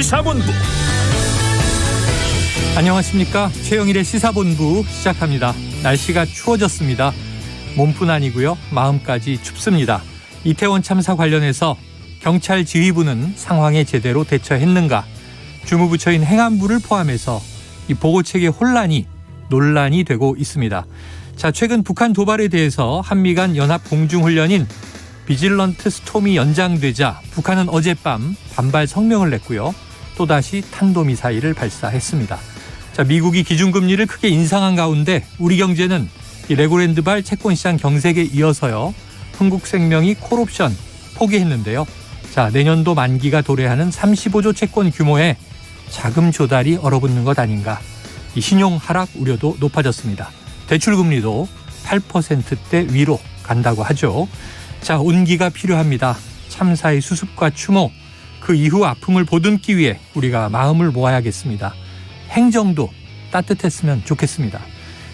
시사본부. 안녕하십니까. 최영일의 시사본부 시작합니다. 날씨가 추워졌습니다. 몸뿐 아니고요, 마음까지 춥습니다. 이태원 참사 관련해서 경찰 지휘부는 상황에 제대로 대처했는가, 주무부처인 행안부를 포함해서 이 보고체계 혼란이 논란이 되고 있습니다. 자, 최근 북한 도발에 대해서 한미 간 연합 공중훈련인 비질런트 스톰이 연장되자 북한은 어젯밤 반발 성명을 냈고요, 또다시 탄도미사일을 발사했습니다. 자, 미국이 기준금리를 크게 인상한 가운데 우리 경제는 이 레고랜드발 채권시장 경색에 이어서요, 흥국생명이 콜옵션 포기했는데요. 자, 내년도 만기가 도래하는 35조 채권 규모의 자금 조달이 얼어붙는 것 아닌가. 이 신용 하락 우려도 높아졌습니다. 대출금리도 8%대 위로 간다고 하죠. 자, 온기가 필요합니다. 참사의 수습과 추모, 그 이후 아픔을 보듬기 위해 우리가 마음을 모아야겠습니다. 행정도 따뜻했으면 좋겠습니다.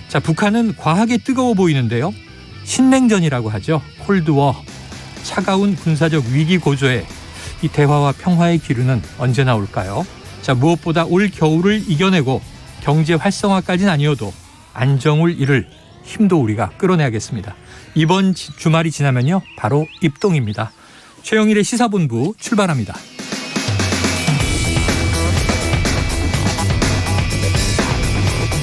자, 북한은 과하게 뜨거워 보이는데요. 신냉전이라고 하죠. 콜드워, 차가운 군사적 위기 고조에 이 대화와 평화의 기류는 언제 나올까요? 자, 무엇보다 올 겨울을 이겨내고 경제 활성화까지는 아니어도 안정을 이룰 힘도 우리가 끌어내야겠습니다. 이번 주말이 지나면요, 바로 입동입니다. 최영일의 시사본부 출발합니다.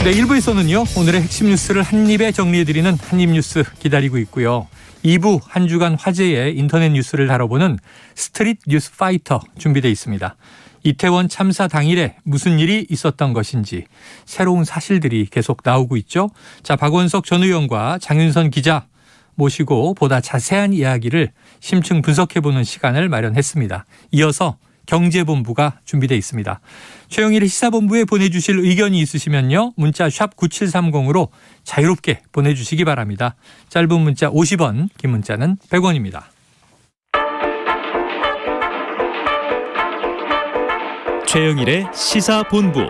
네, 1부에서는요, 오늘의 핵심 뉴스를 한입에 정리해드리는 한입뉴스 기다리고 있고요. 2부 한 주간 화제의 인터넷 뉴스를 다뤄보는 스트릿 뉴스 파이터 준비되어 있습니다. 이태원 참사 당일에 무슨 일이 있었던 것인지 새로운 사실들이 계속 나오고 있죠. 자, 박원석 전 의원과 장윤선 기자 모시고 보다 자세한 이야기를 심층 분석해보는 시간을 마련했습니다. 이어서 경제본부가 준비되어 있습니다. 최영일의 시사본부에 보내주실 의견이 있으시면요, 문자 샵 9730으로 자유롭게 보내주시기 바랍니다. 짧은 문자 50원, 긴 문자는 100원입니다. 최영일의 시사본부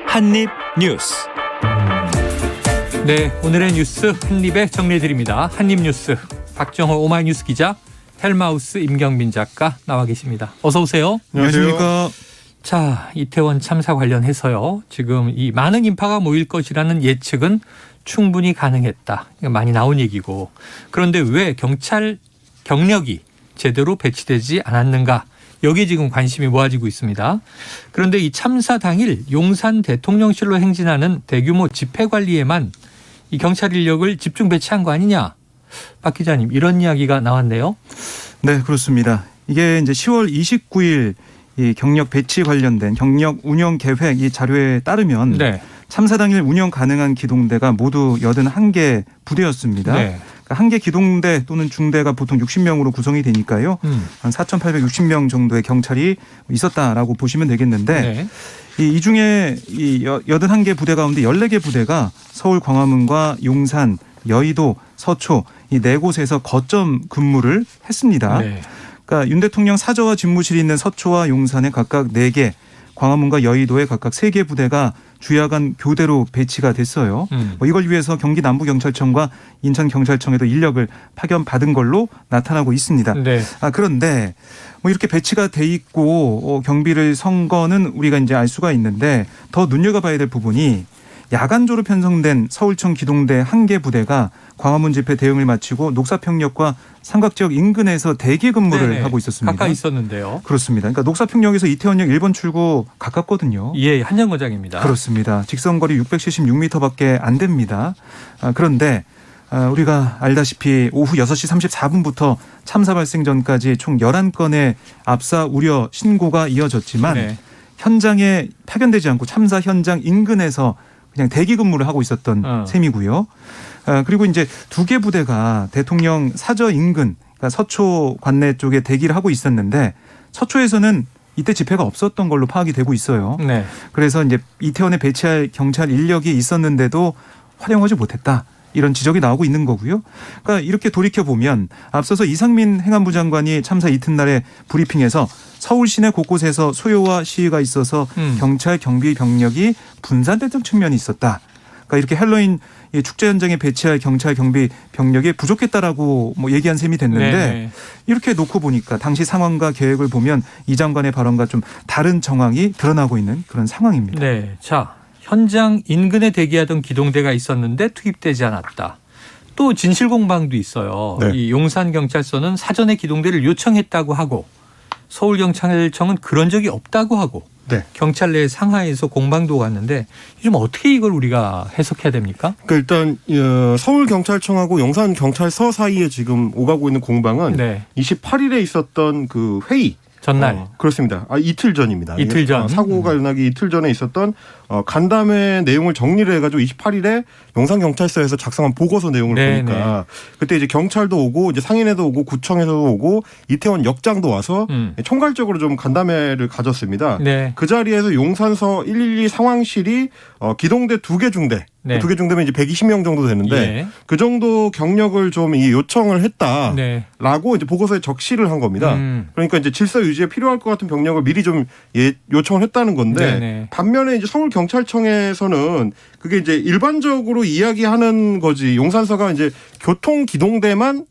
한입뉴스. 네, 오늘의 뉴스 한입에 정리해드립니다. 한입뉴스 박정호 오마이뉴스 기자, 헬마우스 임경민 작가 나와 계십니다. 어서 오세요. 안녕하십니까. 자, 이태원 참사 관련해서요, 지금 이 많은 인파가 모일 것이라는 예측은 충분히 가능했다. 많이 나온 얘기고, 그런데 왜 경찰 경력이 제대로 배치되지 않았는가? 여기에 지금 관심이 모아지고 있습니다. 그런데 이 참사 당일 용산 대통령실로 행진하는 대규모 집회 관리에만 이 경찰 인력을 집중 배치한 거 아니냐? 박 기자님, 이런 이야기가 나왔네요. 네, 그렇습니다. 이게 이제 10월 29일 이 경력 배치 관련된 경력 운영 계획 이 자료에 따르면, 네, 참사 당일 운영 가능한 기동대가 모두 81개 부대였습니다. 네. 한 개 기동대 또는 중대가 보통 60명으로 구성이 되니까요. 한 4,860명 정도의 경찰이 있었다라고 보시면 되겠는데, 네, 이 중에 이 81개 부대 가운데 14개 부대가 서울 광화문과 용산, 여의도, 서초 이 네 곳에서 거점 근무를 했습니다. 네. 그러니까 윤 대통령 사저와 집무실이 있는 서초와 용산에 각각 4개, 광화문과 여의도에 각각 3개 부대가 주야간 교대로 배치가 됐어요. 이걸 위해서 경기 남부경찰청과 인천경찰청에도 인력을 파견받은 걸로 나타나고 있습니다. 네. 그런데 이렇게 배치가 돼 있고 경비를 선 거는 우리가 이제 알 수가 있는데, 더 눈여겨봐야 될 부분이 야간조로 편성된 서울청 기동대 1개 부대가 광화문 집회 대응을 마치고 녹사평역과 삼각지역 인근에서 대기 근무를, 네네, 하고 있었습니다. 가까이 있었는데요. 그렇습니다. 그러니까 녹사평역에서 이태원역 1번 출구 가깝거든요. 예, 한정거장입니다. 그렇습니다. 직선거리 676m밖에 안 됩니다. 그런데 우리가 알다시피 오후 6시 34분부터 참사 발생 전까지 총 11건의 압사 우려 신고가 이어졌지만, 네, 현장에 파견되지 않고 참사 현장 인근에서 그냥 대기 근무를 하고 있었던 셈이고요. 그리고 이제 2개 부대가 대통령 사저 인근, 그러니까 서초 관내 쪽에 대기를 하고 있었는데, 서초에서는 이때 집회가 없었던 걸로 파악이 되고 있어요. 네. 그래서 이제 이태원에 배치할 경찰 인력이 있었는데도 활용하지 못했다, 이런 지적이 나오고 있는 거고요. 그러니까 이렇게 돌이켜보면 앞서서 이상민 행안부 장관이 참사 이튿날에 브리핑에서 서울 시내 곳곳에서 소요와 시위가 있어서 경찰 경비 병력이 분산됐던 측면이 있었다. 그러니까 이렇게 헬로윈 축제 현장에 배치할 경찰 경비 병력이 부족했다라고 뭐 얘기한 셈이 됐는데 네네. 이렇게 놓고 보니까 당시 상황과 계획을 보면 이 장관의 발언과 좀 다른 정황이 드러나고 있는 그런 상황입니다. 네, 자 현장 인근에 대기하던 기동대가 있었는데 투입되지 않았다. 또 진실공방도 있어요. 네. 이 용산경찰서는 사전에 기동대를 요청했다고 하고 서울경찰청은 그런 적이 없다고 하고 네. 경찰 내 상하에서 공방도 갔는데 좀 어떻게 이걸 우리가 해석해야 됩니까? 그러니까 일단 서울경찰청하고 용산경찰서 사이에 지금 오가고 있는 공방은 네. 28일에 있었던 그 회의. 전날. 그렇습니다. 이틀 전입니다. 이틀 전. 사고가 일어나기 이틀 전에 있었던 간담회 내용을 정리를 해가지고 28일에 용산경찰서에서 작성한 보고서 내용을 네, 보니까 그때 이제 경찰도 오고 이제 상인회도 오고 구청에서도 오고 이태원 역장도 와서 총괄적으로 좀 간담회를 가졌습니다. 네. 그 자리에서 용산서 112 상황실이 기동대 2개 중대, 네. 2개 중대면 이제 120명 정도 되는데 예. 그 정도 경력을 좀 요청을 했다라고 네. 이제 보고서에 적시를 한 겁니다. 그러니까 이제 질서 유지에 필요할 것 같은 병력을 미리 좀 요청을 했다는 건데 네네. 반면에 이제 서울경찰청에서는 그게 이제 일반적으로 이야기하는 거지 용산서가 이제 교통기동대만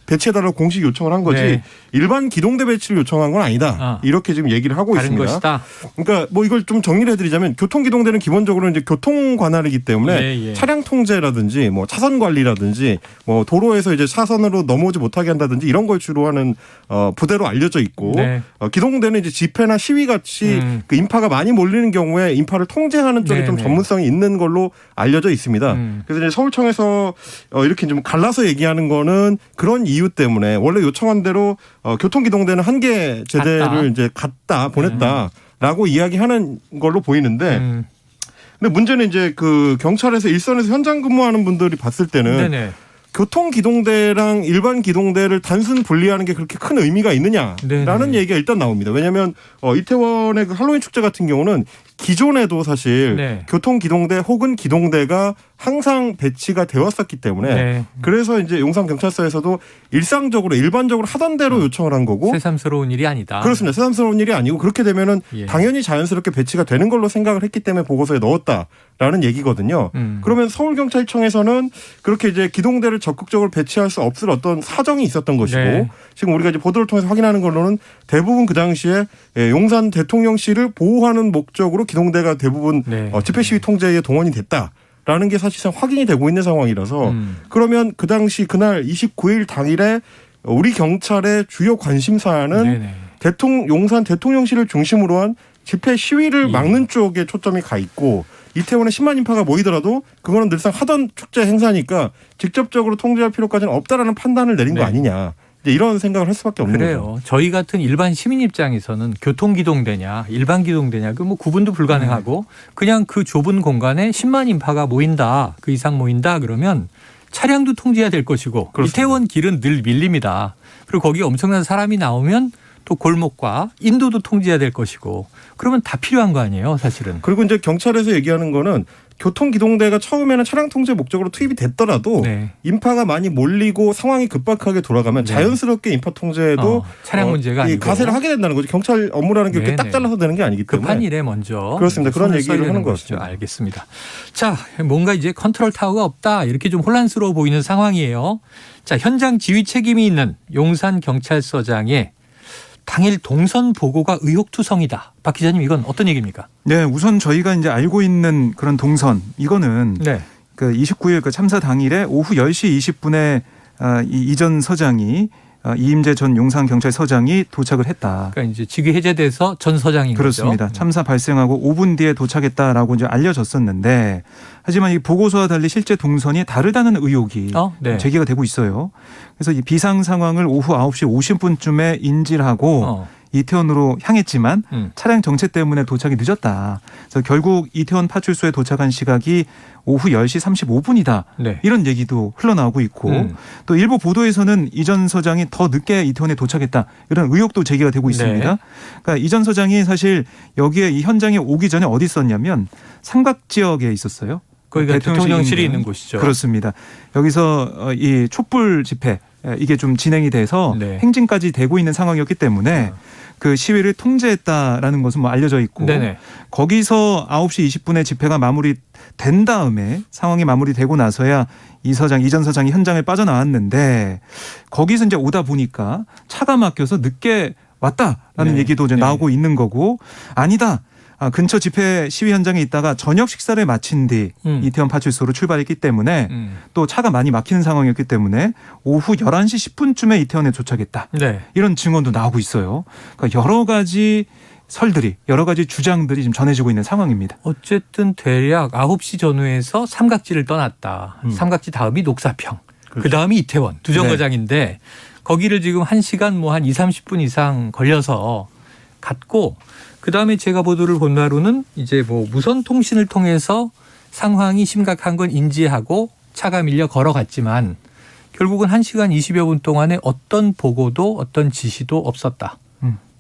배치해달라고 공식 요청을 한 거지 네. 일반 기동대 배치를 요청한 건 아니다. 이렇게 지금 얘기를 하고 다른 있습니다. 것이다. 그러니까 뭐 이걸 좀 정리를 해드리자면 교통기동대는 기본적으로 이제 교통 관할이기 때문에 예. 차량 통제라든지 뭐 차선 관리라든지 뭐 도로에서 이제 차선으로 넘어오지 못하게 한다든지 이런 걸 주로 하는 부대로 알려져 있고 네. 기동대는 이제 집회나 시위 같이 그 인파가 많이 몰리는 경우에 인파를 통제하는 쪽에 좀 전문성이 있는 걸로 알려져 있습니다. 그래서 이제 서울청에서 이렇게 좀 갈라서 얘기하는 거는 그런 이유 때문에 원래 요청한 대로 교통기동대는 한 개 제대를 이제 갖다 보냈다라고 이야기하는 걸로 보이는데 근데 문제는 이제 그 경찰에서 일선에서 현장 근무하는 분들이 봤을 때는 네네. 교통기동대랑 일반 기동대를 단순 분리하는 게 그렇게 큰 의미가 있느냐라는 네네. 얘기가 일단 나옵니다. 왜냐하면 이태원의 그 할로윈 축제 같은 경우는 기존에도 사실 네. 교통기동대 혹은 기동대가 항상 배치가 되었었기 때문에 네. 그래서 이제 용산경찰서에서도 일상적으로 일반적으로 하던 대로 요청을 한 거고 새삼스러운 일이 아니다. 그렇습니다. 새삼스러운 일이 아니고 그렇게 되면은 예. 당연히 자연스럽게 배치가 되는 걸로 생각을 했기 때문에 보고서에 넣었다라는 얘기거든요. 그러면 서울경찰청에서는 그렇게 이제 기동대를 적극적으로 배치할 수 없을 어떤 사정이 있었던 것이고 네. 지금 우리가 이제 보도를 통해서 확인하는 걸로는 대부분 그 당시에 용산 대통령실을 보호하는 목적으로 기동대가 대부분 네. 집회 시위 통제에 동원이 됐다라는 게 사실상 확인이 되고 있는 상황이라서 그러면 그 당시 그날 29일 당일에 우리 경찰의 주요 관심사는 네네. 용산 대통령실을 중심으로 한 집회 시위를 막는 쪽에 초점이 가 있고 이태원에 10만 인파가 모이더라도 그거는 늘상 하던 축제 행사니까 직접적으로 통제할 필요까지는 없다라는 판단을 내린 거 아니냐. 이제 이런 생각을 할 수밖에 없는 그래요. 거죠. 저희 같은 일반 시민 입장에서는 교통기동대냐 일반 기동대냐 그 뭐 구분도 불가능하고 그냥 그 좁은 공간에 10만 인파가 모인다. 그 이상 모인다 그러면 차량도 통제해야 될 것이고 그렇습니다. 이태원 길은 늘 밀립니다. 그리고 거기 엄청난 사람이 나오면 또 골목과 인도도 통제해야 될 것이고 그러면 다 필요한 거 아니에요 사실은. 그리고 이제 경찰에서 얘기하는 거는 교통기동대가 처음에는 차량 통제 목적으로 투입이 됐더라도 네. 인파가 많이 몰리고 상황이 급박하게 돌아가면 네. 자연스럽게 인파 통제도 차량 문제가 아니고 가세를 하게 된다는 거죠. 경찰 업무라는 게 이렇게 딱 잘라서 되는 게 아니기 때문에. 급한 일에 먼저 그렇습니다. 그런 손을 얘기를 써야 하는 되는 것 것이죠. 같습니다. 알겠습니다. 자, 뭔가 이제 컨트롤 타워가 없다 이렇게 좀 혼란스러워 보이는 상황이에요. 자, 현장 지휘 책임이 있는 용산경찰서장의 당일 동선 보고가 의혹투성이다. 박 기자님 이건 어떤 얘기입니까? 네, 우선 저희가 이제 알고 있는 그런 동선 이거는 네. 그 29일 그 참사 당일에 오후 10시 20분에 이전 서장이 이임재 전 용산경찰서장이 도착을 했다. 그러니까 이제 직위 해제돼서 전 서장인 그렇습니다. 거죠. 참사 발생하고 5분 뒤에 도착했다라고 이제 알려졌었는데 하지만 이 보고서와 달리 실제 동선이 다르다는 의혹이 네. 제기가 되고 있어요. 그래서 이 비상 상황을 오후 9시 50분쯤에 인지를 하고 이태원으로 향했지만 차량 정체 때문에 도착이 늦었다. 그래서 결국 이태원 파출소에 도착한 시각이 오후 10시 35분이다. 네. 이런 얘기도 흘러나오고 있고 또 일부 보도에서는 이전 서장이 더 늦게 이태원에 도착했다. 이런 의혹도 제기가 되고 있습니다. 네. 그러니까 이전 서장이 사실 여기에 이 현장에 오기 전에 어디 있었냐면 삼각 지역에 있었어요. 거기가 대통령실이 있는 곳이죠. 그렇습니다. 여기서 이 촛불 집회 이게 좀 진행이 돼서 네. 행진까지 되고 있는 상황이었기 때문에 그 시위를 통제했다라는 것은 뭐 알려져 있고 네네. 거기서 9시 20분에 집회가 마무리된 다음에 상황이 마무리되고 나서야 이 전 서장이 현장을 빠져나왔는데 거기서 이제 오다 보니까 차가 막혀서 늦게 왔다라는 네. 얘기도 이제 네. 나오고 있는 거고 아니다. 근처 집회 시위 현장에 있다가 저녁 식사를 마친 뒤 이태원 파출소로 출발했기 때문에 또 차가 많이 막히는 상황이었기 때문에 오후 11시 10분쯤에 이태원에 도착했다. 네. 이런 증언도 나오고 있어요. 그러니까 여러 가지 설들이 여러 가지 주장들이 지금 전해지고 있는 상황입니다. 어쨌든 대략 9시 전후에서 삼각지를 떠났다. 삼각지 다음이 녹사평. 그렇죠. 그 다음이 이태원 두 정거장인데 거기를 지금 1시간 뭐 한 2, 30분 이상 걸려서 갔고 그다음에 제가 보도를 본 바로는 이제 뭐 무선 통신을 통해서 상황이 심각한 건 인지하고 차가 밀려 걸어갔지만 결국은 1시간 20여 분 동안에 어떤 보고도 어떤 지시도 없었다.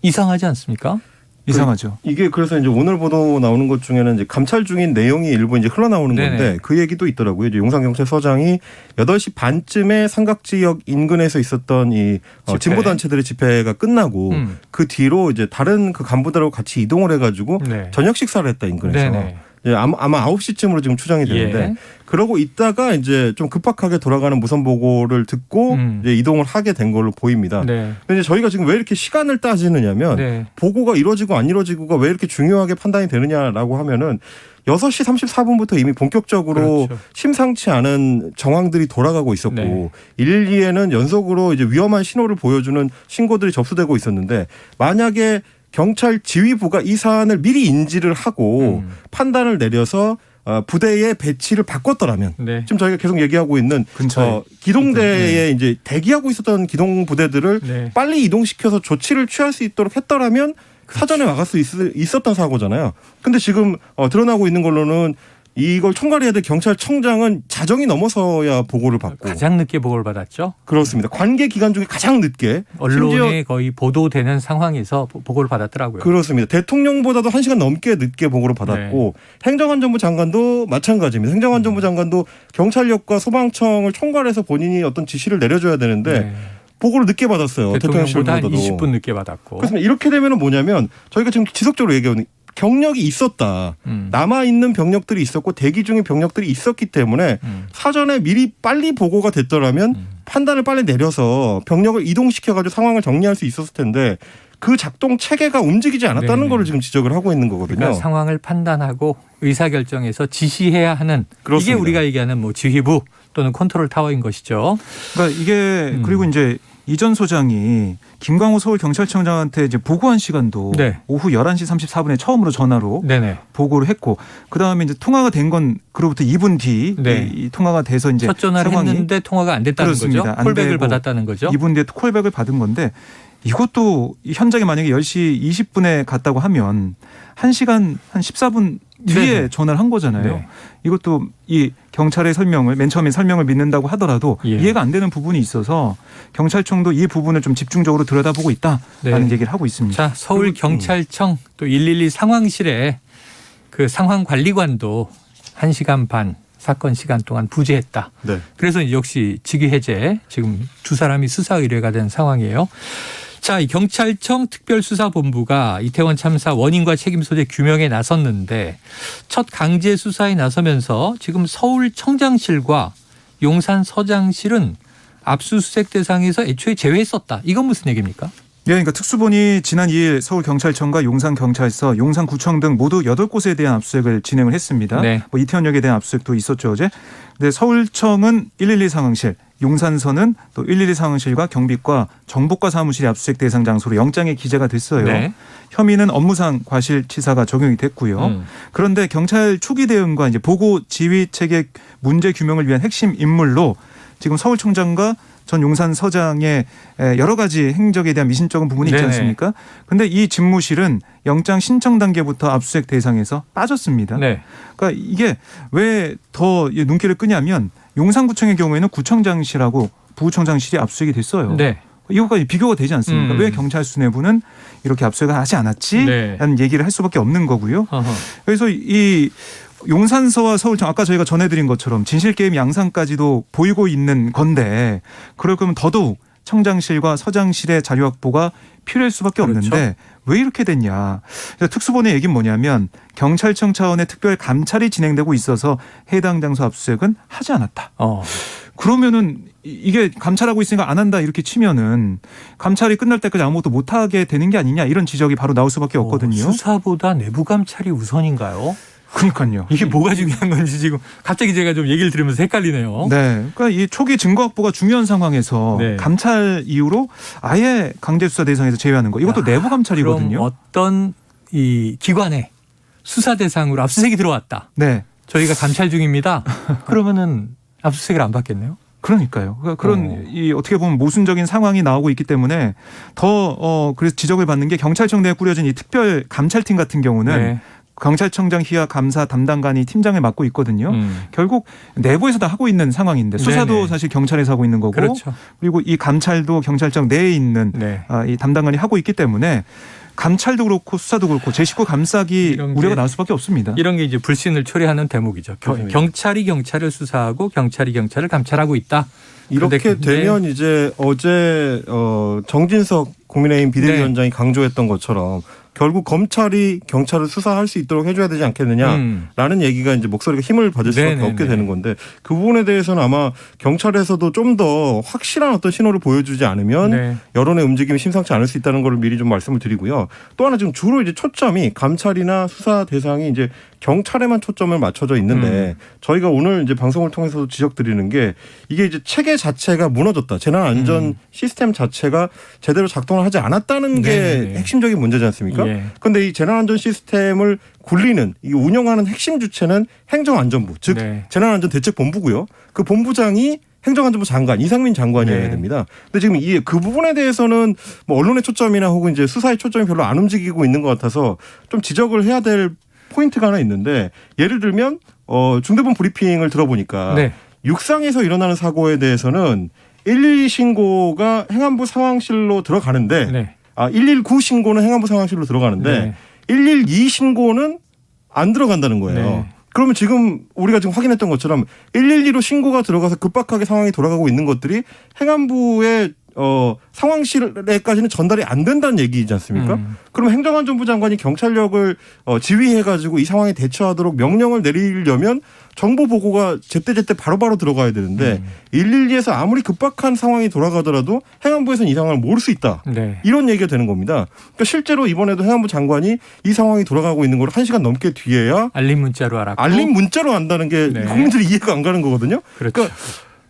이상하지 않습니까? 이상하죠. 이게 그래서 이제 오늘 보도 나오는 것 중에는 이제 감찰 중인 내용이 일부 이제 흘러나오는 네네. 건데 그 얘기도 있더라고요. 이제 용산경찰서장이 8시 반쯤에 삼각지역 인근에서 있었던 이 집회. 진보 단체들의 집회가 끝나고 그 뒤로 이제 다른 그 간부들하고 같이 이동을 해가지고 네. 저녁 식사를 했다 인근에서. 네네. 예, 아마 9시쯤으로 지금 추정이 되는데 예. 그러고 있다가 이제 좀 급박하게 돌아가는 무선 보고를 듣고 이제 이동을 하게 된 걸로 보입니다. 네. 근데 저희가 지금 왜 이렇게 시간을 따지느냐면 네. 보고가 이루어지고 안 이루어지고가 왜 이렇게 중요하게 판단이 되느냐라고 하면은 6시 34분부터 이미 본격적으로 그렇죠. 심상치 않은 정황들이 돌아가고 있었고 네. 112에는 연속으로 이제 위험한 신호를 보여주는 신고들이 접수되고 있었는데 만약에 경찰 지휘부가 이 사안을 미리 인지를 하고 판단을 내려서 부대의 배치를 바꿨더라면 네. 지금 저희가 계속 얘기하고 있는 근처에. 기동대에 이제 대기하고 있었던 기동 부대들을 네. 빨리 이동시켜서 조치를 취할 수 있도록 했더라면 사전에 막을 수 있었던 사고잖아요. 근데 지금 드러나고 있는 걸로는 이걸 총괄해야 될 경찰청장은 자정이 넘어서야 보고를 받고 가장 늦게 보고를 받았죠. 그렇습니다. 관계 기간 중에 가장 늦게 언론에 심지어 거의 보도되는 상황에서 보고를 받았더라고요. 그렇습니다. 대통령보다도 1시간 넘게 늦게 보고를 받았고 행정안전부 장관도 마찬가지입니다. 행정안전부 장관도 경찰력과 소방청을 총괄해서 본인이 어떤 지시를 내려줘야 되는데 네. 보고를 늦게 받았어요. 대통령보다 한 대통령실보다도. 20분 늦게 받았고. 그렇습니다. 이렇게 되면 뭐냐면 저희가 지금 지속적으로 얘기하는 경력이 있었다. 남아있는 병력들이 있었고 대기 중인 병력들이 있었기 때문에 사전에 미리 빨리 보고가 됐더라면 판단을 빨리 내려서 병력을 이동시켜가지고 상황을 정리할 수 있었을 텐데 그 작동 체계가 움직이지 않았다는 네네. 거를 지금 지적을 하고 있는 거거든요. 그러니까 상황을 판단하고 의사결정해서 지시해야 하는 그렇습니다. 이게 우리가 얘기하는 뭐 지휘부 또는 컨트롤 타워인 것이죠. 그러니까 이게 그리고 이제 이 전 소장이 김광호 서울경찰청장한테 이제 보고한 시간도 네. 오후 11시 34분에 처음으로 전화로 네네. 보고를 했고 그다음에 이제 통화가 된 건 그로부터 2분 뒤 네. 이 통화가 돼서 이제 첫 전화를 상황이 했는데 통화가 안 됐다는 그렇습니다. 거죠. 안 콜백을 되고 받았다는 거죠. 2분 뒤에 콜백을 받은 건데 이것도 현장에 만약에 10시 20분에 갔다고 하면 1시간 한 14분 뒤에 네네. 전화를 한 거잖아요. 네. 이것도 이 경찰의 설명을 맨 처음에 설명을 믿는다고 하더라도 예. 이해가 안 되는 부분이 있어서 경찰청도 이 부분을 좀 집중적으로 들여다보고 있다라는 네. 얘기를 하고 있습니다. 자, 서울경찰청 또 112 상황실에 그 상황관리관도 1시간 반 사건 시간 동안 부재했다. 네. 그래서 역시 직위 해제 지금 두 사람이 수사 의뢰가 된 상황이에요. 자, 이 경찰청 특별수사본부가 이태원 참사 원인과 책임 소재 규명에 나섰는데 첫 강제 수사에 나서면서 지금 서울청장실과 용산서장실은 압수수색 대상에서 애초에 제외했었다. 이건 무슨 얘기입니까? 예, 그러니까 특수본이 지난 2일 서울경찰청과 용산경찰서, 용산구청 등 모두 8곳에 대한 압수수색을 진행을 했습니다. 네. 뭐 이태원역에 대한 압수수색도 있었죠, 어제. 근데 서울청은 112 상황실, 용산서는 또 112 상황실과 경비과 정보과 사무실이 압수수색 대상 장소로 영장에 기재가 됐어요. 네. 혐의는 업무상 과실치사가 적용이 됐고요. 그런데 경찰 초기 대응과 이제 보고 지휘 체계 문제 규명을 위한 핵심 인물로 지금 서울청장과 전 용산서장의 여러 가지 행적에 대한 미심쩍은 부분이 있지 네네. 않습니까? 그런데 이 집무실은 영장 신청 단계부터 압수수색 대상에서 빠졌습니다. 네. 그러니까 이게 왜 더 눈길을 끄냐면 용산구청의 경우에는 구청장실하고 부구청장실이 압수수색이 됐어요. 네. 이것과 비교가 되지 않습니까? 왜 경찰 수뇌부는 이렇게 압수수색을 하지 않았지? 네. 라는 얘기를 할 수밖에 없는 거고요. 어허. 그래서 이 용산서와 서울청 아까 저희가 전해드린 것처럼 진실게임 양상까지도 보이고 있는 건데 그럴 거면 더더욱 청장실과 서장실의 자료 확보가 필요할 수밖에 그렇죠. 없는데 왜 이렇게 됐냐. 특수본의 얘기는 뭐냐면 경찰청 차원의 특별 감찰이 진행되고 있어서 해당 장소 압수수색은 하지 않았다. 그러면은 이게 감찰하고 있으니까 안 한다 이렇게 치면은 감찰이 끝날 때까지 아무것도 못하게 되는 게 아니냐 이런 지적이 바로 나올 수밖에 없거든요. 수사보다 내부 감찰이 우선인가요? 그러니까요. 이게 뭐가 중요한 건지 지금 갑자기 제가 좀 얘기를 들으면서 헷갈리네요. 네, 그러니까 이 초기 증거 확보가 중요한 상황에서 네. 감찰 이후로 아예 강제 수사 대상에서 제외하는 거 이것도 내부 감찰이거든요. 그럼 어떤 이 기관에 수사 대상으로 압수수색이 들어왔다. 네, 저희가 감찰 중입니다. 그러면은 압수수색을 안 받겠네요. 그러니까요. 그러니까 그런 이 어떻게 보면 모순적인 상황이 나오고 있기 때문에 더 그래서 지적을 받는 게 경찰청 내에 꾸려진 이 특별 감찰팀 같은 경우는. 네. 경찰청장 희야 감사 담당관이 팀장을 맡고 있거든요. 결국 내부에서 다 하고 있는 상황인데 수사도 네네. 사실 경찰에서 하고 있는 거고 그렇죠. 그리고 이 감찰도 경찰청 내에 있는 네. 이 담당관이 하고 있기 때문에 감찰도 그렇고 수사도 그렇고 제 식구 감싸기 우려가 나올 수밖에 없습니다. 이런 게 이제 불신을 초래하는 대목이죠. 경찰이 경찰을 수사하고 경찰이 경찰을 감찰하고 있다. 이렇게 되면 이제 어제 정진석 국민의힘 비대위원장이 강조했던 것처럼 결국 검찰이 경찰을 수사할 수 있도록 해줘야 되지 않겠느냐라는 얘기가 이제 목소리가 힘을 받을 수밖에 없게 되는 건데 그 부분에 대해서는 아마 경찰에서도 좀 더 확실한 어떤 신호를 보여주지 않으면 여론의 움직임이 심상치 않을 수 있다는 걸 미리 좀 말씀을 드리고요. 또 하나 지금 주로 이제 초점이 감찰이나 수사 대상이 이제 경찰에만 초점을 맞춰져 있는데 저희가 오늘 이제 방송을 통해서도 지적드리는 게 이게 이제 체계 자체가 무너졌다. 재난 안전 시스템 자체가 제대로 작동을 하지 않았다는 게 핵심적인 문제지 않습니까? 그런데 이 재난 안전 시스템을 굴리는 이 운영하는 핵심 주체는 행정안전부, 즉 재난안전대책본부고요. 그 본부장이 행정안전부 장관 이상민 장관이어야 됩니다. 근데 지금 그 부분에 대해서는 뭐 언론의 초점이나 혹은 이제 수사의 초점이 별로 안 움직이고 있는 것 같아서 좀 지적을 해야 될 포인트가 하나 있는데 예를 들면 중대본 브리핑을 들어보니까 육상에서 일어나는 사고에 대해서는 112 신고가 행안부 상황실로 들어가는데 119 신고는 행안부 상황실로 들어가는데 112 신고는 안 들어간다는 거예요. 그러면 지금 우리가 지금 확인했던 것처럼 112로 신고가 들어가서 급박하게 상황이 돌아가고 있는 것들이 행안부의 상황실에까지는 전달이 안 된다는 얘기이지 않습니까? 그럼 행정안전부 장관이 경찰력을 지휘해가지고 이 상황에 대처하도록 명령을 내리려면 정보 보고가 제때제때 바로바로 들어가야 되는데 112에서 아무리 급박한 상황이 돌아가더라도 행안부에서는 이 상황을 모를 수 있다. 이런 얘기가 되는 겁니다. 그러니까 실제로 이번에도 행안부 장관이 이 상황이 돌아가고 있는 걸 1시간 넘게 뒤에야 알림 문자로 알았고 알림 문자로 안다는 게 국민들이 이해가 안 가는 거거든요. 그러니까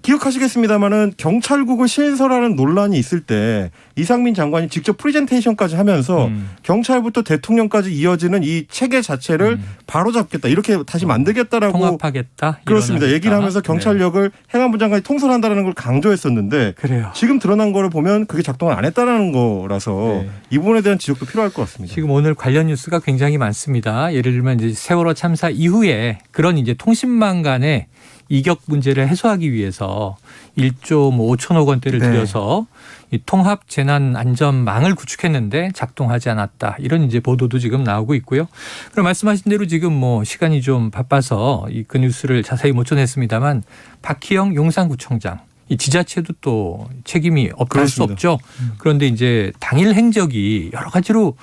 기억하시겠습니다마는 경찰국을 신설하는 논란이 있을 때 이상민 장관이 직접 프리젠테이션까지 하면서 경찰부터 대통령까지 이어지는 이 체계 자체를 바로잡겠다 이렇게 다시 만들겠다라고 통합하겠다 그렇습니다. 얘기를 하면서 경찰력을 행안부 장관이 통솔한다는 걸 강조했었는데 지금 드러난 거를 보면 그게 작동을 안 했다라는 거라서 이 부분에 대한 지적도 필요할 것 같습니다. 지금 오늘 관련 뉴스가 굉장히 많습니다. 예를 들면 이제 세월호 참사 이후에 그런 이제 통신망 간의 이격 문제를 해소하기 위해서 1조 5천억 원대를 들여서 이 통합 재난 안전망을 구축했는데 작동하지 않았다. 이런 이제 보도도 지금 나오고 있고요. 그럼 말씀하신 대로 지금 뭐 시간이 좀 바빠서 그 뉴스를 자세히 못 전했습니다만 박희영 용산구청장 이 지자체도 또 책임이 없다 할 수 없죠. 그런데 이제 당일 행적이 여러 가지로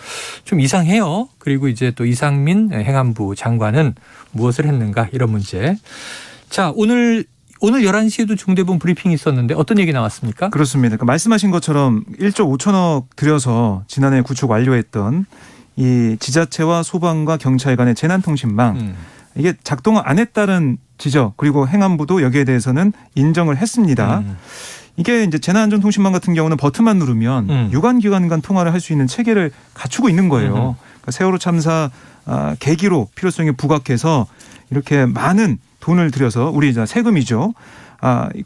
좀 이상해요. 그리고 이제 또 이상민 행안부 장관은 무엇을 했는가 이런 문제. 자, 오늘 11시에도 중대본 브리핑이 있었는데 어떤 얘기 나왔습니까? 그렇습니다. 그러니까 말씀하신 것처럼 1조 5천억 들여서 지난해 구축 완료했던 이 지자체와 소방과 경찰 간의 재난통신망 이게 작동을 안 했다는 지적 그리고 행안부도 여기에 대해서는 인정을 했습니다. 이게 이제 재난안전통신망 같은 경우는 버튼만 누르면 유관기관 간 통화를 할 수 있는 체계를 갖추고 있는 거예요. 그러니까 세월호 참사 계기로 필요성이 부각해서 이렇게 많은 돈을 들여서 우리 세금이죠.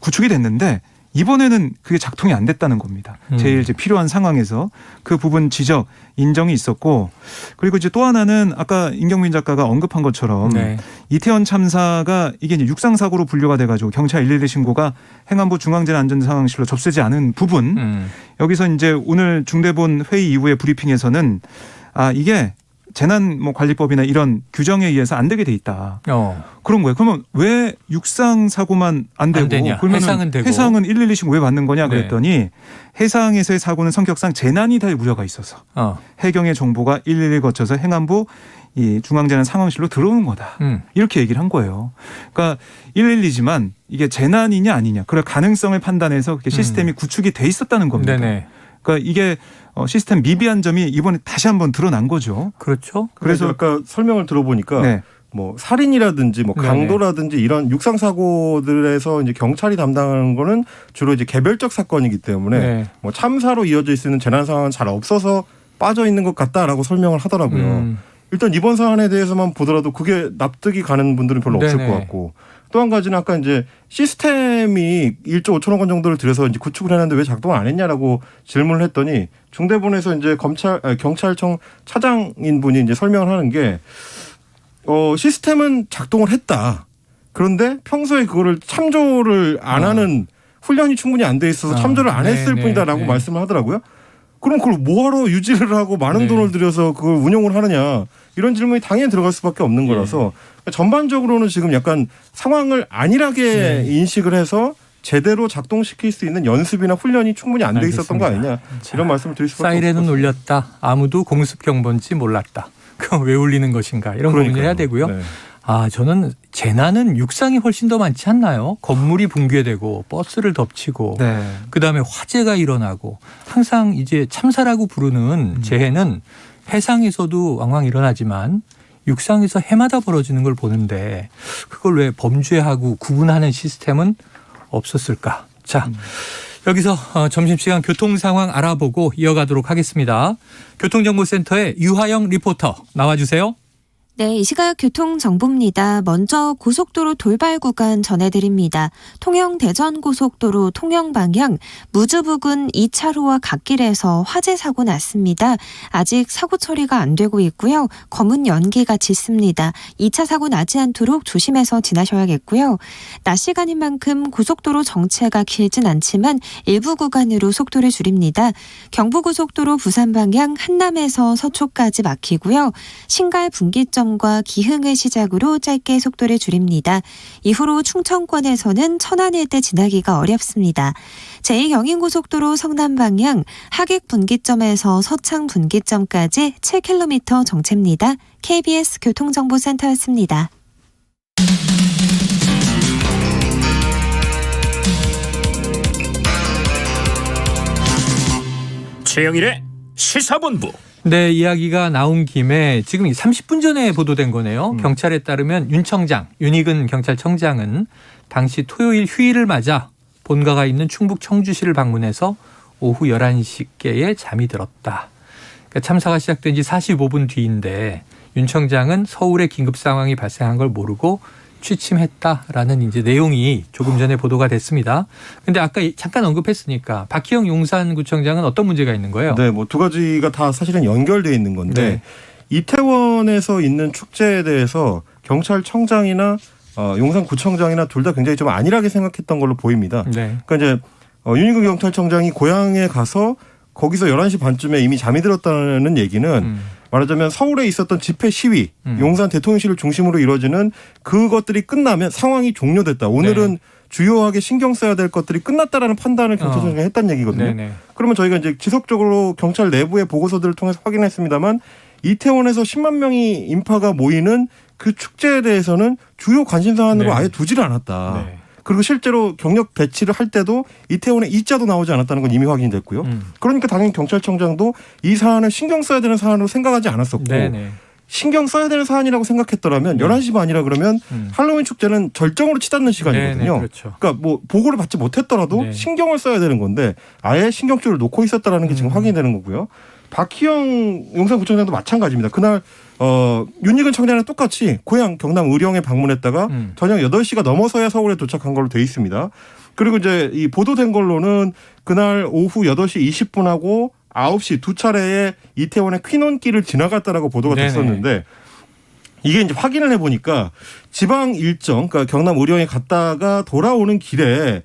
구축이 됐는데 이번에는 그게 작동이 안 됐다는 겁니다. 제일 이제 필요한 상황에서 그 부분 지적 인정이 있었고 그리고 이제 또 하나는 아까 임경민 작가가 언급한 것처럼 이태원 참사가 이게 이제 육상 사고로 분류가 돼가지고 경찰 112 신고가 행안부 중앙재난안전상황실로 접수되지 않은 부분 여기서 이제 오늘 중대본 회의 이후의 브리핑에서는 이게 재난 뭐 관리법이나 이런 규정에 의해서 안 되게 돼 있다. 그런 거예요. 그러면 왜 육상 사고만 안 되고 그러면 해상은 되고 해상은 112신 왜 받는 거냐 그랬더니 해상에서의 사고는 성격상 재난이 될 우려가 있어서 해경의 정보가 111 거쳐서 행안부 이 중앙재난 상황실로 들어오는 거다. 이렇게 얘기를 한 거예요. 그러니까 112지만 이게 재난이냐 아니냐 그럴 가능성을 판단해서 그렇게 시스템이 구축이 돼 있었다는 겁니다. 네네. 그러니까 이게 시스템 미비한 점이 이번에 다시 한번 드러난 거죠. 그렇죠. 그래서 아까 설명을 들어보니까 뭐 살인이라든지 뭐 강도라든지 이런 육상 사고들에서 이제 경찰이 담당하는 거는 주로 이제 개별적 사건이기 때문에 뭐 참사로 이어질 수 있는 재난 상황은 잘 없어서 빠져 있는 것 같다라고 설명을 하더라고요. 일단 이번 사안에 대해서만 보더라도 그게 납득이 가는 분들은 별로 없을 것 같고 또 한 가지는 아까 이제 시스템이 1조 5천억 원 정도를 들여서 이제 구축을 했는데 왜 작동을 안 했냐라고 질문을 했더니 중대본에서 이제 경찰청 차장인 분이 이제 설명을 하는 게 시스템은 작동을 했다. 그런데 평소에 그거를 참조를 안 하는 훈련이 충분히 안 돼 있어서 참조를 안 했을 뿐이다라고 말씀을 하더라고요. 그럼 그걸 뭐하러 유지를 하고 많은 돈을 들여서 그걸 운용을 하느냐 이런 질문이 당연히 들어갈 수밖에 없는 거라서 전반적으로는 지금 약간 상황을 안일하게 인식을 해서 제대로 작동시킬 수 있는 연습이나 훈련이 충분히 안 돼 있었던 거 아니냐 이런 말씀을 드릴 수밖에 없습니다. 사이렌은 울렸다. 아무도 공습 경보인지 몰랐다. 그건 왜 울리는 것인가 이런 고민을 해야 되고요. 저는 재난은 육상이 훨씬 더 많지 않나요? 건물이 붕괴되고 버스를 덮치고 그다음에 화재가 일어나고 항상 이제 참사라고 부르는 재해는 해상에서도 왕왕 일어나지만 육상에서 해마다 벌어지는 걸 보는데 그걸 왜 범죄하고 구분하는 시스템은 없었을까? 자, 여기서 점심시간 교통 상황 알아보고 이어가도록 하겠습니다. 교통정보센터의 유하영 리포터 나와주세요. 네, 이 시각 교통정보입니다. 먼저 고속도로 돌발 구간 전해드립니다. 통영 대전고속도로 통영 방향 무주 부근 2차로와 갓길에서 화재 사고 났습니다. 아직 사고 처리가 안 되고 있고요. 검은 연기가 짙습니다. 2차 사고 나지 않도록 조심해서 지나셔야겠고요. 낮 시간인 만큼 고속도로 정체가 길진 않지만 일부 구간으로 속도를 줄입니다. 경부고속도로 부산 방향 한남에서 서초까지 막히고요. 신갈 분기점 과 기흥을 시작으로 짧게 속도를 줄입니다. 이후로 충청권에서는 천안 일대 지나기가 어렵습니다. 제2경인고속도로 성남 방향 하객 분기점에서 서창 분기점까지 7km 정체입니다. KBS 교통정보센터였습니다. 최영일의 시사본부. 네, 이야기가 나온 김에 지금 30분 전에 보도된 거네요. 경찰에 따르면 윤희근 경찰청장은 당시 토요일 휴일을 맞아 본가가 있는 충북 청주시를 방문해서 오후 11시께에 잠이 들었다. 그러니까 참사가 시작된 지 45분 뒤인데 윤 청장은 서울에 긴급 상황이 발생한 걸 모르고 취침했다라는 이제 내용이 조금 전에 보도가 됐습니다. 그런데 아까 잠깐 언급했으니까 박희영 용산구청장은 어떤 문제가 있는 거예요? 네, 뭐 두 가지가 다 사실은 연결되어 있는 건데 이태원에서 있는 축제에 대해서 경찰청장이나 용산구청장이나 둘 다 굉장히 좀 안일하게 생각했던 걸로 보입니다. 그러니까 이제 윤희근 경찰청장이 고향에 가서 거기서 11시 반쯤에 이미 잠이 들었다는 얘기는 말하자면 서울에 있었던 집회 시위, 용산 대통령실을 중심으로 이루어지는 그것들이 끝나면 상황이 종료됐다. 오늘은 주요하게 신경 써야 될 것들이 끝났다라는 판단을 경찰청장이 했다는 얘기거든요. 그러면 저희가 이제 지속적으로 경찰 내부의 보고서들을 통해서 확인했습니다만 이태원에서 10만 명이 인파가 모이는 그 축제에 대해서는 주요 관심 사안으로 아예 두지를 않았다. 그리고 실제로 경력 배치를 할 때도 이태원에 이자도 나오지 않았다는 건 이미 확인됐고요. 그러니까 당연히 경찰청장도 이 사안을 신경 써야 되는 사안으로 생각하지 않았었고 신경 써야 되는 사안이라고 생각했더라면 11시 반이라 그러면 할로윈 축제는 절정으로 치닫는 시간이거든요. 그렇죠. 그러니까 뭐 보고를 받지 못했더라도 신경을 써야 되는 건데 아예 신경줄을 놓고 있었다는 게 지금 확인이 되는 거고요. 박희영 용산구청장도 마찬가지입니다. 그날 윤희근 청장이랑 똑같이 고향 경남 의령에 방문했다가 저녁 8시가 넘어서야 서울에 도착한 걸로 돼 있습니다. 그리고 이제 이 보도된 걸로는 그날 오후 8시 20분하고 9시 두 차례에 이태원의 퀸온길을 지나갔다라고 보도가 됐었는데 이게 이제 확인을 해보니까 지방 일정, 그러니까 경남 의령에 갔다가 돌아오는 길에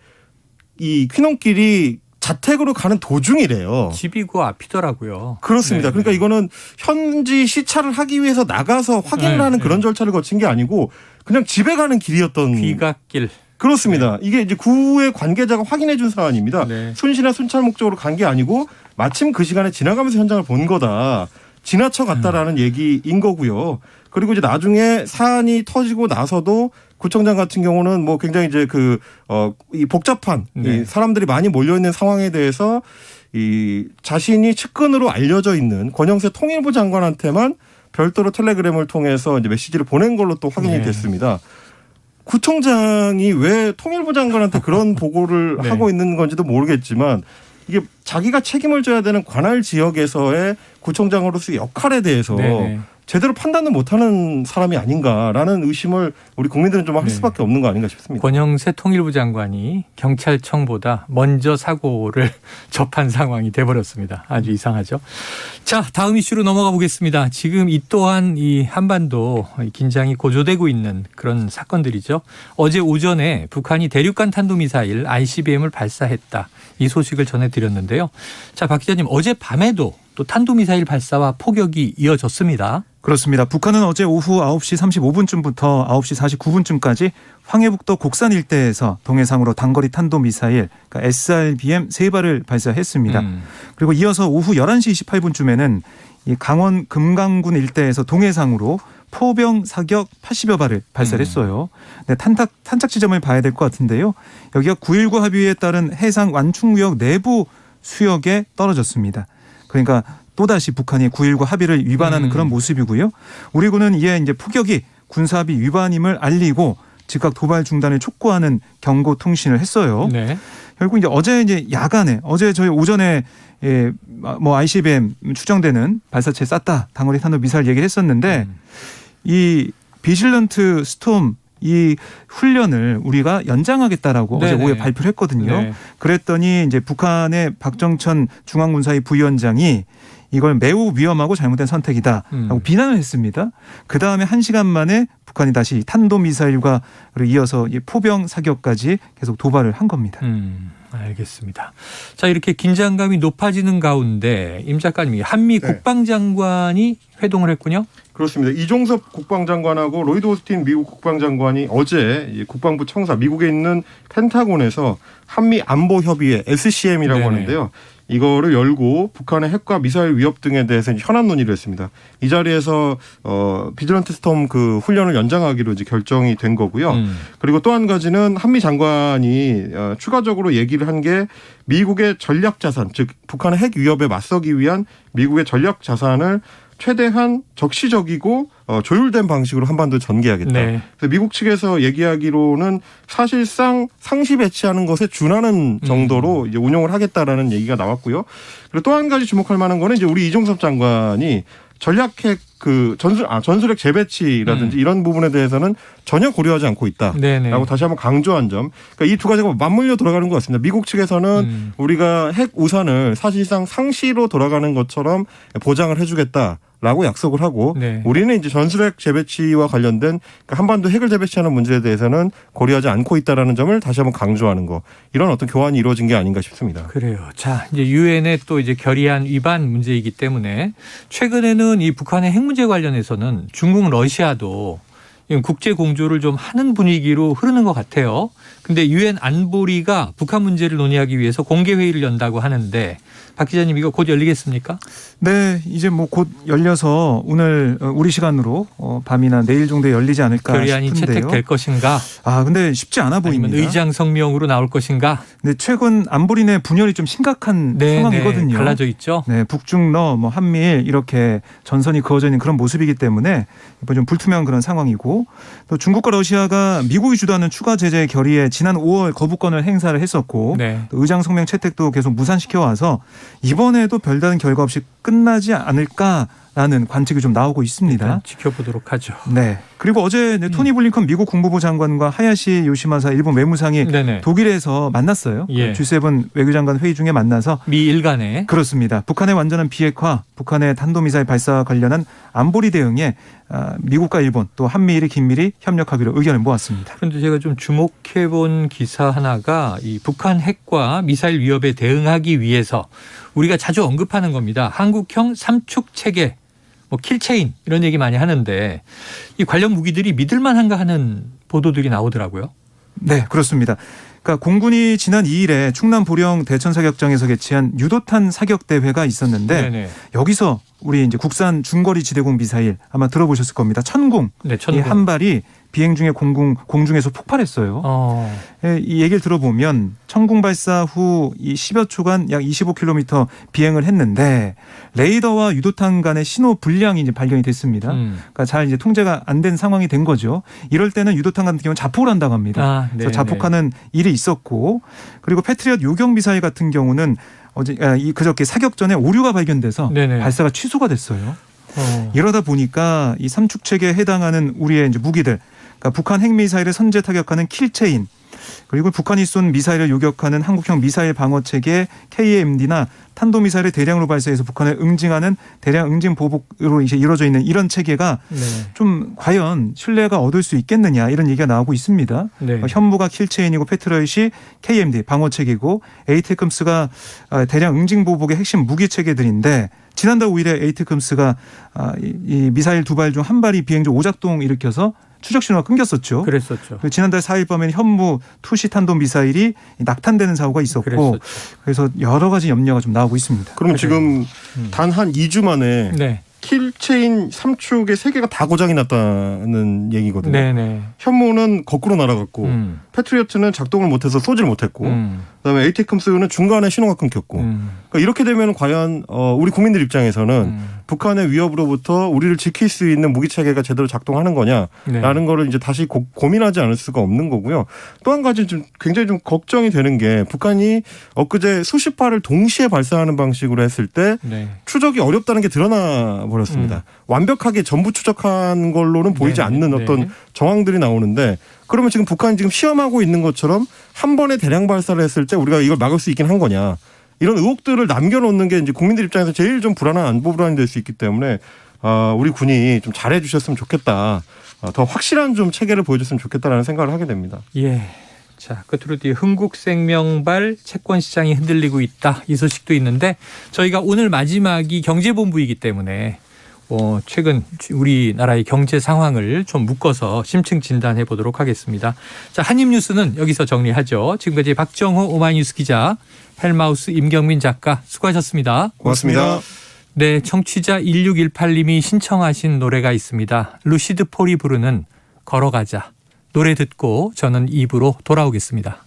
이 퀸온길이 자택으로 가는 도중이래요. 집이 그 앞이더라고요. 그렇습니다. 네. 그러니까 이거는 현지 시찰을 하기 위해서 나가서 확인을 하는 그런 절차를 거친 게 아니고 그냥 집에 가는 길이었던. 귀갓길. 그렇습니다. 이게 이제 구의 관계자가 확인해 준 사안입니다. 순시나 순찰 목적으로 간 게 아니고 마침 그 시간에 지나가면서 현장을 본 거다. 지나쳐 갔다라는 얘기인 거고요. 그리고 이제 나중에 사안이 터지고 나서도 구청장 같은 경우는 뭐 굉장히 이제 이 복잡한 이 사람들이 많이 몰려있는 상황에 대해서 이 자신이 측근으로 알려져 있는 권영세 통일부 장관한테만 별도로 텔레그램을 통해서 이제 메시지를 보낸 걸로 또 확인이 됐습니다. 구청장이 왜 통일부 장관한테 그런 보고를 하고 있는 건지도 모르겠지만 이게 자기가 책임을 져야 되는 관할 지역에서의 구청장으로서의 역할에 대해서 제대로 판단을 못하는 사람이 아닌가라는 의심을 우리 국민들은 좀 할 수밖에 없는 거 아닌가 싶습니다. 권영세 통일부 장관이 경찰청보다 먼저 사고를 접한 상황이 돼버렸습니다. 아주 이상하죠. 자, 다음 이슈로 넘어가 보겠습니다. 지금 이 또한 이 한반도 긴장이 고조되고 있는 그런 사건들이죠. 어제 오전에 북한이 대륙간 탄도미사일 ICBM을 발사했다. 이 소식을 전해드렸는데요. 자, 박 기자님, 어젯밤에도 또 탄도미사일 발사와 포격이 이어졌습니다. 그렇습니다. 북한은 어제 오후 9시 35분쯤부터 9시 49분쯤까지 황해북도 곡산 일대에서 동해상으로 단거리 탄도미사일 그러니까 SRBM 3발을 발사했습니다. 그리고 이어서 오후 11시 28분쯤에는 이 강원 금강군 일대에서 동해상으로 포병 사격 80여 발을 발사했어요. 네, 탄착 지점을 봐야 될 것 같은데요. 여기가 9.19 합의에 따른 해상 완충구역 내부 수역에 떨어졌습니다. 그러니까 또다시 북한이 9.19 합의를 위반하는 그런 모습이고요. 우리 군은 이에 이제 포격이 군사합의 위반임을 알리고 즉각 도발 중단을 촉구하는 경고 통신을 했어요. 결국 이제 어제 야간에 어제 저희 오전에 뭐 ICBM 추정되는 발사체 쐈다 단거리 탄도 미사일 얘기를 했었는데 이 비질런트 스톰 이 훈련을 우리가 연장하겠다라고 어제 오후에 발표를 했거든요. 그랬더니 이제 북한의 박정천 중앙군사위 부위원장이 이걸 매우 위험하고 잘못된 선택이다라고 비난을 했습니다. 그다음에 1시간 만에 북한이 다시 탄도미사일과 이어서 포병 사격까지 계속 도발을 한 겁니다. 알겠습니다. 자, 이렇게 긴장감이 높아지는 가운데 임 작가님이 한미 국방장관이 회동을 했군요. 그렇습니다. 이종섭 국방장관하고 로이드 오스틴 미국 국방장관이 어제 국방부 청사 미국에 있는 펜타곤에서 한미 안보협의회 SCM이라고 하는데요. 이거를 열고 북한의 핵과 미사일 위협 등에 대해서 현안 논의를 했습니다. 이 자리에서 비질런트 스톰 그 훈련을 연장하기로 이제 결정이 된 거고요. 그리고 또 한 가지는 한미 장관이 추가적으로 얘기를 한 게 미국의 전략 자산, 즉 북한의 핵 위협에 맞서기 위한 미국의 전략 자산을 최대한 적시적이고 조율된 방식으로 한반도에 전개하겠다. 그래서 미국 측에서 얘기하기로는 사실상 상시 배치하는 것에 준하는 정도로 이제 운용을 하겠다라는 얘기가 나왔고요. 그리고 또 한 가지 주목할 만한 거는 이제 우리 이종섭 장관이 전략핵 전술핵 재배치라든지 이런 부분에 대해서는 전혀 고려하지 않고 있다라고 다시 한번 강조한 점. 그러니까 이 두 가지가 맞물려 돌아가는 것 같습니다. 미국 측에서는 우리가 핵 우산을 사실상 상시로 돌아가는 것처럼 보장을 해주겠다라고 약속을 하고 우리는 이제 전술핵 재배치와 관련된 그러니까 한반도 핵을 재배치하는 문제에 대해서는 고려하지 않고 있다라는 점을 다시 한번 강조하는 거. 이런 어떤 교환이 이루어진 게 아닌가 싶습니다. 그래요. 자, 이제 유엔의 또 이제 결의안 위반 문제이기 때문에 최근에는 이 북한의 핵 문제 관련해서는 중국, 러시아도 국제 공조를 좀 하는 분위기로 흐르는 것 같아요. 근데 유엔 안보리가 북한 문제를 논의하기 위해서 공개 회의를 연다고 하는데 박 기자님 이거 곧 열리겠습니까? 네, 이제 뭐 곧 열려서 오늘 우리 시간으로 밤이나 내일 정도에 열리지 않을까 결의안이 싶은데요. 채택될 것인가? 근데 쉽지 않아 보입니다. 의장 성명으로 나올 것인가? 네, 최근 안보리 내 분열이 좀 심각한 상황이거든요. 갈라져 있죠. 네, 북중러, 뭐 한미일 이렇게 전선이 그어져 있는 그런 모습이기 때문에 좀 불투명한 그런 상황이고 또 중국과 러시아가 미국이 주도하는 추가 제재 결의에 지난 5월 거부권을 행사를 했었고 또 의장 성명 채택도 계속 무산시켜 와서 이번에도 별다른 결과 없이 끝나지 않을까라는 라는 관측이 좀 나오고 있습니다. 일단 지켜보도록 하죠. 네. 그리고 어제 토니 블링컨 미국 국무부 장관과 하야시 요시마사 일본 외무상이 네네. 독일에서 만났어요. 예. G7 외교장관 회의 중에 만나서 미일 간에 그렇습니다. 북한의 완전한 비핵화, 북한의 탄도미사일 발사와 관련한 안보리 대응에 미국과 일본 또 한미일이 긴밀히 협력하기로 의견을 모았습니다. 그런데 제가 좀 주목해 본 기사 하나가 이 북한 핵과 미사일 위협에 대응하기 위해서 우리가 자주 언급하는 겁니다. 한국형 삼축 체계, 뭐 킬체인 이런 얘기 많이 하는데 이 관련 무기들이 믿을만한가 하는 보도들이 나오더라고요. 네, 그렇습니다. 그러니까 공군이 지난 2일에 충남 보령 대천 사격장에서 개최한 유도탄 사격 대회가 있었는데 네네. 여기서 우리 이제 국산 중거리 지대공 미사일 아마 들어보셨을 겁니다. 천궁. 네, 천궁. 이 한 발이 비행 중에 공중에서 폭발했어요. 이 얘기를 들어보면 천궁 발사 후 이 10여 초간 약 25km 비행을 했는데 레이더와 유도탄 간의 신호 불량이 이제 발견이 됐습니다. 그러니까 잘 이제 통제가 안 된 상황이 된 거죠. 이럴 때는 유도탄 같은 경우는 자폭을 한다고 합니다. 그래서 자폭하는 일이 있었고 그리고 패트리엇 요격 미사일 같은 경우는 그저께 사격 전에 오류가 발견돼서 네네. 발사가 취소가 됐어요. 이러다 보니까 이 삼축 체계에 해당하는 우리의 이제 무기들, 그러니까 북한 핵미사일을 선제 타격하는 킬체인, 그리고 북한이 쏜 미사일을 요격하는 한국형 미사일 방어 체계 KMD나 탄도미사일을 대량으로 발사해서 북한을 응징하는 대량 응징 보복으로 이제 이루어져 있는 이런 체계가 좀 과연 신뢰가 얻을 수 있겠느냐 이런 얘기가 나오고 있습니다. 네. 현무가 킬체인이고 패트리엇이 KMD 방어 체계고 에이테크럼스가 대량 응징 보복의 핵심 무기 체계들인데 지난달 5일에 에이테크럼스가 이 미사일 두 발 중 한 발이 비행 중 오작동 일으켜서 추적 신호가 끊겼었죠. 그랬었죠. 지난달 4일 밤에는 현무 투시 탄도 미사일이 낙탄되는 사고가 있었고 그랬었죠. 그래서 여러 가지 염려가 좀 나오고 있습니다. 그러면 지금 단 한 2주 만에 네. 킬체인 3축의 3개가 다 고장이 났다는 얘기거든요. 네네. 현무는 거꾸로 날아갔고 패트리어트는 작동을 못해서 쏘질 못했고 그다음에 에이테크럼스는 중간에 신호가 끊겼고 그러니까 이렇게 되면 과연 우리 국민들 입장에서는 북한의 위협으로부터 우리를 지킬 수 있는 무기 체계가 제대로 작동하는 거냐라는 거를 이제 다시 고민하지 않을 수가 없는 거고요. 또 한 가지 좀 굉장히 좀 걱정이 되는 게 북한이 엊그제 수십 발을 동시에 발사하는 방식으로 했을 때 추적이 어렵다는 게 드러나 버렸습니다. 완벽하게 전부 추적한 걸로는 보이지 않는 어떤 정황들이 나오는데 그러면 지금 북한이 지금 시험하고 있는 것처럼 한 번에 대량 발사를 했을 때 우리가 이걸 막을 수 있긴 한 거냐. 이런 의혹들을 남겨놓는 게 이제 국민들 입장에서 제일 좀 불안한 안보 불안이 될 수 있기 때문에 우리 군이 좀 잘해 주셨으면 좋겠다. 더 확실한 좀 체계를 보여줬으면 좋겠다라는 생각을 하게 됩니다. 예. 자, 끝으로 뒤에 흥국생명발 채권 시장이 흔들리고 있다. 이 소식도 있는데 저희가 오늘 마지막이 경제본부이기 때문에 최근 우리나라의 경제 상황을 좀 묶어서 심층 진단해 보도록 하겠습니다. 자, 한입뉴스는 여기서 정리하죠. 지금까지 박정호 오마이뉴스 기자, 헬마우스 임경민 작가 수고하셨습니다. 고맙습니다. 네, 청취자 1618님이 신청하신 노래가 있습니다. 루시드 폴이 부르는 걸어가자. 노래 듣고 저는 2부로 돌아오겠습니다.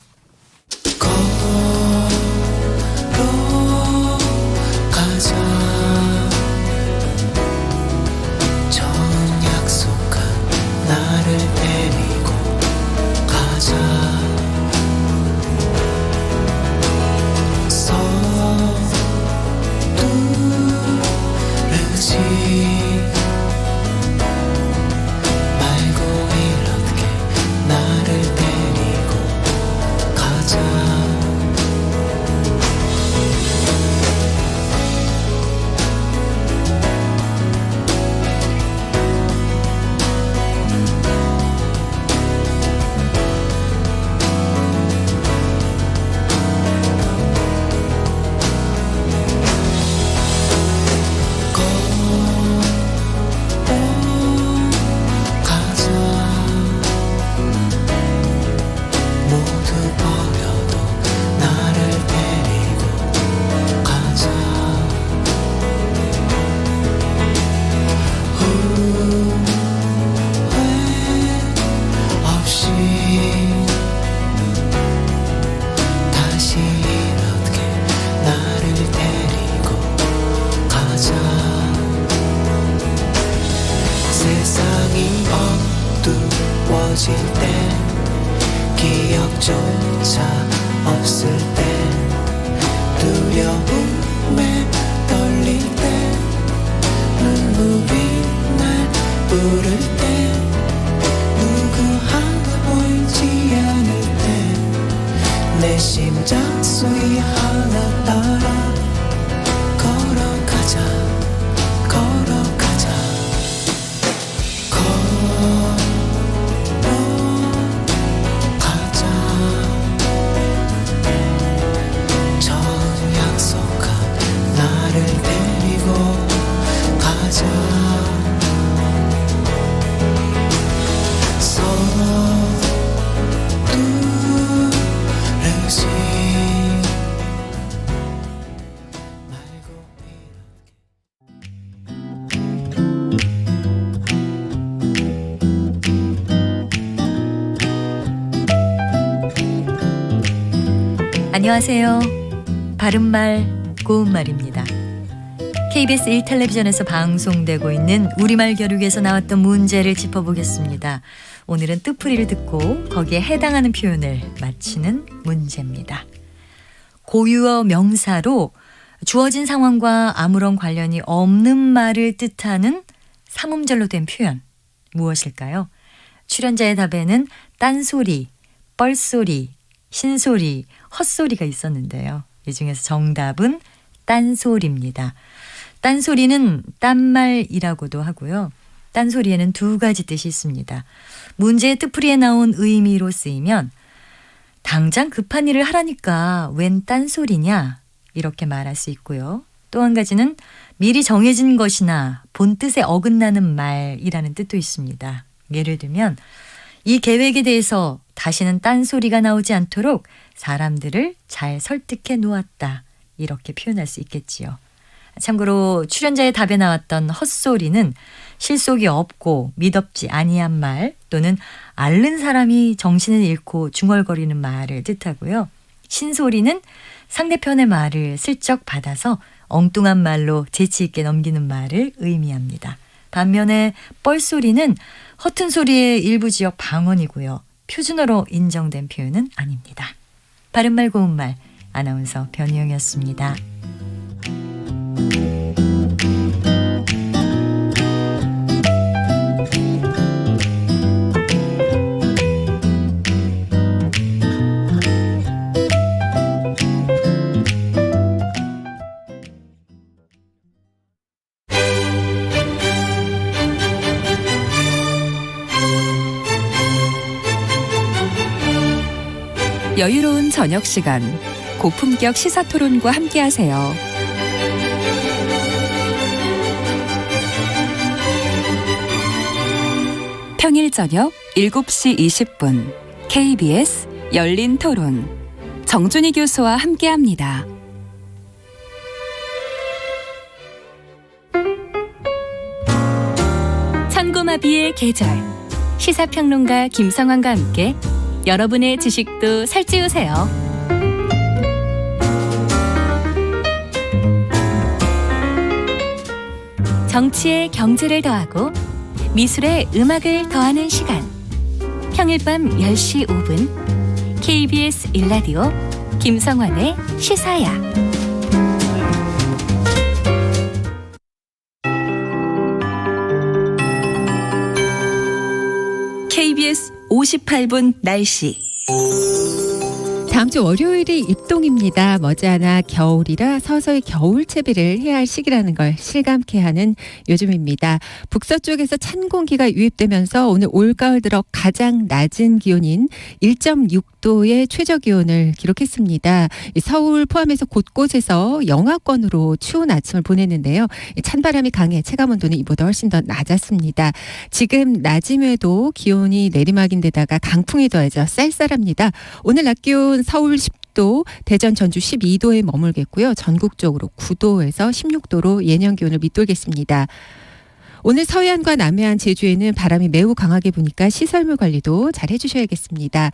어두워질 때 기억조차 없을 때 두려움에 떨릴 때 눈물 누구비 날 부를 때 누구 하나 보이지 않을 때 내 심장 소리 하나 따라 걸어가자 걸어가자 걸어가자 저 약속한 나를 데리고 가자 서두르지 말고 안녕하세요. 바른말 고운말입니다. KBS 1텔레비전에서 방송되고 있는 우리말 겨루기에서 나왔던 문제를 짚어보겠습니다. 오늘은 뜻풀이를 듣고 거기에 해당하는 표현을 맞히는 문제입니다. 고유어 명사로 주어진 상황과 아무런 관련이 없는 말을 뜻하는 삼음절로 된 표현 무엇일까요? 출연자의 답에는 딴소리, 뻘소리, 신소리, 헛소리가 있었는데요. 이 중에서 정답은 딴소리입니다. 딴소리는 딴말이라고도 하고요. 딴소리에는 두 가지 뜻이 있습니다. 문제의 뜻풀이에 나온 의미로 쓰이면 당장 급한 일을 하라니까 웬 딴소리냐 이렇게 말할 수 있고요. 또 한 가지는 미리 정해진 것이나 본 뜻에 어긋나는 말이라는 뜻도 있습니다. 예를 들면 이 계획에 대해서 다시는 딴소리가 나오지 않도록 사람들을 잘 설득해 놓았다. 이렇게 표현할 수 있겠지요. 참고로 출연자의 답에 나왔던 헛소리는 실속이 없고 미덥지 아니한 말 또는 앓는 사람이 정신을 잃고 중얼거리는 말을 뜻하고요. 신소리는 상대편의 말을 슬쩍 받아서 엉뚱한 말로 재치 있게 넘기는 말을 의미합니다. 반면에 뻘소리는 허튼 소리의 일부 지역 방언이고요. 표준어로 인정된 표현은 아닙니다. 바른말 고운말 아나운서 변희영이었습니다. 여유로운 저녁 시간, 고품격 시사토론과 함께하세요. 평일 저녁 7시 20분 KBS 열린 토론 정준희 교수와 함께합니다. 천고마비의 계절, 시사평론가 김성환과 함께 여러분의 지식도 살찌우세요. 정치에 경제를 더하고 미술에 음악을 더하는 시간. 평일 밤 10시 5분 KBS 1라디오 김성환의 시사야. KBS 58분 날씨. 다음 주 월요일이 입동입니다. 머지않아 겨울이라 서서히 겨울 채비를 해야 할 시기라는 걸 실감케 하는 요즘입니다. 북서쪽에서 찬 공기가 유입되면서 오늘 올가을 들어 가장 낮은 기온인 1.6도의 최저 기온을 기록했습니다. 서울 포함해서 곳곳에서 영하권으로 추운 아침을 보냈는데요. 찬바람이 강해 체감온도는 이보다 훨씬 더 낮았습니다. 지금 낮임에도 기온이 내리막인데다가 강풍이 더해져 쌀쌀합니다. 오늘 낮 기온 서울 10도, 대전, 전주 12도에 머물겠고요. 전국적으로 9도에서 16도로 예년 기온을 밑돌겠습니다. 오늘 서해안과 남해안, 제주에는 바람이 매우 강하게 부니까 시설물 관리도 잘 해주셔야겠습니다.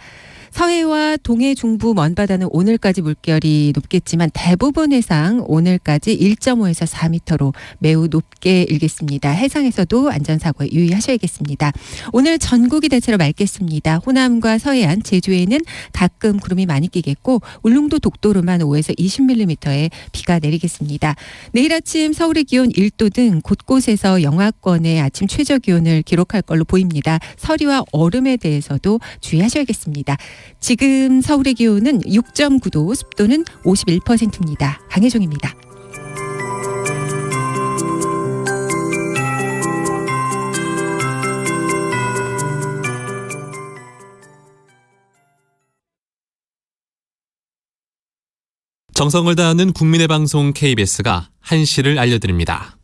서해와 동해 중부 먼바다는 오늘까지 물결이 높겠지만 대부분 해상 오늘까지 1.5에서 4m로 매우 높게 일겠습니다. 해상에서도 안전사고에 유의하셔야겠습니다. 오늘 전국이 대체로 맑겠습니다. 호남과 서해안, 제주에는 가끔 구름이 많이 끼겠고 울릉도 독도로만 5에서 20mm의 비가 내리겠습니다. 내일 아침 서울의 기온 1도 등 곳곳에서 영하권의 아침 최저 기온을 기록할 걸로 보입니다. 서리와 얼음에 대해서도 주의하셔야겠습니다. 지금 서울의 기온은 6.9도, 습도는 51%입니다. 강혜종입니다. 정성을 다하는 국민의 방송 KBS가 한시를 알려드립니다.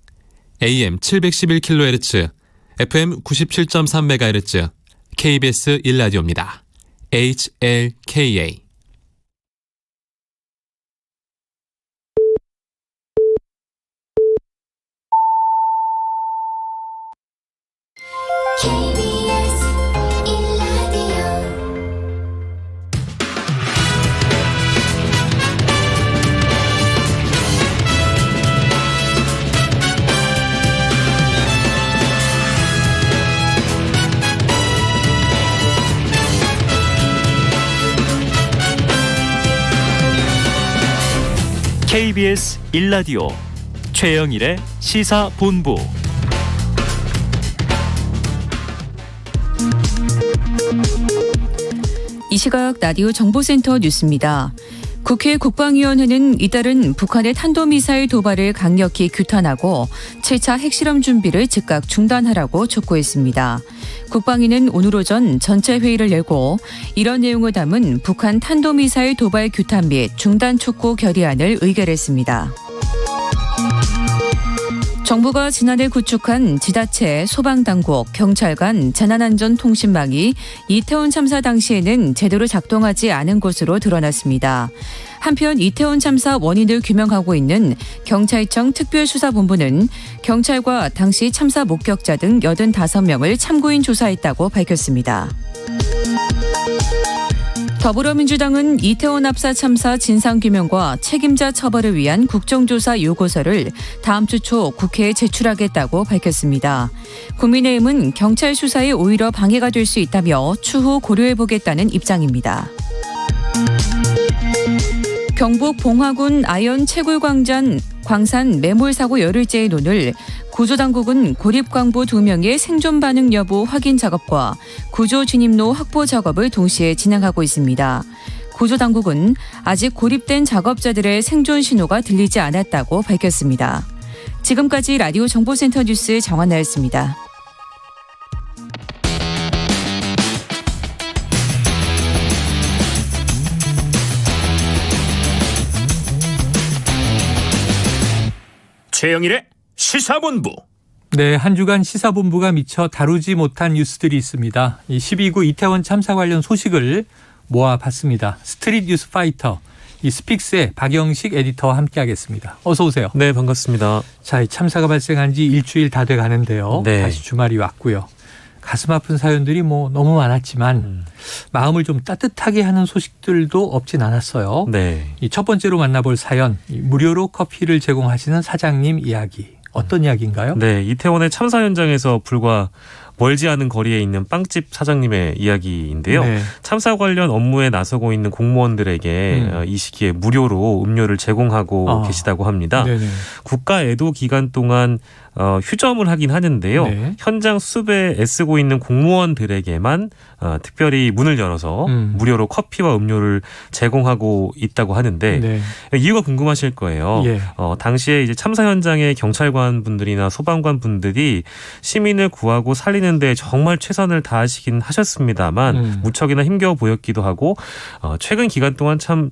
AM 711kHz, FM 97.3MHz, KBS 1라디오입니다. HLKA. KBS 1라디오 최영일의 시사본부. 이 시각 라디오 정보센터 뉴스입니다. 국회 국방위원회는 이달은 북한의 탄도미사일 도발을 강력히 규탄하고 7차 핵실험 준비를 즉각 중단하라고 촉구했습니다. 국방위는 오늘 오전 전체 회의를 열고 이런 내용을 담은 북한 탄도미사일 도발 규탄 및 중단 촉구 결의안을 의결했습니다. 정부가 지난해 구축한 지자체, 소방당국, 경찰관, 재난안전통신망이 이태원 참사 당시에는 제대로 작동하지 않은 것으로 드러났습니다. 한편 이태원 참사 원인을 규명하고 있는 경찰청 특별수사본부는 경찰과 당시 참사 목격자 등 85명을 참고인 조사했다고 밝혔습니다. 더불어민주당은 이태원 압사 참사 진상규명과 책임자 처벌을 위한 국정조사 요구서를 다음 주 초 국회에 제출하겠다고 밝혔습니다. 국민의힘은 경찰 수사에 오히려 방해가 될 수 있다며 추후 고려해보겠다는 입장입니다. 경북 봉화군 아연 채굴광산 매몰사고 열흘째의 논을 구조당국은 고립광부 2명의 생존 반응 여부 확인 작업과 구조 진입로 확보 작업을 동시에 진행하고 있습니다. 구조당국은 아직 고립된 작업자들의 생존 신호가 들리지 않았다고 밝혔습니다. 지금까지 라디오 정보센터 뉴스 정한나였습니다. 최영일의 시사본부. 네, 한 주간 시사본부가 미처 다루지 못한 뉴스들이 있습니다. 이 12구 이태원 참사 관련 소식을 모아봤습니다. 스트릿 뉴스 파이터, 이 스픽스의 박영식 에디터와 함께하겠습니다. 어서 오세요. 네, 반갑습니다. 자, 이 참사가 발생한 지 일주일 다 돼가는데요. 네. 다시 주말이 왔고요. 가슴 아픈 사연들이 너무 많았지만 마음을 좀 따뜻하게 하는 소식들도 없진 않았어요. 네. 이 첫 번째로 만나볼 사연, 무료로 커피를 제공하시는 사장님 이야기. 어떤 이야기인가요? 네, 이태원의 참사 현장에서 불과 멀지 않은 거리에 있는 빵집 사장님의 이야기인데요. 네. 참사 관련 업무에 나서고 있는 공무원들에게 이 시기에 무료로 음료를 제공하고 계시다고 합니다. 네네. 국가 애도 기간 동안 휴점을 하긴 하는데요. 네. 현장 수습에 애쓰고 있는 공무원들에게만 특별히 문을 열어서 무료로 커피와 음료를 제공하고 있다고 하는데 네. 이유가 궁금하실 거예요. 예. 당시에 이제 참사 현장의 경찰관 분들이나 소방관 분들이 시민을 구하고 살리는 데 정말 최선을 다하시긴 하셨습니다만 무척이나 힘겨워 보였기도 하고 최근 기간 동안 참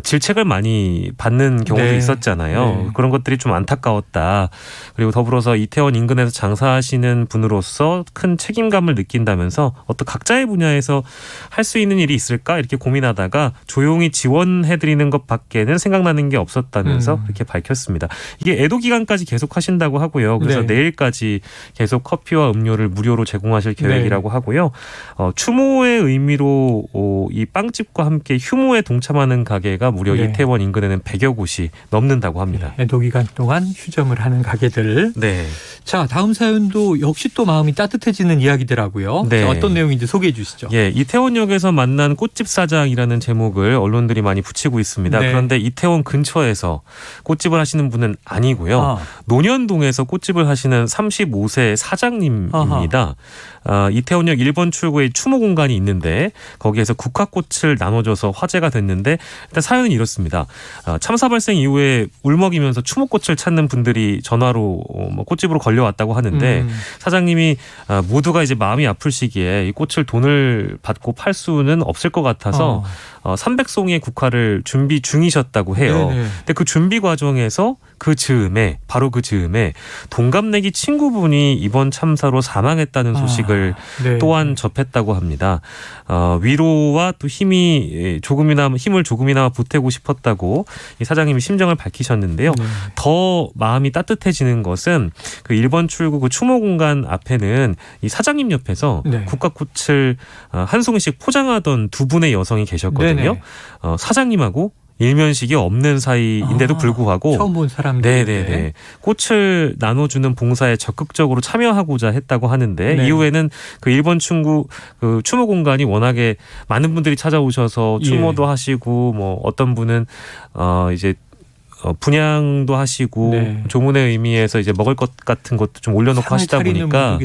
질책을 많이 받는 경우도 네. 있었잖아요. 네. 그런 것들이 좀 안타까웠다. 그리고 더불어 앞으로서 이태원 인근에서 장사하시는 분으로서 큰 책임감을 느낀다면서 어떤 각자의 분야에서 할 수 있는 일이 있을까 이렇게 고민하다가 조용히 지원해드리는 것밖에는 생각나는 게 없었다면서 이렇게 밝혔습니다. 이게 애도 기간까지 계속 하신다고 하고요. 그래서 네. 내일까지 계속 커피와 음료를 무료로 제공하실 계획이라고 하고요. 추모의 의미로 이 빵집과 함께 휴무에 동참하는 가게가 무려 네. 이태원 인근에는 100여 곳이 넘는다고 합니다. 애도 기간 동안 휴점을 하는 가게들. 네. 자, 다음 사연도 역시 또 마음이 따뜻해지는 이야기더라고요. 네. 자, 어떤 내용인지 소개해 주시죠. 예, 이태원역에서 만난 꽃집 사장이라는 제목을 언론들이 많이 붙이고 있습니다. 네. 그런데 이태원 근처에서 꽃집을 하시는 분은 아니고요. 논현동에서 꽃집을 하시는 35세 사장님입니다. 이태원역 1번 출구에 추모 공간이 있는데 거기에서 국화꽃을 나눠줘서 화제가 됐는데 일단 사연은 이렇습니다. 참사 발생 이후에 울먹이면서 추모꽃을 찾는 분들이 전화로 꽃집으로 걸려왔다고 하는데 사장님이 모두가 이제 마음이 아플 시기에 이 꽃을 돈을 받고 팔 수는 없을 것 같아서 300송이의 국화를 준비 중이셨다고 해요. 네네. 근데 그 준비 과정에서 바로 그 즈음에 동갑내기 친구분이 이번 참사로 사망했다는 소식을 네. 또한 접했다고 합니다. 위로와 또 힘을 조금이나마 보태고 싶었다고 이 사장님이 심정을 밝히셨는데요. 네. 더 마음이 따뜻해지는 것은 그 1번 출구 그 추모 공간 앞에는 이 사장님 옆에서 네. 국화꽃을 한 송이씩 포장하던 두 분의 여성이 계셨거든요. 네네. 사장님하고 일면식이 없는 사이인데도 불구하고 처음 본 사람들. 네네네. 꽃을 나눠주는 봉사에 적극적으로 참여하고자 했다고 하는데 네. 이후에는 그 1번 충구 그 추모 공간이 워낙에 많은 분들이 찾아오셔서 추모도 하시고 뭐 어떤 분은 이제 분양도 하시고 네. 조문의 의미에서 이제 먹을 것 같은 것도 좀 올려놓고 하시다 보니까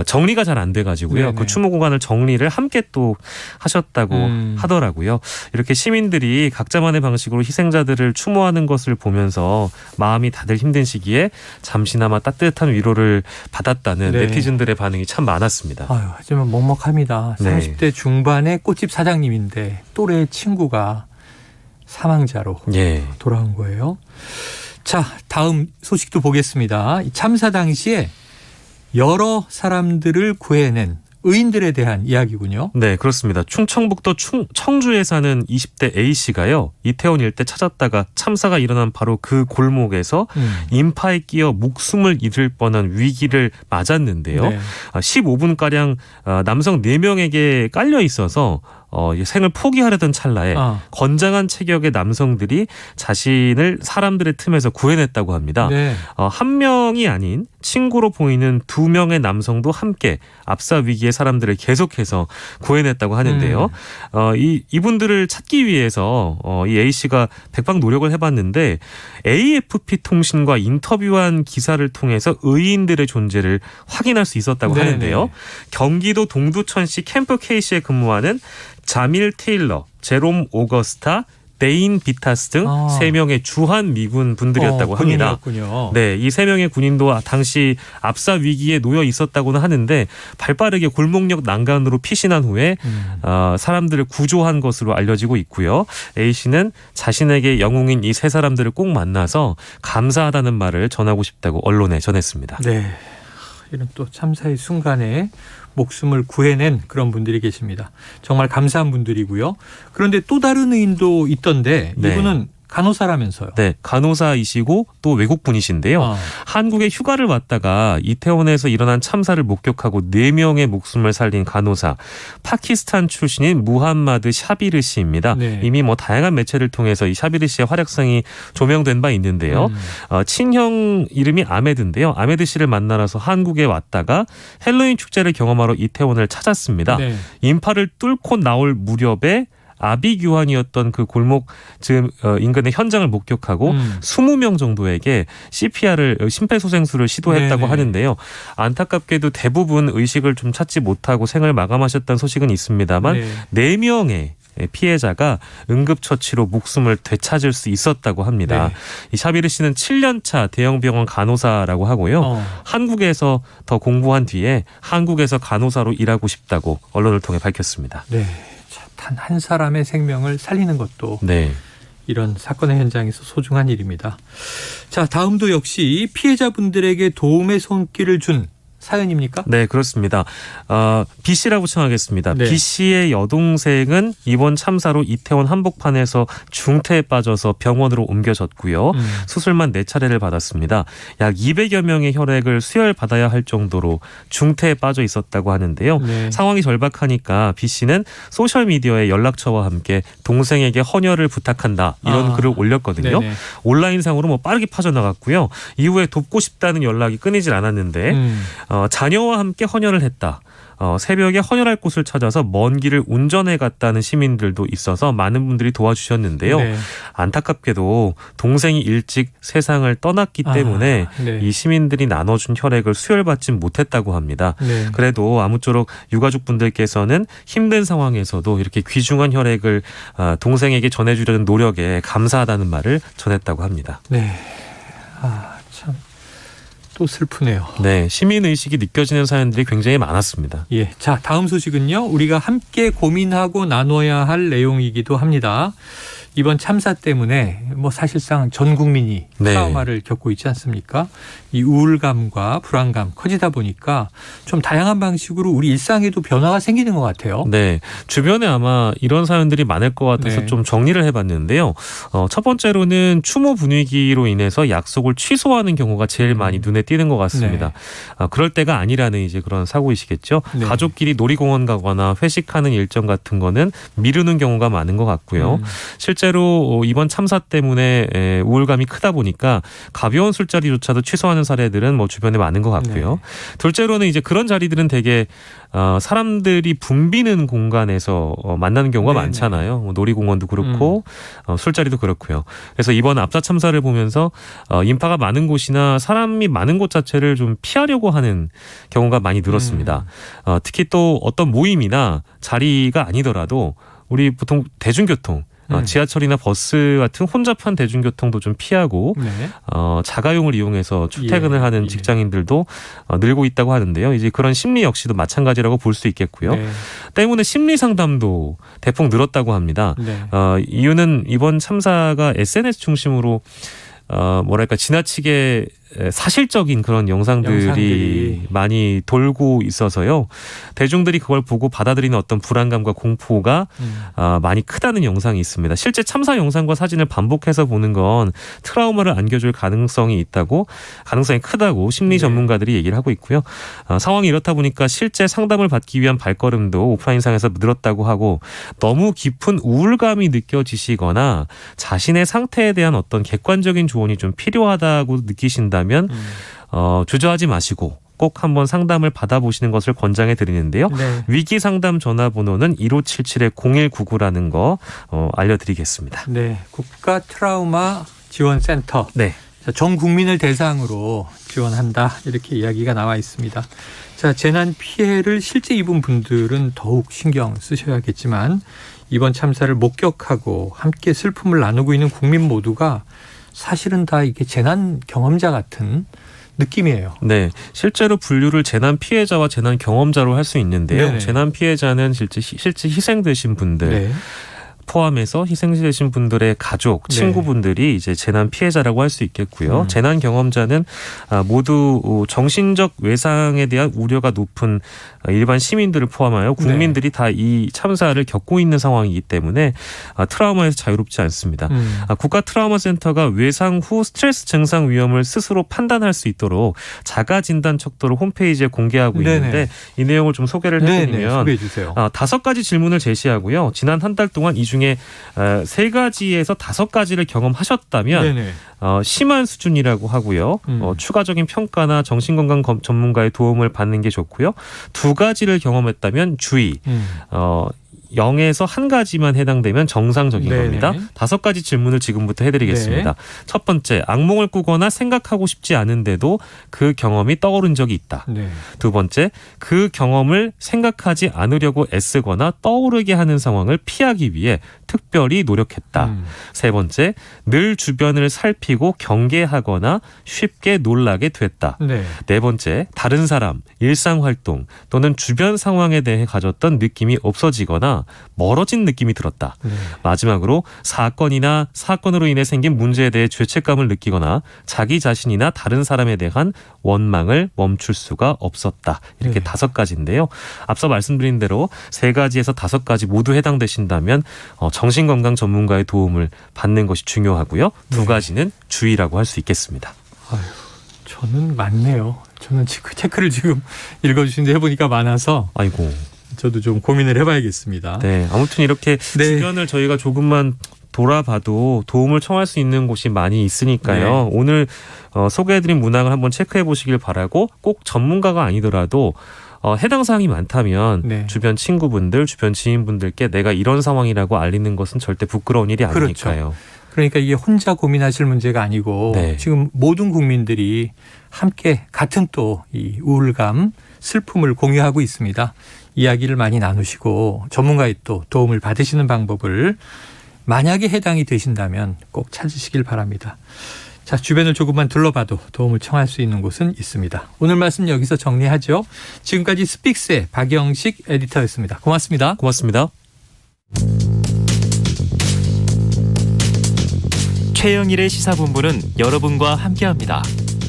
정리가 잘 안 돼가지고요. 네네. 그 추모 공간을 정리를 함께 또 하셨다고 하더라고요. 이렇게 시민들이 각자만의 방식으로 희생자들을 추모하는 것을 보면서 마음이 다들 힘든 시기에 잠시나마 따뜻한 위로를 받았다는 네. 네티즌들의 반응이 참 많았습니다. 하지만 먹먹합니다. 네. 30대 중반의 꽃집 사장님인데 또래 친구가 사망자로 돌아온 거예요. 자, 다음 소식도 보겠습니다. 이 참사 당시에 여러 사람들을 구해낸 의인들에 대한 이야기군요. 네, 그렇습니다. 충청북도 청주에 사는 20대 A씨가요. 이태원 일대 찾았다가 참사가 일어난 바로 그 골목에서 인파에 끼어 목숨을 잃을 뻔한 위기를 맞았는데요. 네. 15분가량 남성 4명에게 깔려 있어서 생을 포기하려던 찰나에 건장한 체격의 남성들이 자신을 사람들의 틈에서 구해냈다고 합니다. 네. 한 명이 아닌 친구로 보이는 2명의 남성도 함께 압사 위기의 사람들을 계속해서 구해냈다고 하는데요. 이분들을 찾기 위해서 이 A씨가 백방 노력을 해봤는데 AFP 통신과 인터뷰한 기사를 통해서 의인들의 존재를 확인할 수 있었다고 네네. 하는데요. 경기도 동두천시 캠프 K시에 근무하는 자밀 테일러, 제롬 오거스타, 데인 비타스 등 3명의 주한 미군 분들이었다고 합니다. 군인이었군요. 네, 이 3명의 군인도 당시 압사 위기에 놓여 있었다고는 하는데 발빠르게 골목역 난간으로 피신한 후에 사람들을 구조한 것으로 알려지고 있고요. A씨는 자신에게 영웅인 이 3사람들을 꼭 만나서 감사하다는 말을 전하고 싶다고 언론에 전했습니다. 네, 이런 또 참사의 순간에 목숨을 구해낸 그런 분들이 계십니다. 정말 감사한 분들이고요. 그런데 또 다른 의인도 있던데 이분은 간호사라면서요. 네, 간호사이시고 또 외국분이신데요. 한국에 휴가를 왔다가 이태원에서 일어난 참사를 목격하고 4명의 목숨을 살린 간호사, 파키스탄 출신인 무함마드 샤비르 씨입니다. 네. 이미 다양한 매체를 통해서 이 샤비르 씨의 활약상이 조명된 바 있는데요. 친형 이름이 아메드인데요. 아메드 씨를 만나러서 한국에 왔다가 헬로윈 축제를 경험하러 이태원을 찾았습니다. 네. 인파를 뚫고 나올 무렵에 아비규환이었던 그 골목 인근의 현장을 목격하고 20명 정도에게 CPR을 심폐소생술을 시도했다고 하는데요. 안타깝게도 대부분 의식을 좀 찾지 못하고 생을 마감하셨다는 소식은 있습니다만 4명의 피해자가 응급처치로 목숨을 되찾을 수 있었다고 합니다. 네. 이 샤비르 씨는 7년차 대형병원 간호사라고 하고요. 한국에서 더 공부한 뒤에 한국에서 간호사로 일하고 싶다고 언론을 통해 밝혔습니다. 네. 단 한 사람의 생명을 살리는 것도 이런 사건의 현장에서 소중한 일입니다. 자, 다음도 역시 피해자분들에게 도움의 손길을 준 사연입니까? 네, 그렇습니다. B 씨라고 청하겠습니다. 네. B 씨의 여동생은 이번 참사로 이태원 한복판에서 중태에 빠져서 병원으로 옮겨졌고요. 수술만 4차례를 받았습니다. 약 200여 명의 혈액을 수혈받아야 할 정도로 중태에 빠져 있었다고 하는데요. 네. 상황이 절박하니까 B 씨는 소셜미디어에 연락처와 함께 동생에게 헌혈을 부탁한다 이런 글을 올렸거든요. 네네. 온라인상으로 빠르게 퍼져나갔고요. 이후에 돕고 싶다는 연락이 끊이질 않았는데 자녀와 함께 헌혈을 했다. 새벽에 헌혈할 곳을 찾아서 먼 길을 운전해 갔다는 시민들도 있어서 많은 분들이 도와주셨는데요. 네. 안타깝게도 동생이 일찍 세상을 떠났기 때문에 네. 이 시민들이 나눠준 혈액을 수혈받지 못했다고 합니다. 네. 그래도 아무쪼록 유가족분들께서는 힘든 상황에서도 이렇게 귀중한 혈액을 동생에게 전해주려는 노력에 감사하다는 말을 전했다고 합니다. 네. 참. 또 슬프네요. 네, 시민의식이 느껴지는 사연들이 굉장히 많았습니다. 예, 자, 다음 소식은요. 우리가 함께 고민하고 나눠야 할 내용이기도 합니다. 이번 참사 때문에 사실상 전 국민이 트라우마를 겪고 있지 않습니까? 이 우울감과 불안감 커지다 보니까 좀 다양한 방식으로 우리 일상에도 변화가 생기는 것 같아요. 네, 주변에 아마 이런 사연들이 많을 것 같아서 좀 정리를 해봤는데요. 첫 번째로는 추모 분위기로 인해서 약속을 취소하는 경우가 제일 많이 눈에 띄는 것 같습니다. 그럴 때가 아니라는 이제 그런 사고이시겠죠. 네. 가족끼리 놀이공원 가거나 회식하는 일정 같은 거는 미루는 경우가 많은 것 같고요. 실제로 이번 참사 때문에 우울감이 크다 보니까 가벼운 술자리조차도 취소하는 사례들은 주변에 많은 것 같고요. 둘째로는 이제 그런 자리들은 되게 사람들이 붐비는 공간에서 만나는 경우가 많잖아요. 놀이공원도 그렇고 술자리도 그렇고요. 그래서 이번 압사 참사를 보면서 인파가 많은 곳이나 사람이 많은 곳 자체를 좀 피하려고 하는 경우가 많이 늘었습니다. 특히 또 어떤 모임이나 자리가 아니더라도 우리 보통 대중교통 지하철이나 버스 같은 혼잡한 대중교통도 좀 피하고 자가용을 이용해서 출퇴근을 하는 직장인들도 늘고 있다고 하는데요. 이제 그런 심리 역시도 마찬가지라고 볼 수 있겠고요. 때문에 심리 상담도 대폭 늘었다고 합니다. 이유는 이번 참사가 SNS 중심으로 지나치게 사실적인 그런 영상들이 많이 돌고 있어서요. 대중들이 그걸 보고 받아들이는 어떤 불안감과 공포가 많이 크다는 영상이 있습니다. 실제 참사 영상과 사진을 반복해서 보는 건 트라우마를 안겨줄 가능성이 크다고 심리 전문가들이 얘기를 하고 있고요. 상황이 이렇다 보니까 실제 상담을 받기 위한 발걸음도 오프라인상에서 늘었다고 하고 너무 깊은 우울감이 느껴지시거나 자신의 상태에 대한 어떤 객관적인 조언이 좀 필요하다고 느끼신다면 주저하지 마시고 꼭 한번 상담을 받아보시는 것을 권장해 드리는데요. 위기 상담 전화번호는 1577-0199라는 거 알려드리겠습니다. 네, 국가 트라우마 지원센터. 네. 전 국민을 대상으로 지원한다 이렇게 이야기가 나와 있습니다. 자, 재난 피해를 실제 입은 분들은 더욱 신경 쓰셔야겠지만 이번 참사를 목격하고 함께 슬픔을 나누고 있는 국민 모두가 사실은 다 이게 재난 경험자 같은 느낌이에요. 네, 실제로 분류를 재난 피해자와 재난 경험자로 할 수 있는데요. 재난 피해자는 실제 희생되신 분들 포함해서 희생되신 분들의 가족, 친구분들이 이제 재난 피해자라고 할 수 있겠고요. 재난 경험자는 모두 정신적 외상에 대한 우려가 높은 일반 시민들을 포함하여 국민들이 다 이 참사를 겪고 있는 상황이기 때문에 트라우마에서 자유롭지 않습니다. 국가 트라우마 센터가 외상 후 스트레스 증상 위험을 스스로 판단할 수 있도록 자가 진단 척도를 홈페이지에 공개하고 있는데 이 내용을 좀 소개를 해드리면 소개해 주세요. 5가지 질문을 제시하고요. 지난 한 달 동안 이 중에 3가지에서 5가지를 경험하셨다면 심한 수준이라고 하고요. 추가적인 평가나 정신건강 전문가의 도움을 받는 게 좋고요. 2가지를 경험했다면 주의. 0에서 1가지만 해당되면 정상적인 겁니다. 5가지 질문을 지금부터 해드리겠습니다. 첫 번째, 악몽을 꾸거나 생각하고 싶지 않은데도 그 경험이 떠오른 적이 있다. 두 번째, 그 경험을 생각하지 않으려고 애쓰거나 떠오르게 하는 상황을 피하기 위해 특별히 노력했다. 세 번째, 늘 주변을 살피고 경계하거나 쉽게 놀라게 됐다. 네 번째, 다른 사람, 일상활동 또는 주변 상황에 대해 가졌던 느낌이 없어지거나 보니까 멀어진 느낌이 들었다. 마지막으로 사건이나 사건으로 인해 생긴 문제에 대해 죄책감을 느끼거나 자기 자신이나 다른 사람에 대한 원망을 멈출 수가 없었다. 이렇게 5가지인데요. 앞서 말씀드린 대로 3가지에서 5가지 모두 해당되신다면 정신건강 전문가의 도움을 받는 것이 중요하고요. 2가지는 주의라고 할 수 있겠습니다. 아유, 저는 많네요. 저는 체크를 지금 읽어주신데 해보니까 많아서 아이고, 저도 좀 고민을 해봐야겠습니다. 네, 아무튼 이렇게 주변을 저희가 조금만 돌아봐도 도움을 청할 수 있는 곳이 많이 있으니까요. 오늘 소개해드린 문항을 한번 체크해 보시길 바라고, 꼭 전문가가 아니더라도 해당 사항이 많다면 주변 친구분들, 주변 지인분들께 내가 이런 상황이라고 알리는 것은 절대 부끄러운 일이 아니니까요. 그러니까 이게 혼자 고민하실 문제가 아니고 지금 모든 국민들이 함께 같은 또 이 우울감, 슬픔을 공유하고 있습니다. 이야기를 많이 나누시고 전문가의 또 도움을 받으시는 방법을 만약에 해당이 되신다면 꼭 찾으시길 바랍니다. 자, 주변을 조금만 둘러봐도 도움을 청할 수 있는 곳은 있습니다. 오늘 말씀 여기서 정리하죠. 지금까지 스픽스의 박영식 에디터였습니다. 고맙습니다. 고맙습니다. 최영일의 시사본부는 여러분과 함께합니다.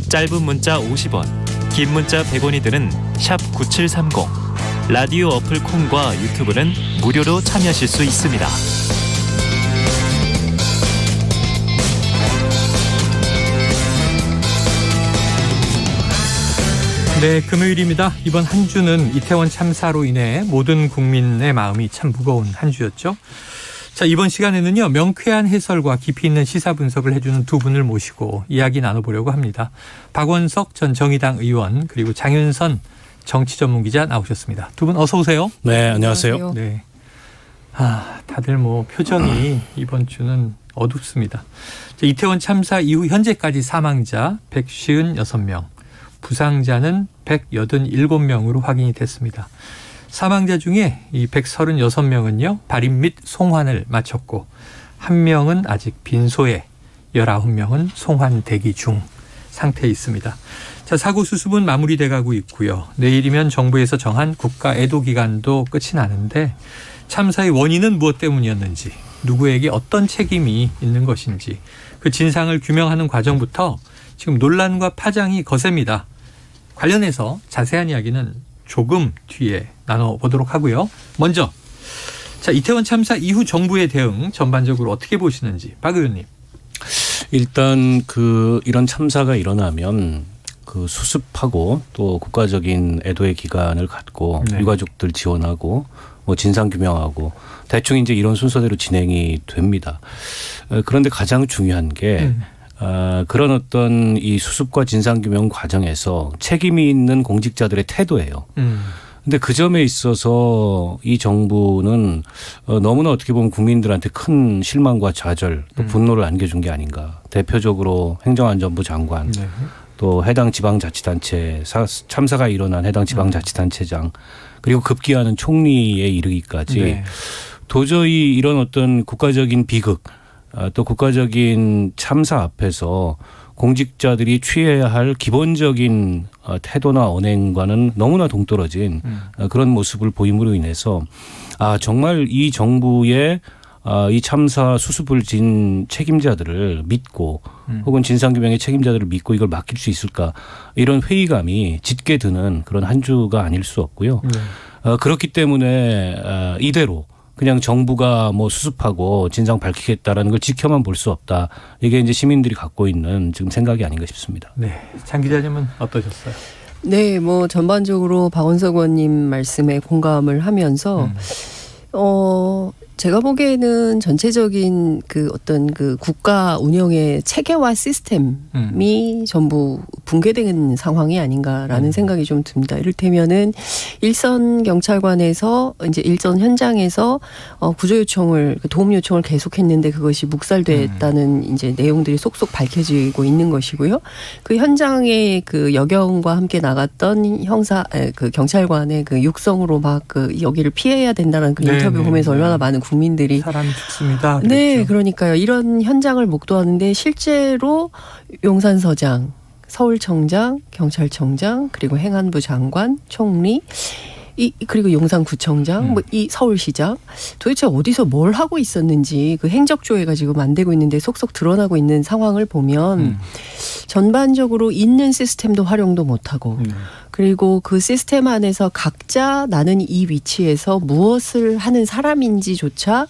짧은 문자 50원, 긴 문자 100원이 드는 샵 9730, 라디오 어플 콩과 유튜브는 무료로 참여하실 수 있습니다. 네, 금요일입니다. 이번 한 주는 이태원 참사로 인해 모든 국민의 마음이 참 무거운 한 주였죠. 자, 이번 시간에는요, 명쾌한 해설과 깊이 있는 시사 분석을 해주는 두 분을 모시고 이야기 나눠보려고 합니다. 박원석 전 정의당 의원, 그리고 장윤선 정치전문기자 나오셨습니다. 두 분 어서 오세요. 네, 안녕하세요. 네. 다들 뭐 표정이 이번 주는 어둡습니다. 자, 이태원 참사 이후 현재까지 사망자 156명, 부상자는 187명으로 확인이 됐습니다. 사망자 중에 이 136명은요, 발인 및 송환을 마쳤고, 1명은 아직 빈소에, 19명은 송환 대기 중 상태에 있습니다. 자, 사고 수습은 마무리돼 가고 있고요. 내일이면 정부에서 정한 국가 애도 기간도 끝이 나는데, 참사의 원인은 무엇 때문이었는지, 누구에게 어떤 책임이 있는 것인지, 그 진상을 규명하는 과정부터 지금 논란과 파장이 거셉니다. 관련해서 자세한 이야기는 조금 뒤에 나눠보도록 하고요. 먼저, 자, 이태원 참사 이후 정부의 대응 전반적으로 어떻게 보시는지 박 의원님. 일단 이런 참사가 일어나면 수습하고 또 국가적인 애도의 기간을 갖고 유가족들 지원하고 뭐 진상 규명하고 대충 이제 이런 순서대로 진행이 됩니다. 그런데 가장 중요한 게 그런 어떤 이 수습과 진상규명 과정에서 책임이 있는 공직자들의 태도예요. 근데 그 점에 있어서 이 정부는 너무나 어떻게 보면 국민들한테 큰 실망과 좌절 또 분노를 안겨준 게 아닌가. 대표적으로 행정안전부 장관 또 해당 지방자치단체 참사가 일어난 해당 지방자치단체장 그리고 급기야는 총리에 이르기까지 도저히 이런 어떤 국가적인 비극 또 국가적인 참사 앞에서 공직자들이 취해야 할 기본적인 태도나 언행과는 너무나 동떨어진 그런 모습을 보임으로 인해서 정말 이 정부의 이 참사 수습을 진 책임자들을 믿고 혹은 진상규명의 책임자들을 믿고 이걸 맡길 수 있을까 이런 회의감이 짙게 드는 그런 한 주가 아닐 수 없고요. 그렇기 때문에 이대로 그냥 정부가 뭐 수습하고 진상 밝히겠다라는 걸 지켜만 볼 수 없다. 이게 이제 시민들이 갖고 있는 지금 생각이 아닌가 싶습니다. 네, 장 기자님은 어떠셨어요? 네, 뭐 전반적으로 박원석 의원님 말씀에 공감을 하면서 제가 보기에는 전체적인 어떤 국가 운영의 체계와 시스템이 전부 붕괴된 상황이 아닌가라는 생각이 좀 듭니다. 이를테면은 일선 경찰관에서 이제 일선 현장에서 구조 요청을 도움 요청을 계속했는데 그것이 묵살됐다는 이제 내용들이 속속 밝혀지고 있는 것이고요. 그 현장의 여경과 함께 나갔던 경찰관의 육성으로 막 여기를 피해야 된다는 인터뷰 보면서 얼마나 많은 국민들이 사람이 죽습니다. 네, 그러니까요. 이런 현장을 목도하는데 실제로 용산서장, 서울청장, 경찰청장, 그리고 행안부 장관, 총리 그리고 용산구청장, 이 서울시장 도대체 어디서 뭘 하고 있었는지 그 행적조회가 지금 안 되고 있는데 속속 드러나고 있는 상황을 보면 전반적으로 있는 시스템도 활용도 못하고 그리고 그 시스템 안에서 각자 나는 이 위치에서 무엇을 하는 사람인지조차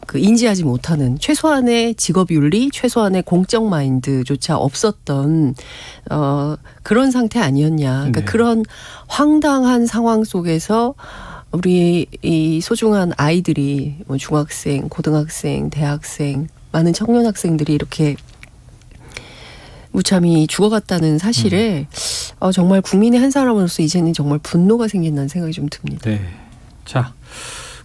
그 인지하지 못하는 최소한의 직업윤리, 최소한의 공적 마인드조차 없었던 그런 상태 아니었냐. 그러니까 그런 황당한 상황 속에서 우리 이 소중한 아이들이 뭐 중학생, 고등학생, 대학생, 많은 청년 학생들이 이렇게 무참히 죽어갔다는 사실에 정말 국민의 한 사람으로서 이제는 정말 분노가 생긴다는 생각이 좀 듭니다. 네. 자,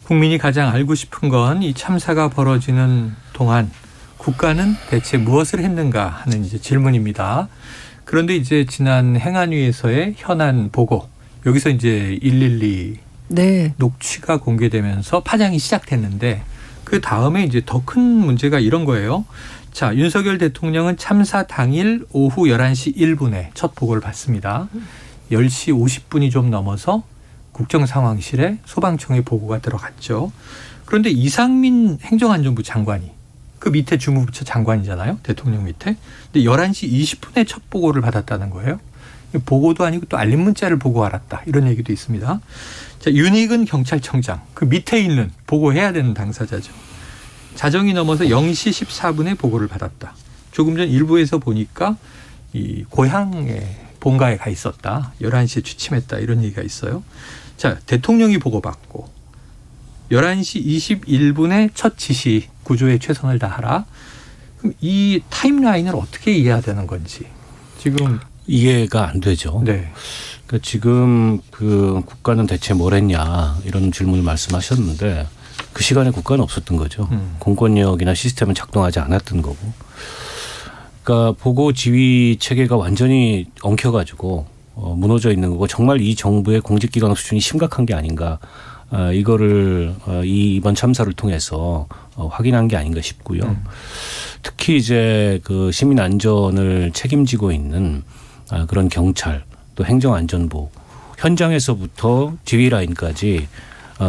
국민이 가장 알고 싶은 건 이 참사가 벌어지는 동안 국가는 대체 무엇을 했는가 하는 이제 질문입니다. 그런데 이제 지난 행안위에서의 현안 보고 여기서 이제 112 녹취가 공개되면서 파장이 시작됐는데 그 다음에 이제 더 큰 문제가 이런 거예요. 자, 윤석열 대통령은 참사 당일 오후 11시 1분에 첫 보고를 받습니다. 10시 50분이 좀 넘어서 국정상황실에 소방청의 보고가 들어갔죠. 그런데 이상민 행정안전부 장관이 그 밑에 주무부처 장관이잖아요. 대통령 밑에. 근데 11시 20분에 첫 보고를 받았다는 거예요. 보고도 아니고 또 알림 문자를 보고 알았다. 이런 얘기도 있습니다. 자, 윤익은 경찰청장. 그 밑에 있는 보고해야 되는 당사자죠. 자정이 넘어서 0시 14분에 보고를 받았다. 조금 전 일부에서 보니까 이 고향에 본가에 가 있었다. 11시에 취침했다. 이런 얘기가 있어요. 자, 대통령이 보고받고 11시 21분에 첫 지시 구조에 최선을 다하라. 그럼 이 타임라인을 어떻게 이해해야 되는 건지 지금 이해가 안 되죠. 네. 그러니까 지금 그 국가는 대체 뭘 했냐 이런 질문을 말씀하셨는데 그 시간에 국가는 없었던 거죠. 공권력이나 시스템은 작동하지 않았던 거고. 그러니까 보고 지휘 체계가 완전히 엉켜가지고 무너져 있는 거고 정말 이 정부의 공직기강 수준이 심각한 게 아닌가. 이거를 이번 참사를 통해서 확인한 게 아닌가 싶고요. 특히 이제 그 시민 안전을 책임지고 있는 그런 경찰 또 행정안전부 현장에서부터 지휘 라인까지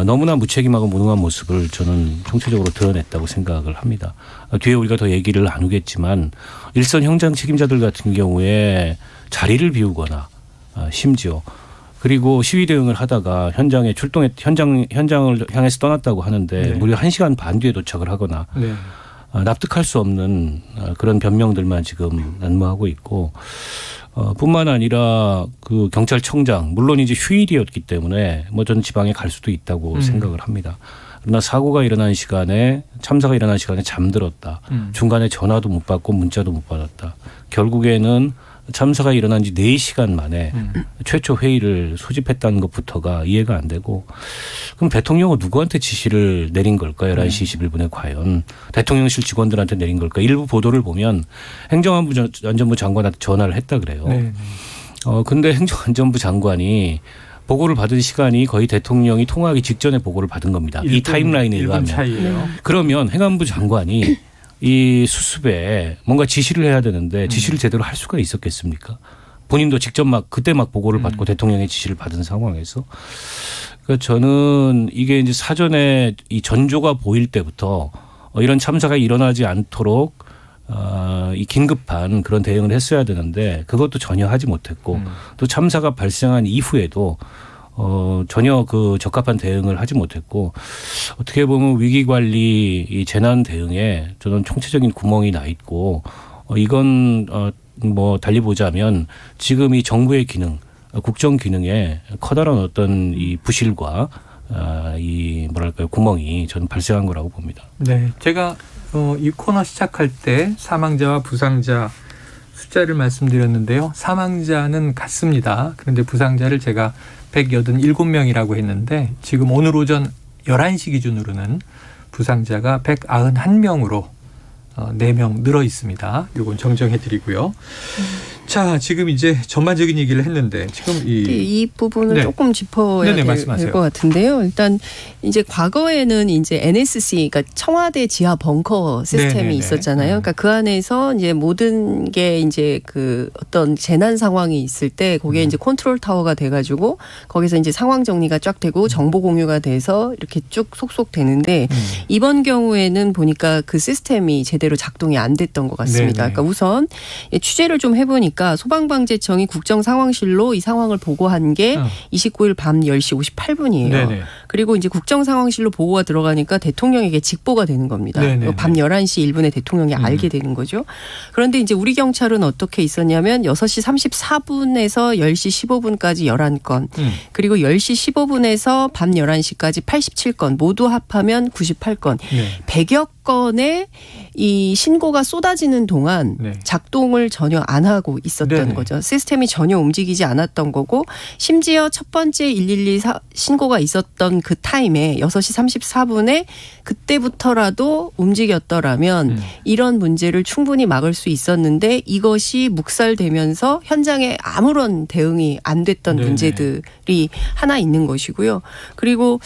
너무나 무책임하고 무능한 모습을 저는 총체적으로 드러냈다고 생각을 합니다. 뒤에 우리가 더 얘기를 나누겠지만 일선 현장 책임자들 같은 경우에 자리를 비우거나 심지어 그리고 시위 대응을 하다가 현장에 현장을 향해서 떠났다고 하는데 무려 1시간 반 뒤에 도착을 하거나 납득할 수 없는 그런 변명들만 지금 난무하고 있고 뿐만 아니라 그 경찰청장 물론 이제 휴일이었기 때문에 뭐 전 지방에 갈 수도 있다고 생각을 합니다. 그러나 사고가 일어난 시간에 참사가 일어난 시간에 잠들었다. 중간에 전화도 못 받고 문자도 못 받았다. 결국에는 참사가 일어난 지 4시간 만에 최초 회의를 소집했다는 것부터가 이해가 안 되고 그럼 대통령은 누구한테 지시를 내린 걸까요? 11시 21분에 과연 대통령실 직원들한테 내린 걸까? 일부 보도를 보면 행정안전부 장관한테 전화를 했다 그래요. 근데 행정안전부 장관이 보고를 받은 시간이 거의 대통령이 통화하기 직전에 보고를 받은 겁니다. 이 타임라인에 의하면. 그러면 행안부 장관이 이 수습에 뭔가 지시를 해야 되는데 지시를 제대로 할 수가 있었겠습니까? 본인도 직접 그때 보고를 받고 대통령의 지시를 받은 상황에서. 그러니까 저는 이게 이제 사전에 이 전조가 보일 때부터 이런 참사가 일어나지 않도록 이 긴급한 그런 대응을 했어야 되는데 그것도 전혀 하지 못했고 또 참사가 발생한 이후에도 전혀 그 적합한 대응을 하지 못했고 어떻게 보면 위기관리 이 재난 대응에 저는 총체적인 구멍이 나 있고 이건 뭐 달리 보자면 지금 이 정부의 기능 국정 기능에 커다란 어떤 이 부실과 이 뭐랄까요 구멍이 저는 발생한 거라고 봅니다. 네, 제가 이 코너 시작할 때 사망자와 부상자 숫자를 말씀드렸는데요. 사망자는 같습니다. 그런데 부상자를 제가 187명이라고 했는데 지금 오늘 오전 11시 기준으로는 부상자가 191명으로 4명 늘어 있습니다. 이건 정정해 드리고요. 자, 지금 이제 전반적인 얘기를 했는데 지금 이 부분을 네. 조금 짚어야 될 것 같은데요. 일단 이제 과거에는 이제 NSC, 그러니까 청와대 지하 벙커 시스템이 있었잖아요. 그러니까 그 안에서 이제 모든 게 이제 그 어떤 재난 상황이 있을 때 거기에 이제 컨트롤 타워가 돼가지고 거기서 이제 상황 정리가 쫙 되고 정보 공유가 돼서 이렇게 쭉 속속 되는데 이번 경우에는 보니까 그 시스템이 제대로 작동이 안 됐던 것 같습니다. 그러니까 우선 취재를 좀 해보니까 소방방재청이 국정상황실로 이 상황을 보고한 게 29일 밤 10시 58분이에요. 네네. 그리고 이제 국정상황실로 보고가 들어가니까 대통령에게 직보가 되는 겁니다. 밤 11시 1분에 대통령이 알게 되는 거죠. 그런데 이제 우리 경찰은 어떻게 있었냐면 6시 34분에서 10시 15분까지 11건 그리고 10시 15분에서 밤 11시까지 87건 모두 합하면 98건 100여 건의 이 신고가 쏟아지는 동안 작동을 전혀 안 하고 있었던 거죠. 시스템이 전혀 움직이지 않았던 거고 심지어 첫 번째 112 신고가 있었던 그 타임에 6시 34분에 그때부터라도 움직였더라면 이런 문제를 충분히 막을 수 있었는데 이것이 묵살되면서 현장에 아무런 대응이 안 됐던 문제들이 하나 있는 것이고요. 그리고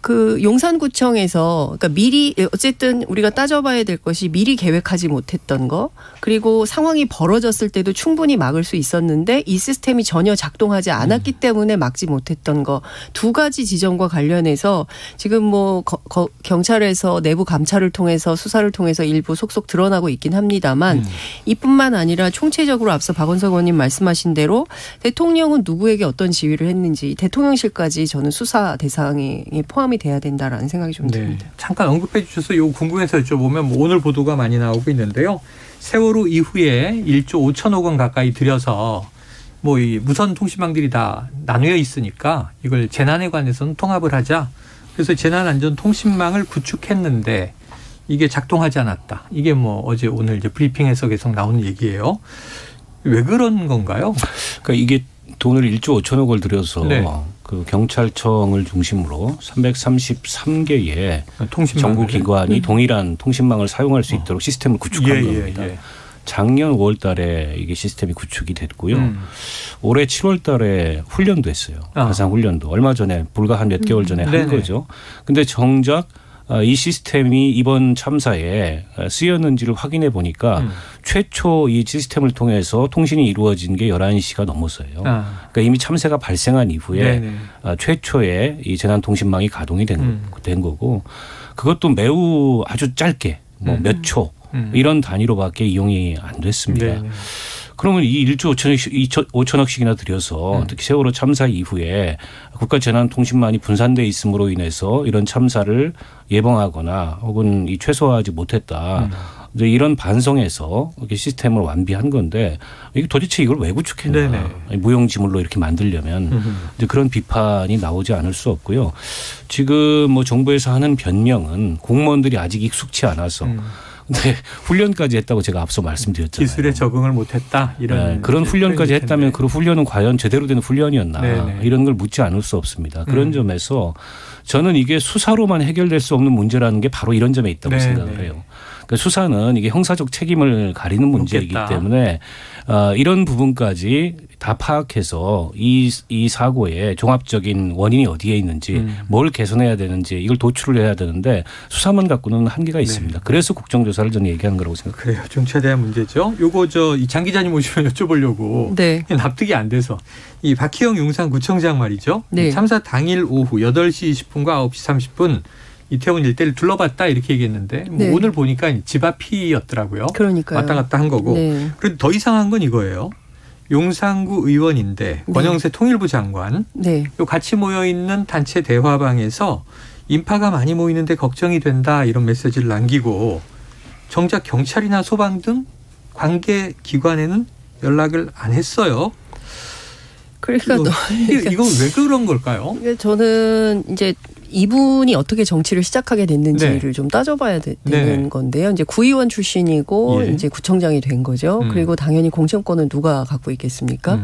그 용산구청에서 그러니까 미리 어쨌든 우리가 따져봐야 될 것이 미리 계획하지 못했던 거 그리고 상황이 벌어졌을 때도 충분히 막을 수 있었는데 이 시스템이 전혀 작동하지 않았기 때문에 막지 못했던 거 두 가지 지점과 관련해서 지금 뭐 경찰에서 내부 감찰을 통해서 수사를 통해서 일부 속속 드러나고 있긴 합니다만 이뿐만 아니라 총체적으로 앞서 박원석 의원님 말씀하신 대로 대통령은 누구에게 어떤 지휘를 했는지 대통령실까지 저는 수사 대상에 포함 이 돼야 된다라는 생각이 좀 듭니다. 잠깐 언급해 주셔서 이거 궁금해서 여쭤보면 뭐 오늘 보도가 많이 나오고 있는데요. 세월호 이후에 1조 5천억 원 가까이 들여서 뭐 이 무선 통신망들이 다 나누어 있으니까 이걸 재난에 관해서는 통합을 하자. 그래서 재난안전통신망을 구축했는데 이게 작동하지 않았다. 이게 뭐 어제 오늘 이제 브리핑에서 계속 나오는 얘기예요. 왜 그런 건가요? 그러니까 이게 돈을 1조 5천억을 들여서 그 경찰청을 중심으로 333개의 정부기관이 동일한 통신망을 사용할 수 있도록 시스템을 구축한 겁니다. 작년 5월 달에 이게 시스템이 구축이 됐고요. 올해 7월 달에 훈련도 했어요. 가상 훈련도. 얼마 전에 불과 한 몇 개월 전에 한 거죠. 근데 정작 이 시스템이 이번 참사에 쓰였는지를 확인해 보니까 최초 이 시스템을 통해서 통신이 이루어진 게 11시가 넘었어요. 그러니까 이미 참사가 발생한 이후에 최초의 이 재난통신망이 가동이 된 거고 그것도 매우 아주 짧게 뭐 몇 초 이런 단위로밖에 이용이 안 됐습니다. 그러면 이 1조 5천억씩이나 들여서 특히 세월호 참사 이후에 국가재난통신망이 분산돼 있음으로 인해서 이런 참사를 예방하거나 혹은 이 최소화하지 못했다. 이제 이런 반성에서 이렇게 시스템을 완비한 건데 이게 도대체 이걸 왜 구축했나. 무용지물로 이렇게 만들려면 이제 그런 비판이 나오지 않을 수 없고요. 지금 뭐 정부에서 하는 변명은 공무원들이 아직 익숙치 않아서 네, 훈련까지 했다고 제가 앞서 말씀드렸잖아요. 기술에 적응을 못했다. 이런 그런 훈련까지 했다면 그 훈련은 과연 제대로 된 훈련이었나. 이런 걸 묻지 않을 수 없습니다. 그런 점에서 저는 이게 수사로만 해결될 수 없는 문제라는 게 바로 이런 점에 있다고 생각을 해요. 그러니까 수사는 이게 형사적 책임을 가리는 문제이기 때문에 이런 부분까지 다 파악해서 이 사고의 종합적인 원인이 어디에 있는지 뭘 개선해야 되는지 이걸 도출을 해야 되는데 수사만 갖고는 한계가 있습니다. 그래서 국정조사를 저는 얘기하는 거라고 생각합니다. 그래요. 좀 최대한 문제죠. 요거 이 장 기자님 오시면 여쭤보려고 납득이 안 돼서 이 박희영 용산구청장 말이죠. 참사 당일 오후 8시 20분과 9시 30분 이태원 일대를 둘러봤다 이렇게 얘기했는데 뭐 오늘 보니까 집 앞이었더라고요. 그러니까요. 왔다 갔다 한 거고. 그런데 더 이상한 건 이거예요. 용산구 의원인데 권영세 통일부 장관 요 같이 모여있는 단체 대화방에서 인파가 많이 모이는데 걱정이 된다 이런 메시지를 남기고 정작 경찰이나 소방 등 관계 기관에는 연락을 안 했어요. 그러니까 이건 왜 그런 걸까요? 저는 이제 이분이 어떻게 정치를 시작하게 됐는지를 네. 좀 따져봐야 되는 네. 건데요. 이제 구의원 출신이고 예. 이제 구청장이 된 거죠. 그리고 당연히 공천권은 누가 갖고 있겠습니까?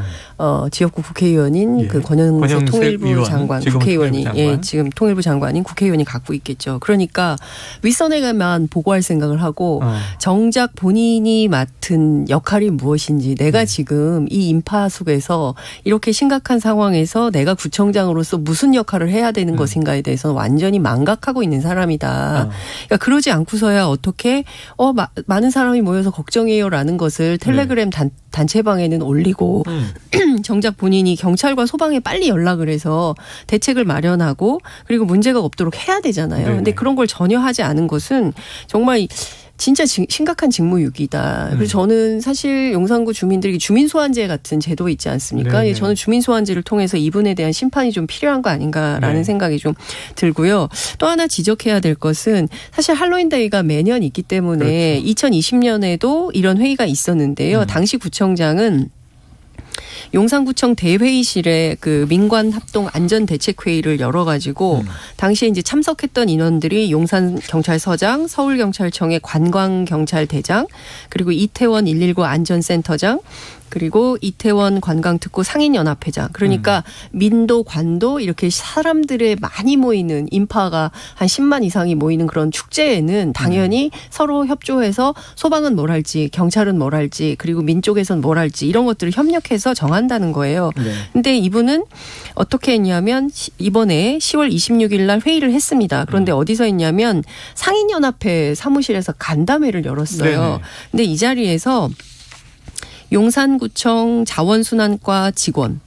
지역구 국회의원인 예. 그 권영세 통일부 의원, 장관, 지금 국회의원이 통일부 장관. 지금 통일부 장관인 국회의원이 갖고 있겠죠. 그러니까 윗선에게만 보고할 생각을 하고 정작 본인이 맡은 역할이 무엇인지 내가 지금 이 인파 속에서 이렇게 심각한 상황에서 내가 구청장으로서 무슨 역할을 해야 되는 것인가에 대해서 완전히 망각하고 있는 사람이다. 그러니까 그러지 않고서야 어떻게 많은 사람이 모여서 걱정해요라는 것을 텔레그램 단체방에는 올리고 정작 본인이 경찰과 소방에 빨리 연락을 해서 대책을 마련하고 그리고 문제가 없도록 해야 되잖아요. 그런데 그런 걸 전혀 하지 않은 것은 정말 진짜 심각한 직무유기다. 그래서 저는 사실 용산구 주민들이 주민소환제 같은 제도 있지 않습니까? 네네. 저는 주민소환제를 통해서 이분에 대한 심판이 좀 필요한 거 아닌가라는 네. 생각이 좀 들고요. 또 하나 지적해야 될 것은 사실 할로윈데이가 매년 있기 때문에 그렇죠. 2020년에도 이런 회의가 있었는데요. 당시 구청장은 용산구청 대회의실에 그 민관 합동 안전대책회의를 열어가지고 당시에 이제 참석했던 인원들이 용산경찰서장, 서울경찰청의 관광경찰대장, 그리고 이태원 119 안전센터장, 그리고 이태원 관광특구 상인연합회장. 그러니까 민도, 관도 이렇게 사람들의 많이 모이는 인파가 한 10만 이상이 모이는 그런 축제에는 당연히 서로 협조해서 소방은 뭘 할지, 경찰은 뭘 할지, 그리고 민쪽에서는 뭘 할지 이런 것들을 협력해서 정한다는 거예요. 근데 이분은 어떻게 했냐면 이번에 10월 26일 날 회의를 했습니다. 그런데 어디서 했냐면 상인연합회 사무실에서 간담회를 열었어요. 네네. 근데 이 자리에서 용산구청 자원순환과 직원,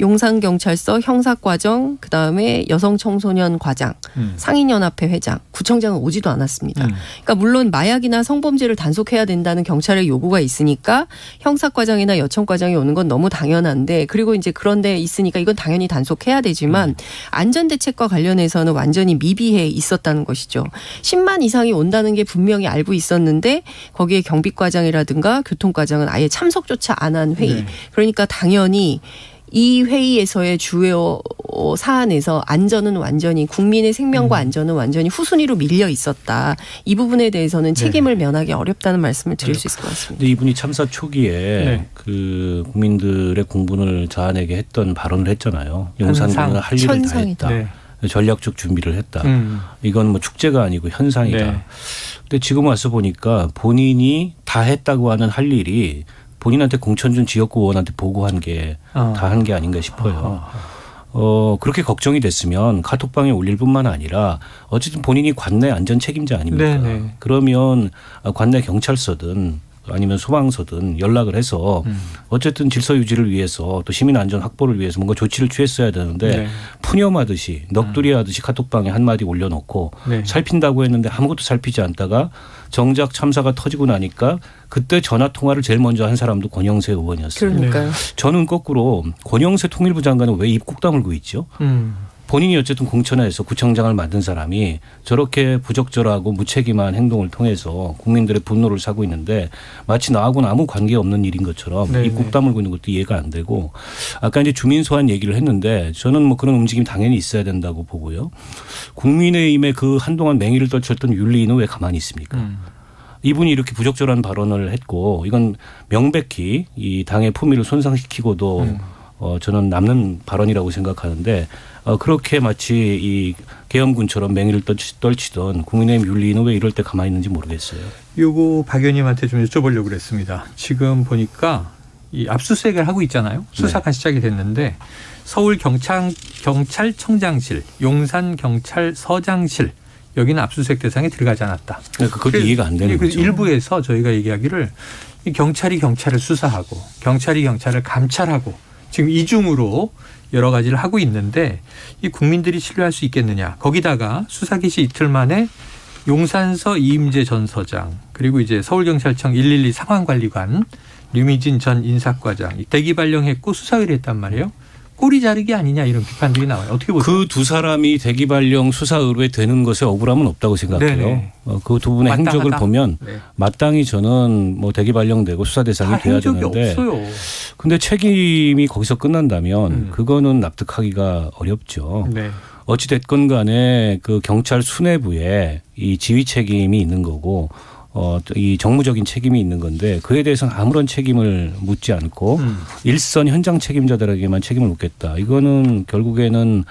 용산경찰서 형사과정, 그다음에 여성청소년 과장, 상인연합회 회장, 구청장은 오지도 않았습니다. 그러니까 물론 마약이나 성범죄를 단속해야 된다는 경찰의 요구가 있으니까 형사과장이나 여청과장이 오는 건 너무 당연한데 그리고 이제 그런 데 있으니까 이건 당연히 단속해야 되지만 안전대책과 관련해서는 완전히 미비해 있었다는 것이죠. 10만 이상이 온다는 게 분명히 알고 있었는데 거기에 경비과장이라든가 교통과장은 아예 참석조차 안 한 회의. 네. 그러니까 당연히 이 회의에서의 주요 사안에서 안전은 완전히 국민의 생명과 안전은 완전히 후순위로 밀려 있었다. 이 부분에 대해서는 책임을 면하기 어렵다는 말씀을 드릴 수 있을 것 같습니다. 근데 이분이 참사 초기에 그 국민들의 공분을 자아내게 했던 발언을 했잖아요. 용산구는 할 일을 다 했다. 네. 전략적 준비를 했다. 이건 뭐 축제가 아니고 현상이다. 네. 근데 지금 와서 보니까 본인이 다 했다고 하는 할 일이 본인한테 공천 준 지역구 의원한테 보고한 게 다 한 게 아닌가 싶어요. 그렇게 걱정이 됐으면 카톡방에 올릴 뿐만 아니라 어쨌든 본인이 관내 안전 책임자 아닙니까? 네네. 그러면 관내 경찰서든 아니면 소방서든 연락을 해서 어쨌든 질서 유지를 위해서 또 시민 안전 확보를 위해서 뭔가 조치를 취했어야 되는데 네. 푸념하듯이 넋두리 하듯이 카톡방에 한마디 올려놓고 네. 살핀다고 했는데 아무것도 살피지 않다가 정작 참사가 터지고 나니까 그때 전화 통화를 제일 먼저 한 사람도 권영세 의원이었어요. 그러니까요. 저는 거꾸로 권영세 통일부 장관은 왜 입국 다물고 있죠? 본인이 어쨌든 공천에서 구청장을 만든 사람이 저렇게 부적절하고 무책임한 행동을 통해서 국민들의 분노를 사고 있는데 마치 나하고는 아무 관계없는 일인 것처럼 네네. 입국 다물고 있는 것도 이해가 안 되고 아까 이제 주민소환 얘기를 했는데 저는 뭐 그런 움직임이 당연히 있어야 된다고 보고요. 국민의힘의 그 한동안 맹위를 떨쳤던 윤리인은 왜 가만히 있습니까? 이분이 이렇게 부적절한 발언을 했고 이건 명백히 이 당의 품위를 손상시키고도 저는 남는 발언이라고 생각하는데 그렇게 마치 이 계엄군처럼 맹위를 떨치던 국민의힘 윤리인은 왜 이럴 때 가만히 있는지 모르겠어요. 요거 박 의원님한테 좀 여쭤보려고 그랬습니다. 지금 보니까 이 압수수색을 하고 있잖아요. 수사가 시작이 됐는데 서울 경찰청장실, 용산경찰서장실 여기는 압수수색 대상에 들어가지 않았다. 그것도 이해가 안 되는 거죠. 일부에서 저희가 얘기하기를 이 경찰이 경찰을 수사하고 경찰이 경찰을 감찰하고 지금 이중으로 여러 가지를 하고 있는데 이 국민들이 신뢰할 수 있겠느냐. 거기다가 수사 개시 이틀 만에 용산서 이임재 전 서장 그리고 이제 서울경찰청 112 상황관리관 류미진 전 인사과장 대기 발령했고 수사 의뢰했단 말이에요. 꼬리 자르기 아니냐 이런 비판들이 나와요. 어떻게 보세요? 그 두 사람이 대기 발령 수사 의뢰되는 것에 억울함은 없다고 생각해요. 그 두 분의 마땅하다. 행적을 보면 네. 마땅히 저는 뭐 대기 발령되고 수사 대상이 돼야 되는데 없어요. 근데 책임이 거기서 끝난다면 그거는 납득하기가 어렵죠. 네. 어찌 됐건 간에 그 경찰 수뇌부에 이 지휘 책임이 있는 거고 이 정무적인 책임이 있는 건데 그에 대해서는 아무런 책임을 묻지 않고 일선 현장 책임자들에게만 책임을 묻겠다. 이거는 결국에는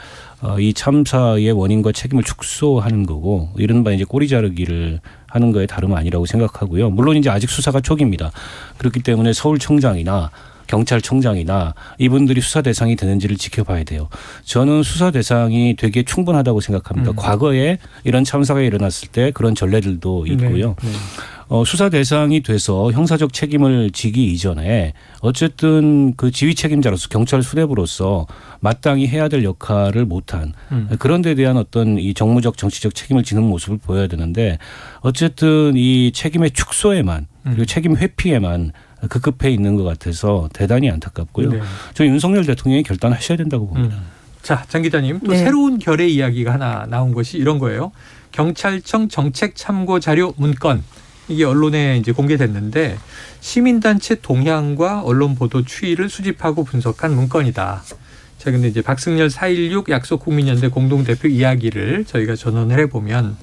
이 참사의 원인과 책임을 축소하는 거고 이른바 이제 꼬리 자르기를 하는 거에 다름 아니라고 생각하고요. 물론 이제 아직 수사가 초기입니다. 그렇기 때문에 서울청장이나 경찰청장이나 이분들이 수사 대상이 되는지를 지켜봐야 돼요. 저는 수사 대상이 되게 충분하다고 생각합니다. 과거에 이런 참사가 일어났을 때 그런 전례들도 있고요. 네. 수사 대상이 돼서 형사적 책임을 지기 이전에 어쨌든 그 지휘 책임자로서 경찰 수뇌부로서 마땅히 해야 될 역할을 못한 그런 데 대한 어떤 이 정무적 정치적 책임을 지는 모습을 보여야 되는데 어쨌든 이 책임의 축소에만 그리고 책임 회피에만 급급해 있는 것 같아서 대단히 안타깝고요. 네. 저 윤석열 대통령이 결단하셔야 된다고 봅니다. 자, 장 기자님 또 새로운 결의 이야기가 하나 나온 것이 이런 거예요. 경찰청 정책 참고 자료 문건. 이게 언론에 이제 공개됐는데 시민단체 동향과 언론 보도 추이를 수집하고 분석한 문건이다. 자, 근데 이제 박승열 4.16 약속 국민연대 공동대표 이야기를 저희가 전원을 해보면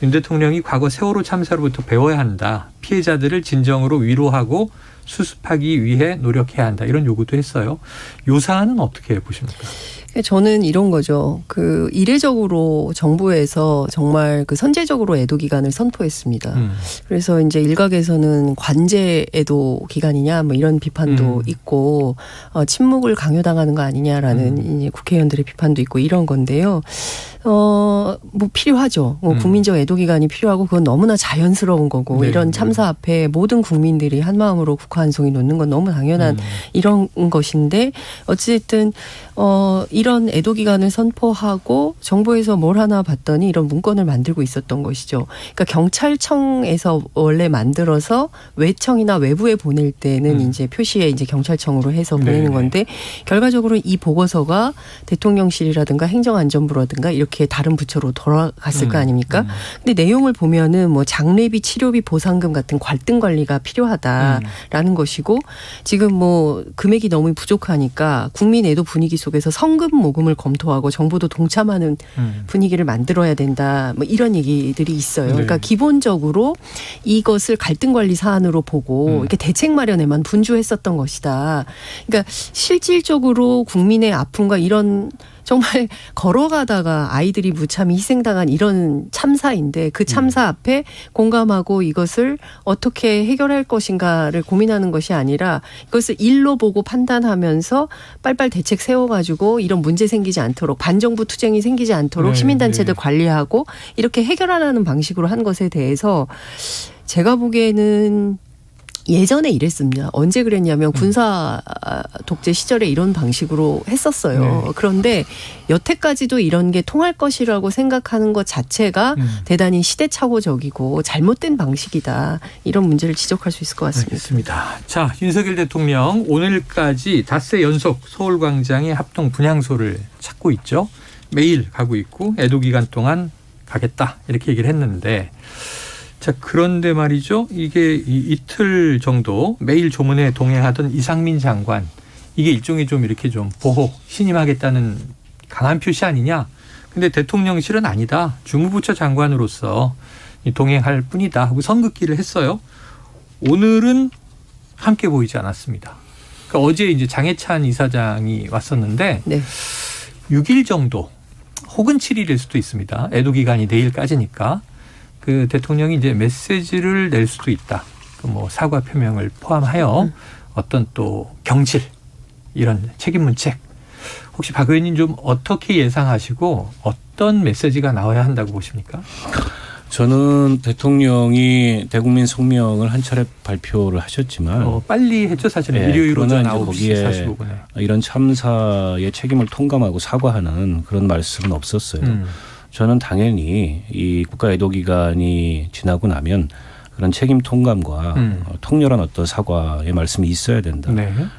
윤 대통령이 과거 세월호 참사로부터 배워야 한다. 피해자들을 진정으로 위로하고 수습하기 위해 노력해야 한다. 이런 요구도 했어요. 요 사안은 어떻게 보십니까? 저는 이런 거죠. 그 이례적으로 정부에서 정말 그 선제적으로 애도 기간을 선포했습니다. 그래서 이제 일각에서는 관제 애도 기간이냐 뭐 이런 비판도 있고 침묵을 강요당하는 거 아니냐라는 이제 국회의원들의 비판도 있고 이런 건데요. 뭐 필요하죠. 국민적 애도 기간이 필요하고 그건 너무나 자연스러운 거고 네. 이런 참사 앞에 모든 국민들이 한 마음으로 국화 한 송이 놓는 건 너무 당연한 이런 것인데 어쨌든 이런 애도 기간을 선포하고 정부에서 뭘 하나 봤더니 이런 문건을 만들고 있었던 것이죠. 그러니까 경찰청에서 원래 만들어서 외청이나 외부에 보낼 때는 이제 표시에 이제 경찰청으로 해서 보내는 건데 결과적으로 이 보고서가 대통령실이라든가 행정안전부라든가 이렇게 다른 부처로 돌아갔을 거 아닙니까? 근데 내용을 보면은 뭐 장례비, 치료비, 보상금 같은 갈등 관리가 필요하다라는 것이고 지금 뭐 금액이 너무 부족하니까 국민 애도 분위기 속에서 성금 모금을 검토하고 정부도 동참하는 분위기를 만들어야 된다. 뭐 이런 얘기들이 있어요. 그러니까 기본적으로 이것을 갈등 관리 사안으로 보고 이렇게 대책 마련에만 분주했었던 것이다. 그러니까 실질적으로 국민의 아픔과 이런 정말 걸어가다가 아이들이 무참히 희생당한 이런 참사인데 그 참사 앞에 공감하고 이것을 어떻게 해결할 것인가를 고민하는 것이 아니라 이것을 일로 보고 판단하면서 빨빨 대책 세워가지고 이런 문제 생기지 않도록 반정부 투쟁이 생기지 않도록 시민단체들 관리하고 이렇게 해결하라는 방식으로 한 것에 대해서 제가 보기에는 예전에 이랬습니다. 언제 그랬냐면 군사 독재 시절에 이런 방식으로 했었어요. 그런데 여태까지도 이런 게 통할 것이라고 생각하는 것 자체가 대단히 시대착오적이고 잘못된 방식이다. 이런 문제를 지적할 수 있을 것 같습니다. 알겠습니다. 자, 윤석열 대통령 오늘까지 닷새 연속 서울광장의 합동 분향소를 찾고 있죠. 매일 가고 있고 애도 기간 동안 가겠다 이렇게 얘기를 했는데 자, 그런데 말이죠. 이게 이틀 정도 매일 조문에 동행하던 이상민 장관 이게 일종의 좀 이렇게 좀 보호 신임하겠다는 강한 표시 아니냐. 근데 대통령실은 아니다. 주무부처 장관으로서 동행할 뿐이다 하고 선긋기를 했어요. 오늘은 함께 보이지 않았습니다. 그러니까 어제 이제 장해찬 이사장이 왔었는데 6일 정도 혹은 7일일 수도 있습니다. 애도 기간이 내일까지니까. 그 대통령이 이제 메시지를 낼 수도 있다. 그 뭐 사과 표명을 포함하여 어떤 또 경질 이런 책임 문책. 혹시 박 의원님 좀 어떻게 예상하시고 어떤 메시지가 나와야 한다고 보십니까? 저는 대통령이 대국민 성명을 한 차례 발표를 하셨지만 빨리 했죠 사실은. 일요일 오전 9시 45분에. 이런 참사의 책임을 통감하고 사과하는 그런 말씀은 없었어요. 저는 당연히 이 국가 애도 기간이 지나고 나면 그런 책임 통감과 통렬한 어떤 사과의 말씀이 있어야 된다.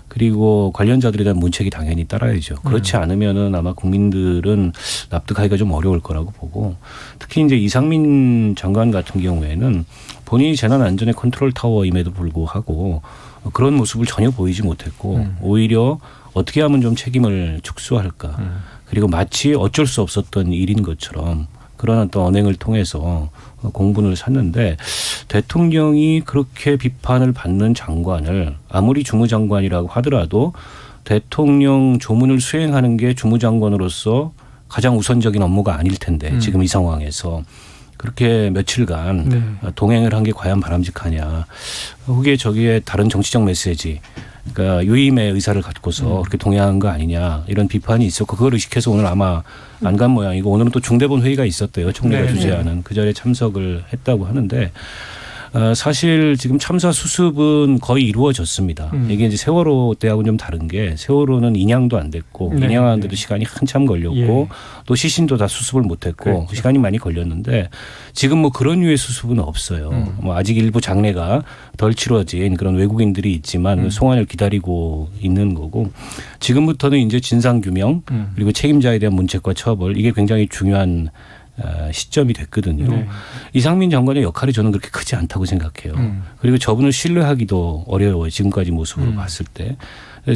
그리고 관련자들에 대한 문책이 당연히 따라야죠. 그렇지 않으면은 아마 국민들은 납득하기가 좀 어려울 거라고 보고 특히 이제 이상민 장관 같은 경우에는 본인이 재난안전의 컨트롤 타워임에도 불구하고 그런 모습을 전혀 보이지 못했고 오히려 어떻게 하면 좀 책임을 축소할까. 그리고 마치 어쩔 수 없었던 일인 것처럼 그런 어떤 언행을 통해서 공분을 샀는데 대통령이 그렇게 비판을 받는 장관을 아무리 주무장관이라고 하더라도 대통령 조문을 수행하는 게 주무장관으로서 가장 우선적인 업무가 아닐 텐데 지금 이 상황에서 그렇게 며칠간 동행을 한 게 과연 바람직하냐. 그게 저기에 다른 정치적 메시지 그러니까 유임의 의사를 갖고서 그렇게 동행한 거 아니냐 이런 비판이 있었고 그걸 의식해서 오늘 아마 안 간 모양이고 오늘은 또 중대본 회의가 있었대요. 총리가 주재하는 그 자리에 참석을 했다고 하는데 사실 지금 참사 수습은 거의 이루어졌습니다. 이게 이제 세월호 때하고는 좀 다른 게 세월호는 인양도 안 됐고 인양하는데도 시간이 한참 걸렸고 또 시신도 다 수습을 못했고 시간이 많이 걸렸는데 지금 뭐 그런 류의 수습은 없어요. 뭐 아직 일부 장례가 덜 치러진 그런 외국인들이 있지만 송환을 기다리고 있는 거고 지금부터는 이제 진상규명 그리고 책임자에 대한 문책과 처벌 이게 굉장히 중요한 시점이 됐거든요. 이상민 장관의 역할이 저는 그렇게 크지 않다고 생각해요. 그리고 저분을 신뢰하기도 어려워요. 지금까지 모습으로 봤을 때.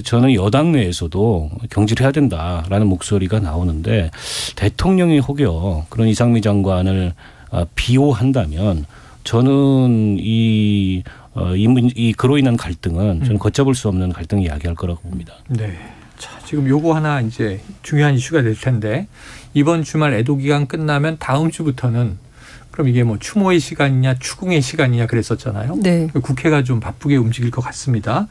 저는 여당 내에서도 경질해야 된다라는 목소리가 나오는데 대통령이 혹여 그런 이상민 장관을 비호한다면 저는 이 그로 인한 갈등은 저는 걷잡을 수 없는 갈등을 이야기할 거라고 봅니다. 네. 자, 지금 요거 하나 이제 중요한 이슈가 될 텐데 이번 주말 애도 기간 끝나면 다음 주부터는 그럼 이게 뭐 추모의 시간이냐 추궁의 시간이냐 그랬었잖아요. 네. 국회가 좀 바쁘게 움직일 것 같습니다.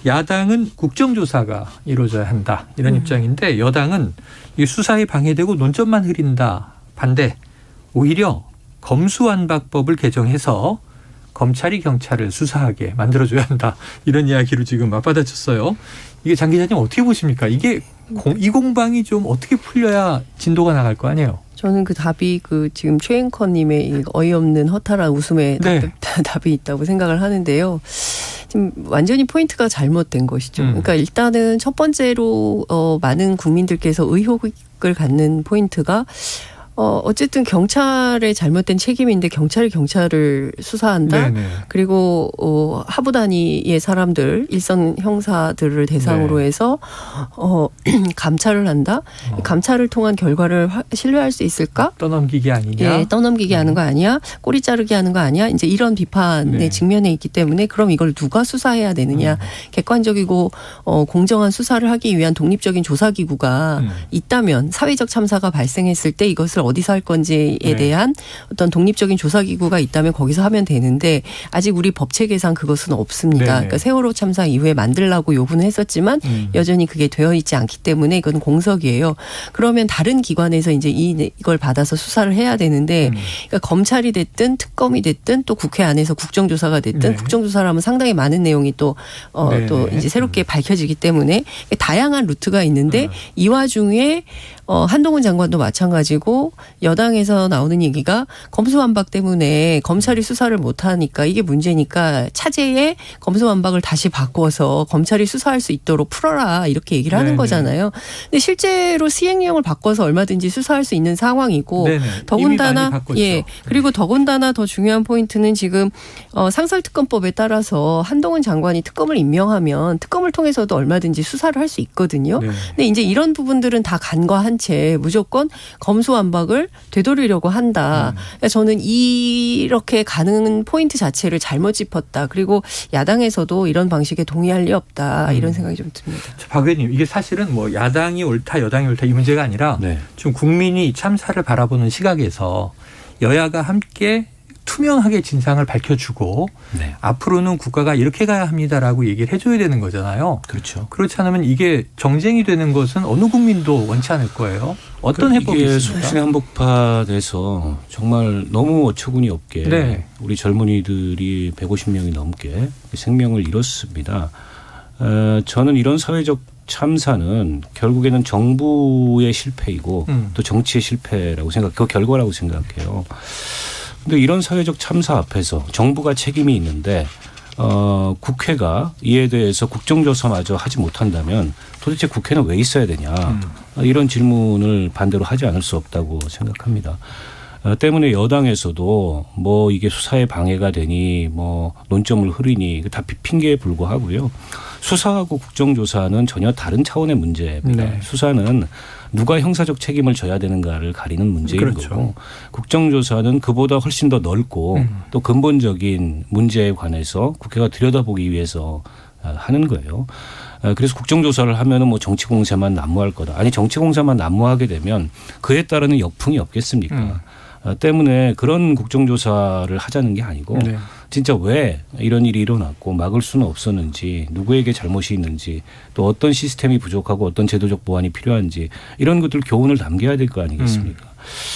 야당은 국정조사가 이루어져야 한다 이런 입장인데 여당은 이 수사에 방해되고 논점만 흐린다 반대. 오히려 검수완박법을 개정해서 검찰이 경찰을 수사하게 만들어줘야 한다 이런 이야기로 지금 맞받아쳤어요. 이게 장 기자님 어떻게 보십니까? 이게 이 공방이 좀 어떻게 풀려야 진도가 나갈 거 아니에요? 저는 그 답이 지금 최 앵커님의 이 어이없는 허탈한 웃음에 답이 있다고 생각을 하는데요. 지금 완전히 포인트가 잘못된 것이죠. 그러니까 일단은 첫 번째로 많은 국민들께서 의혹을 갖는 포인트가 어쨌든 경찰의 잘못된 책임인데 경찰이 경찰을 수사한다. 네네. 그리고 하부 단위의 사람들, 일선 형사들을 대상으로 해서 감찰을 한다. 감찰을 통한 결과를 신뢰할 수 있을까? 떠넘기기 아니냐? 예, 떠넘기기 하는 거 아니야? 꼬리 자르기 하는 거 아니야? 이제 이런 비판에 직면해 있기 때문에 그럼 이걸 누가 수사해야 되느냐? 객관적이고 공정한 수사를 하기 위한 독립적인 조사기구가 있다면 사회적 참사가 발생했을 때 이것을 어디서 할 건지에 대한 어떤 독립적인 조사기구가 있다면 거기서 하면 되는데 아직 우리 법체계상 그것은 없습니다. 그러니까 세월호 참사 이후에 만들라고 요구는 했었지만 여전히 그게 되어 있지 않기 때문에 이건 공석이에요. 그러면 다른 기관에서 이제 이걸 받아서 수사를 해야 되는데 그러니까 검찰이 됐든 특검이 됐든 또 국회 안에서 국정조사가 됐든 국정조사를 하면 상당히 많은 내용이 또 이제 새롭게 밝혀지기 때문에 다양한 루트가 있는데 이 와중에 한동훈 장관도 마찬가지고 여당에서 나오는 얘기가 검수완박 때문에 검찰이 수사를 못하니까 이게 문제니까 차제에 검수완박을 다시 바꿔서 검찰이 수사할 수 있도록 풀어라 이렇게 얘기를 하는 거잖아요. 근데 실제로 시행령을 바꿔서 얼마든지 수사할 수 있는 상황이고 더군다나 그리고 더군다나 더 중요한 포인트는 지금 상설특검법에 따라서 한동훈 장관이 특검을 임명하면 특검을 통해서도 얼마든지 수사를 할 수 있거든요. 근데 이제 이런 부분들은 다 간과한 채 무조건 검수완박을 되돌리려고 한다. 그러니까 저는 이렇게 가는 포인트 자체를 잘못 짚었다. 그리고 야당에서도 이런 방식에 동의할 리 없다. 이런 생각이 좀 듭니다. 박 의원님 이게 사실은 뭐 야당이 옳다 여당이 옳다 이 문제가 아니라 지금 국민이 참사를 바라보는 시각에서 여야가 함께 투명하게 진상을 밝혀주고 앞으로는 국가가 이렇게 가야 합니다라고 얘기를 해줘야 되는 거잖아요. 그렇죠. 그렇지 않으면 이게 정쟁이 되는 것은 어느 국민도 원치 않을 거예요. 어떤 해법이 이게 있습니까? 속신의 한복판에서 정말 너무 어처구니 없게 우리 젊은이들이 150명이 넘게 생명을 잃었습니다. 저는 이런 사회적 참사는 결국에는 정부의 실패이고 또 정치의 실패라고 그 결과라고 생각해요. 근데 이런 사회적 참사 앞에서 정부가 책임이 있는데 국회가 이에 대해서 국정조사마저 하지 못한다면 도대체 국회는 왜 있어야 되냐 이런 질문을 반대로 하지 않을 수 없다고 생각합니다. 때문에 여당에서도 뭐 이게 수사에 방해가 되니 뭐 논점을 흐리니 다 핑계에 불과하고요. 수사하고 국정조사는 전혀 다른 차원의 문제입니다. 네. 수사는 누가 형사적 책임을 져야 되는가를 가리는 문제인 그렇죠. 거고 국정조사는 그보다 훨씬 더 넓고 또 근본적인 문제에 관해서 국회가 들여다보기 위해서 하는 거예요. 그래서 국정조사를 하면은 뭐 정치공세만 난무할 거다. 아니 정치공세만 난무하게 되면 그에 따르는 역풍이 없겠습니까? 때문에 그런 국정조사를 하자는 게 아니고 네. 진짜 왜 이런 일이 일어났고 막을 수는 없었는지 누구에게 잘못이 있는지 또 어떤 시스템이 부족하고 어떤 제도적 보완이 필요한지 이런 것들 교훈을 남겨야 될 거 아니겠습니까?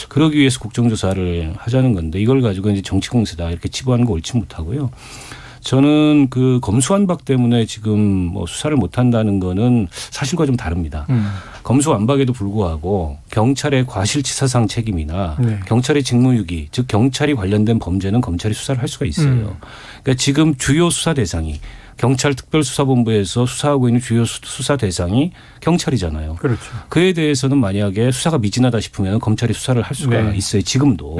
그러기 위해서 국정조사를 하자는 건데 이걸 가지고 이제 정치공세다 이렇게 치부하는 거 옳지 못하고요. 저는 그 검수완박 때문에 지금 뭐 수사를 못한다는 거는 사실과 좀 다릅니다. 검수완박에도 불구하고 경찰의 과실치사상 책임이나 네. 경찰의 직무유기 즉 경찰이 관련된 범죄는 검찰이 수사를 할 수가 있어요. 그러니까 지금 주요 수사 대상이 경찰 특별수사본부에서 수사하고 있는 주요 수사 대상이 경찰이잖아요. 그렇죠. 그에 대해서는 만약에 수사가 미진하다 싶으면 검찰이 수사를 할 수가 네. 있어요. 지금도.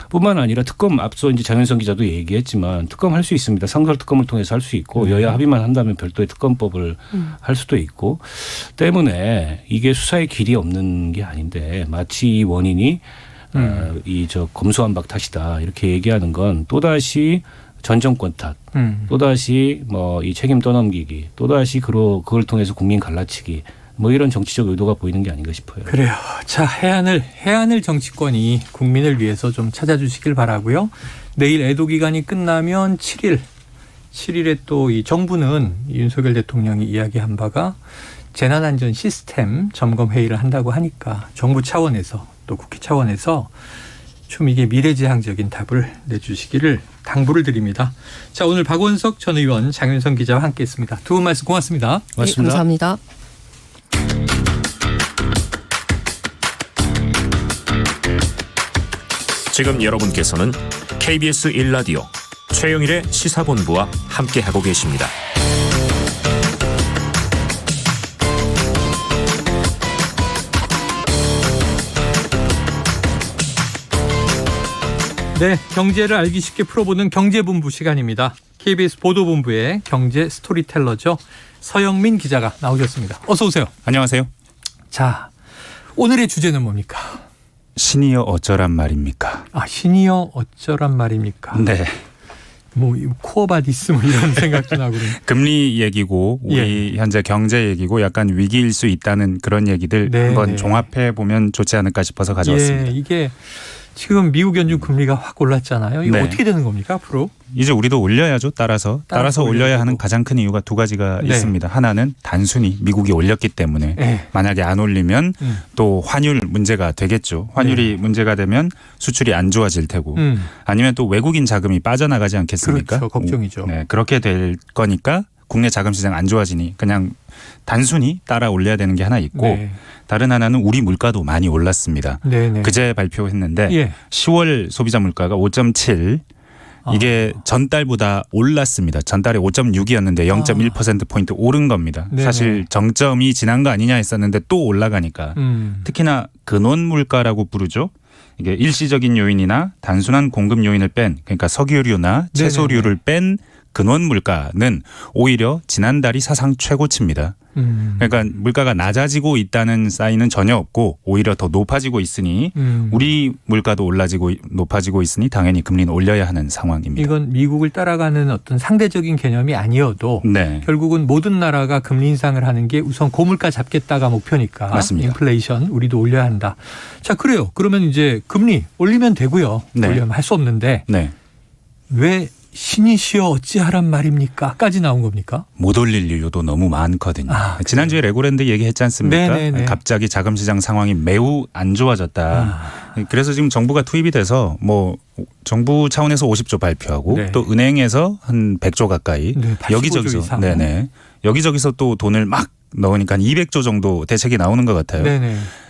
뿐만 아니라 특검 앞서 이제 장윤성 기자도 얘기했지만 특검 할 수 있습니다. 상설 특검을 통해서 할 수 있고 여야 합의만 한다면 별도의 특검법을 할 수도 있고 때문에 이게 수사의 길이 없는 게 아닌데 마치 이 원인이 이 저 검수완박 탓이다 이렇게 얘기하는 건 또다시 전 정권 탓, 또다시 뭐 이 책임 떠넘기기, 또다시 그걸 통해서 국민 갈라치기. 뭐 이런 정치적 의도가 보이는 게 아닌가 싶어요. 그래요. 자, 해안을 정치권이 국민을 위해서 좀 찾아주시길 바라고요. 내일 애도 기간이 끝나면 7일에 또 이 정부는 윤석열 대통령이 이야기한 바가 재난안전 시스템 점검 회의를 한다고 하니까 정부 차원에서 또 국회 차원에서 좀 이게 미래지향적인 답을 내주시기를 당부를 드립니다. 자, 오늘 박원석 전 의원, 장윤성 기자와 함께했습니다. 두 분 말씀 고맙습니다. 고맙습니다. 네, 감사합니다. 지금 여러분께서는 KBS 1라디오 최영일의 시사본부와 함께하고 계십니다. 네, 경제를 알기 쉽게 풀어보는 경제본부 시간입니다. KBS 보도본부의 경제 스토리텔러죠. 서영민 기자가 나오셨습니다. 어서 오세요. 안녕하세요. 자, 오늘의 주제는 뭡니까? 시니어 어쩌란 말입니까? 아, 시니어 어쩌란 말입니까? 네. 뭐 코어바디스 뭐 이런 생각도 나고 금리 얘기고 우리 현재 경제 얘기고 약간 위기일 수 있다는 그런 얘기들 한번 종합해 보면 좋지 않을까 싶어서 가져왔습니다. 이게 지금 미국 연준 금리가 확 올랐잖아요. 이거 어떻게 되는 겁니까 앞으로? 이제 우리도 올려야죠. 따라서 올려야 하는 가장 큰 이유가 두 가지가 있습니다. 하나는 단순히 미국이 올렸기 때문에 만약에 안 올리면 또 환율 문제가 되겠죠. 환율이 문제가 되면 수출이 안 좋아질 테고 아니면 또 외국인 자금이 빠져나가지 않겠습니까? 그렇죠. 걱정이죠. 네, 그렇게 될 거니까 국내 자금 시장 안 좋아지니 그냥 단순히 따라 올려야 되는 게 하나 있고 다른 하나는 우리 물가도 많이 올랐습니다. 그제 발표했는데 10월 소비자 물가가 5.7 이게 전달보다 올랐습니다. 전달에 5.6이었는데 0.1%포인트 오른 겁니다. 사실 정점이 지난 거 아니냐 했었는데 또 올라가니까 특히나 근원 물가라고 부르죠. 이게 일시적인 요인이나 단순한 공급 요인을 뺀 그러니까 석유류나 채소류를 뺀 근원 물가는 오히려 지난달이 사상 최고치입니다. 그러니까 물가가 낮아지고 있다는 사인은 전혀 없고 오히려 더 높아지고 있으니 우리 물가도 높아지고 있으니 당연히 금리는 올려야 하는 상황입니다. 이건 미국을 따라가는 어떤 상대적인 개념이 아니어도 결국은 모든 나라가 금리 인상을 하는 게 우선 고물가 잡겠다가 목표니까 맞습니다. 인플레이션 우리도 올려야 한다. 자, 그래요. 그러면 이제 금리 올리면 되고요. 올리면 할 수 없는데 왜 신이시여 어찌하란 말입니까? 까지 나온 겁니까? 못 올릴 이유도 너무 많거든요. 지난주에 레고랜드 얘기했지 않습니까? 갑자기 자금시장 상황이 매우 안 좋아졌다. 그래서 지금 정부가 투입이 돼서 뭐 정부 차원에서 50조 발표하고 또 은행에서 한 100조 가까이 여기저기서 여기저기서 또 돈을 막 넣으니까 한 200조 정도 대책이 나오는 것 같아요.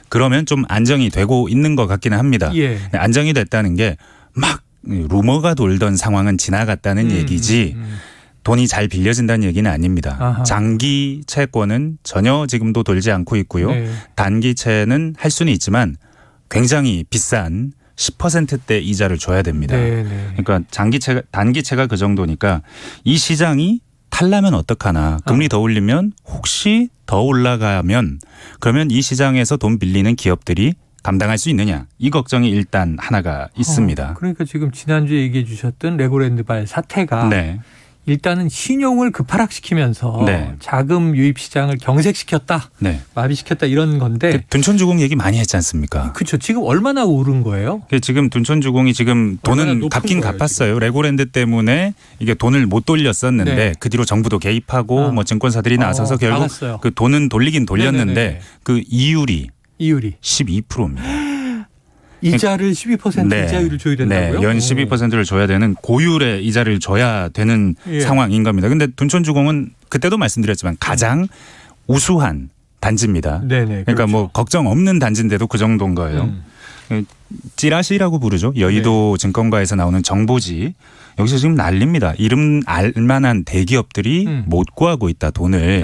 그러면 좀 안정이 되고 있는 것 같기는 합니다. 안정이 됐다는 게 막 루머가 돌던 상황은 지나갔다는 얘기지 돈이 잘 빌려진다는 얘기는 아닙니다. 장기 채권은 전혀 지금도 돌지 않고 있고요. 단기 채는 할 수는 있지만 굉장히 비싼 10%대 이자를 줘야 됩니다. 네네. 그러니까 단기채가 그 정도니까 이 시장이 탈라면 어떡하나. 금리 더 올리면 혹시 더 올라가면 그러면 이 시장에서 돈 빌리는 기업들이 감당할 수 있느냐. 이 걱정이 일단 하나가 있습니다. 그러니까 지금 지난주에 얘기해 주셨던 레고랜드발 사태가 네. 일단은 신용을 급하락시키면서 네. 자금 유입 시장을 경색시켰다. 네. 마비시켰다 이런 건데. 둔촌주공 얘기 많이 했지 않습니까? 그렇죠. 지금 얼마나 오른 거예요? 지금 둔촌주공이 지금 돈은 갚긴 갚았어요. 지금. 레고랜드 때문에 이게 돈을 못 돌렸었는데 네. 그 뒤로 정부도 개입하고 뭐 증권사들이 나서서 결국 막았어요. 그 돈은 돌리긴 돌렸는데 네네네. 그 이율이 12%입니다. 이자를 12% 네. 이자율을 줘야 된다고요? 네. 연 12%를 줘야 되는 고율의 이자를 줘야 되는 상황인 겁니다. 그런데 둔촌주공은 그때도 말씀드렸지만 가장 우수한 단지입니다. 네네, 그러니까 그렇죠. 뭐 걱정 없는 단지인데도 그 정도인 거예요. 찌라시라고 부르죠. 여의도 증권가에서 나오는 정보지. 여기서 지금 난립니다. 이름 알만한 대기업들이 못 구하고 있다. 돈을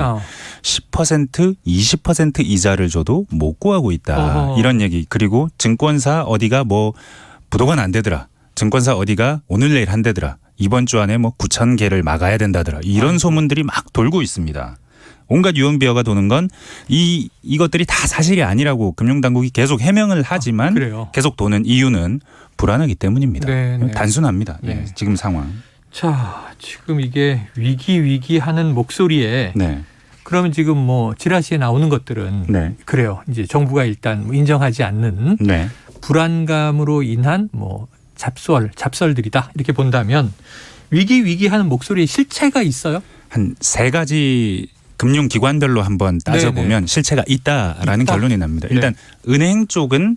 10% 20% 이자를 줘도 못 구하고 있다. 이런 얘기. 그리고 증권사 어디가 뭐 부도가 안 되더라. 증권사 어디가 오늘 내일 한대더라. 이번 주 안에 뭐 9,000개를 막아야 된다더라. 이런 소문들이 막 돌고 있습니다. 온갖 유언비어가 도는 건 이것들이 다 사실이 아니라고 금융당국이 계속 해명을 하지만 계속 도는 이유는 불안하기 때문입니다. 네네. 단순합니다. 네. 예, 지금 상황. 자, 지금 이게 위기 하는 목소리에 네. 그러면 지금 뭐 지라시에 나오는 것들은 네. 그래요. 이제 정부가 일단 인정하지 않는 네. 불안감으로 인한 뭐 잡설들이다. 이렇게 본다면 위기 하는 목소리에 실체가 있어요? 한 3가지 금융기관별로 한번 따져보면 네네. 실체가 있다라는 결론이 납니다. 일단 은행 쪽은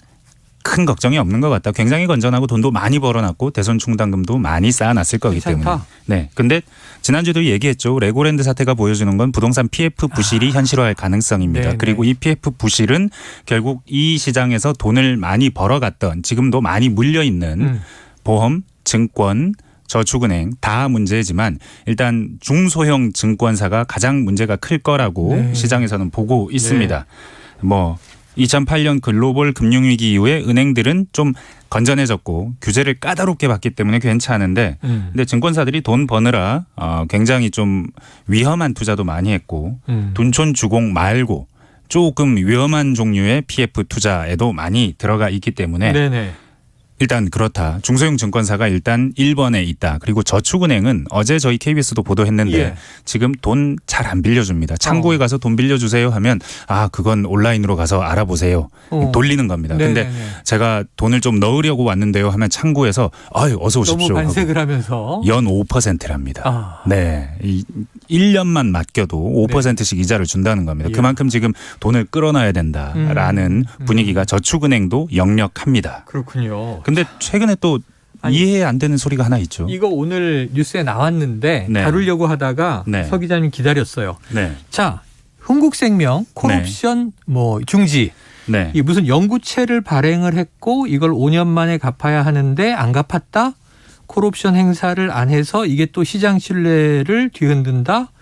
큰 걱정이 없는 것 같다. 굉장히 건전하고 돈도 많이 벌어놨고 대손 충당금도 많이 쌓아놨을 거기 때문에. 네. 근데 지난주에도 얘기했죠. 레고랜드 사태가 보여주는 건 부동산 PF 부실이 현실화할 가능성입니다. 네네. 그리고 이 PF 부실은 결국 이 시장에서 돈을 많이 벌어갔던 지금도 많이 물려있는 보험, 증권, 저축은행 다 문제지만 일단 중소형 증권사가 가장 문제가 클 거라고 시장에서는 보고 있습니다. 뭐 2008년 글로벌 금융위기 이후에 은행들은 좀 건전해졌고 규제를 까다롭게 받기 때문에 괜찮은데 근데 증권사들이 돈 버느라 굉장히 좀 위험한 투자도 많이 했고 둔촌주공 말고 조금 위험한 종류의 PF 투자에도 많이 들어가 있기 때문에 네네. 일단 그렇다. 중소형 증권사가 일단 1번에 있다. 그리고 저축은행은 어제 저희 KBS도 보도했는데 지금 돈 잘 안 빌려줍니다. 창구에 가서 돈 빌려주세요 하면 그건 온라인으로 가서 알아보세요. 돌리는 겁니다. 그런데 제가 돈을 좀 넣으려고 왔는데요 하면 창구에서 어서 오십시오. 너무 반색을 하면서. 연 5%랍니다. 네. 1년만 맡겨도 5%씩 이자를 준다는 겁니다. 그만큼 지금 돈을 끌어놔야 된다라는 분위기가 저축은행도 역력합니다. 그렇군요. 근데 최근에 또 이해 안 되는 소리가 하나 있죠. 이거 오늘 뉴스에 나왔는데 다루려고 하다가 서 기자님 기다렸어요. 자, 흥국생명 콜옵션 뭐 중지. 이 무슨 연구체를 발행을 했고 이걸 5년 만에 갚아야 하는데 안 갚았다. 콜옵션 행사를 안 해서 이게 또 시장 신뢰를 뒤흔든다.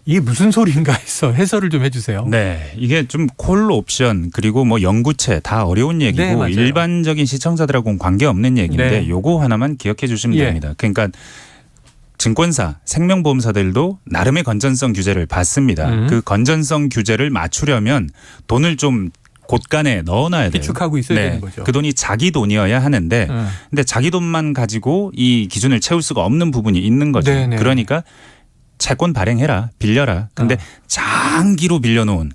이게 무슨 소리인가 해서 해설을 좀 해주세요. 네, 이게 좀 콜 옵션 그리고 뭐 연구체 다 어려운 얘기고 일반적인 시청자들하고는 관계없는 얘기인데 요거 하나만 기억해 주시면 됩니다. 그러니까 증권사, 생명보험사들도 나름의 건전성 규제를 받습니다. 그 건전성 규제를 맞추려면 돈을 좀 곳간에 넣어놔야 돼요. 비축하고 있어야 되는 거죠. 그 돈이 자기 돈이어야 하는데 근데 자기 돈만 가지고 이 기준을 채울 수가 없는 부분이 있는 거죠. 그러니까 채권 발행해라, 빌려라. 근데 장기로 빌려놓은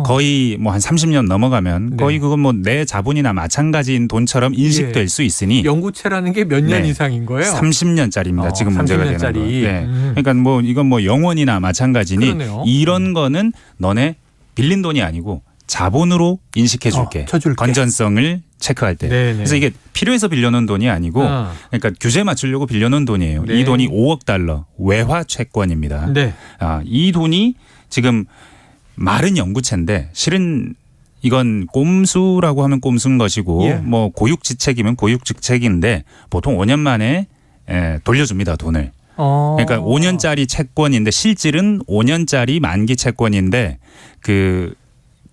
거의 뭐 한 30년 넘어가면 거의 그건 뭐 내 자본이나 마찬가지인 돈처럼 인식될 수 있으니 연구체라는 게 몇 년 이상인 거예요? 30년짜리입니다. 지금 문제가 30년짜리. 되는 거. 그러니까 뭐 이건 뭐 영원이나 마찬가지니 그러네요. 이런 거는 너네 빌린 돈이 아니고 자본으로 인식해 줄게. 건전성을 체크할 때. 그래서 이게 필요해서 빌려놓은 돈이 아니고 그러니까 규제 맞추려고 빌려놓은 돈이에요. 이 돈이 5억 달러 외화 채권입니다. 이 돈이 지금 말은 연구체인데 실은 이건 꼼수라고 하면 꼼수인 것이고 뭐 고육지책이면 고육지책인데 보통 5년 만에 돌려줍니다. 돈을. 그러니까 5년짜리 채권인데 실질은 5년짜리 만기 채권인데 그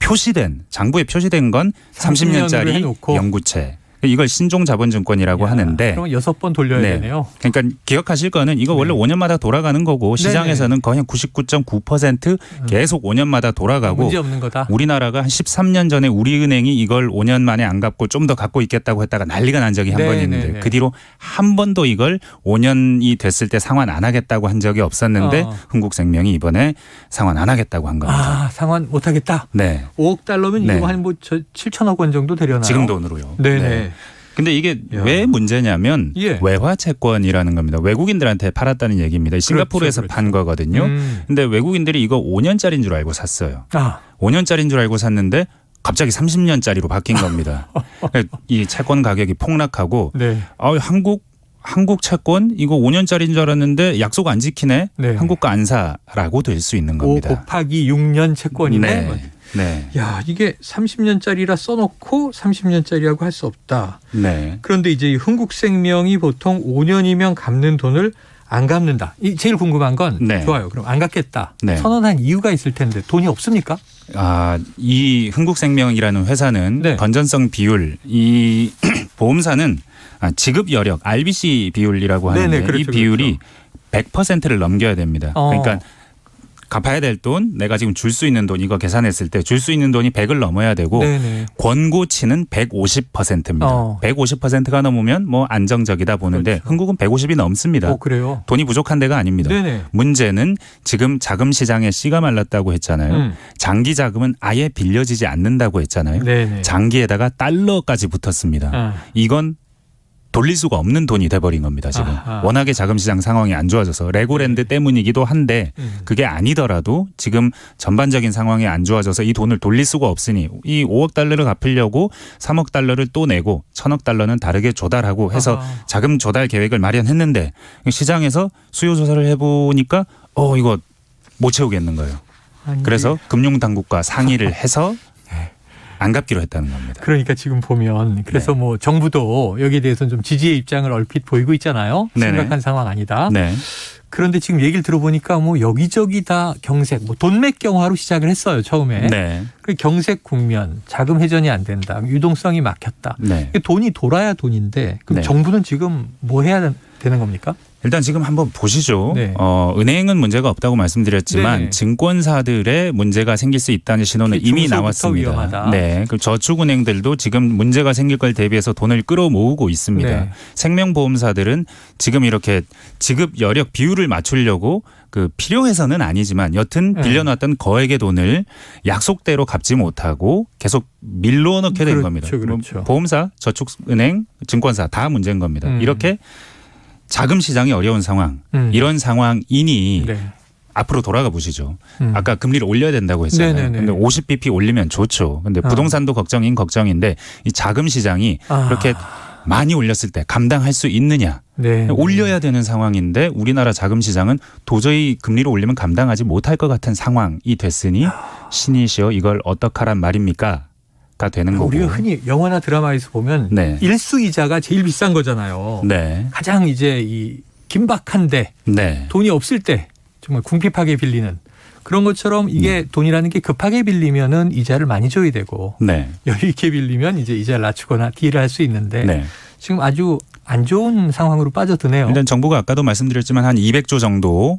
표시된 장부에 표시된 건 30년짜리 연구체. 이걸 신종자본증권이라고 하는데. 그럼 6번 돌려야 되네요. 그러니까 기억하실 거는 이거 원래 5년마다 돌아가는 거고 시장에서는 거의 99.9% 계속 5년마다 돌아가고 문제 없는 거다. 우리나라가 한 13년 전에 우리은행이 이걸 5년 만에 안 갚고 좀 더 갖고 있겠다고 했다가 난리가 난 적이 한 번 있는데 그 뒤로 한 번도 이걸 5년이 됐을 때 상환 안 하겠다고 한 적이 없었는데 흥국생명이 이번에 상환 안 하겠다고 한 겁니다. 아, 상환 못 하겠다. 네. 5억 달러면 이거 한 7천억 원 정도 되려나요? 지금 돈으로요. 네네. 근데 이게 왜 문제냐면 외화 채권이라는 겁니다. 외국인들한테 팔았다는 얘기입니다. 싱가포르에서 판 거거든요. 근데 외국인들이 이거 5년짜리인 줄 알고 샀어요. 5년짜리인 줄 알고 샀는데 갑자기 30년짜리로 바뀐 겁니다. 이 채권 가격이 폭락하고 한국 채권 이거 5년짜리인 줄 알았는데 약속 안 지키네. 한국가 안 사라고 될 수 있는 겁니다. 5 곱하기 6년 채권이네. 네. 야, 이게 30년짜리라 써놓고 30년짜리라고 할 수 없다. 네. 그런데 이제 흥국생명이 보통 5년이면 갚는 돈을 안 갚는다. 이 제일 궁금한 건 좋아요. 그럼 안 갚겠다. 선언한 이유가 있을 텐데 돈이 없습니까? 이 흥국생명이라는 회사는 건전성 비율, 이 보험사는 지급 여력 RBC 비율이라고 하는데 이 비율이 100%를 넘겨야 됩니다. 그러니까 갚아야 될 돈, 내가 지금 줄 수 있는 돈 이거 계산했을 때 줄 수 있는 돈이 100을 넘어야 되고 권고치는 150%입니다. 150%가 넘으면 뭐 안정적이다 보는데 흥국은 150이 넘습니다. 그래요? 돈이 부족한 데가 아닙니다. 문제는 지금 자금 시장에 씨가 말랐다고 했잖아요. 장기 자금은 아예 빌려지지 않는다고 했잖아요. 장기에다가 달러까지 붙었습니다. 이건 돌릴 수가 없는 돈이 돼버린 겁니다. 지금 워낙에 자금시장 상황이 안 좋아져서 레고랜드 때문이기도 한데 그게 아니더라도 지금 전반적인 상황이 안 좋아져서 이 돈을 돌릴 수가 없으니 이 5억 달러를 갚으려고 3억 달러를 또 내고 1,000억 달러는 다르게 조달하고 해서 자금 조달 계획을 마련했는데 시장에서 수요 조사를 해보니까 이거 못 채우겠는 거예요. 그래서 금융당국과 상의를 해서 안 갚기로 했다는 겁니다. 그러니까 지금 보면 그래서 뭐 정부도 여기에 대해서는 좀 지지의 입장을 얼핏 보이고 있잖아요. 심각한 상황 아니다. 그런데 지금 얘기를 들어보니까 뭐 여기저기 다 경색, 뭐 돈맥 경화로 시작을 했어요. 처음에. 그 경색 국면, 자금 회전이 안 된다, 유동성이 막혔다. 돈이 돌아야 돈인데 그럼 정부는 지금 뭐 해야 되는 겁니까? 일단 지금 한번 보시죠. 은행은 문제가 없다고 말씀드렸지만 증권사들의 문제가 생길 수 있다는 신호는 이미 나왔습니다. 위험하다. 그 저축은행들도 지금 문제가 생길 걸 대비해서 돈을 끌어모으고 있습니다. 생명보험사들은 지금 이렇게 지급 여력 비율을 맞추려고 필요해서는 아니지만 여튼 빌려놨던 거액의 돈을 약속대로 갚지 못하고 계속 밀러 넣게 된 겁니다. 보험사, 저축은행, 증권사 다 문제인 겁니다. 이렇게 자금 시장이 어려운 상황, 이런 상황이니 앞으로 돌아가 보시죠. 아까 금리를 올려야 된다고 했잖아요. 근데 50bp 올리면 좋죠. 근데 부동산도 걱정인데 이 자금 시장이 그렇게 많이 올렸을 때 감당할 수 있느냐. 올려야 되는 상황인데 우리나라 자금 시장은 도저히 금리를 올리면 감당하지 못할 것 같은 상황이 됐으니 신이시여 이걸 어떡하란 말입니까? 가 되는 거고. 우리가 흔히 영화나 드라마에서 보면 일수이자가 제일 비싼 거잖아요. 가장 이제 이 긴박한데 돈이 없을 때 정말 궁핍하게 빌리는 그런 것처럼 이게 돈이라는 게 급하게 빌리면은 이자를 많이 줘야 되고 여유 있게 빌리면 이제 이자를 낮추거나 딜을 할 수 있는데 지금 아주 안 좋은 상황으로 빠져드네요. 일단 정부가 아까도 말씀드렸지만 한 200조 정도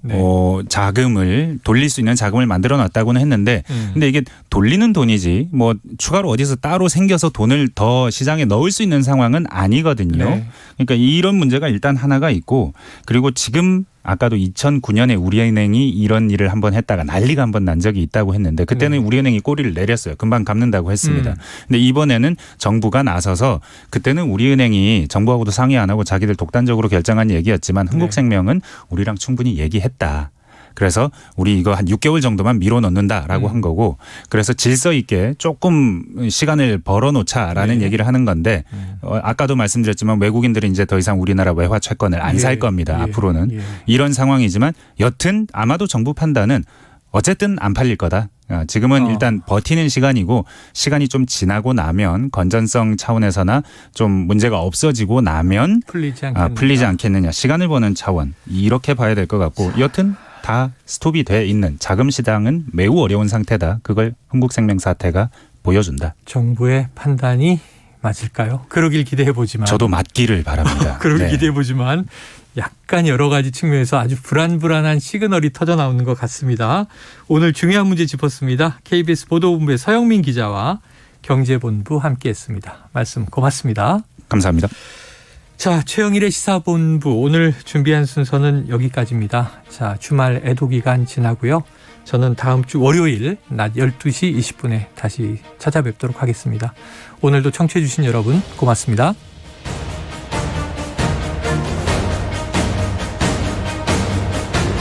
자금을 돌릴 수 있는 자금을 만들어 놨다고는 했는데 근데 이게 돌리는 돈이지 뭐 추가로 어디서 따로 생겨서 돈을 더 시장에 넣을 수 있는 상황은 아니거든요. 그러니까 이런 문제가 일단 하나가 있고 그리고 지금 아까도 2009년에 우리은행이 이런 일을 한번 했다가 난리가 한번 난 적이 있다고 했는데 그때는 우리은행이 꼬리를 내렸어요. 금방 갚는다고 했습니다. 근데 이번에는 정부가 나서서 그때는 우리은행이 정부하고도 상의 안 하고 자기들 독단적으로 결정한 얘기였지만 흥국생명은 우리랑 충분히 얘기했다. 그래서 우리 이거 한 6개월 정도만 미뤄 넣는다라고 한 거고 그래서 질서 있게 조금 시간을 벌어놓자라는 얘기를 하는 건데 아까도 말씀드렸지만 외국인들은 이제 더 이상 우리나라 외화 채권을 안 살 겁니다. 앞으로는. 이런 상황이지만 여튼 아마도 정부 판단은 어쨌든 안 팔릴 거다. 지금은 일단 버티는 시간이고 시간이 좀 지나고 나면 건전성 차원에서나 좀 문제가 없어지고 나면 풀리지 않겠느냐. 시간을 버는 차원 이렇게 봐야 될 것 같고 여튼 다 스톱이 돼 있는 자금 시장은 매우 어려운 상태다. 그걸 흥국생명 사태가 보여준다. 정부의 판단이 맞을까요? 그러길 기대해보지만. 저도 맞기를 바랍니다. 그러길 기대해보지만 약간 여러 가지 측면에서 아주 불안불안한 시그널이 터져 나오는 것 같습니다. 오늘 중요한 문제 짚었습니다. KBS 보도본부의 서영민 기자와 경제본부 함께했습니다. 말씀 고맙습니다. 감사합니다. 자, 최영일의 시사본부 오늘 준비한 순서는 여기까지입니다. 자, 주말 애도 기간 지나고요. 저는 다음 주 월요일 낮 12시 20분에 다시 찾아뵙도록 하겠습니다. 오늘도 청취해 주신 여러분 고맙습니다.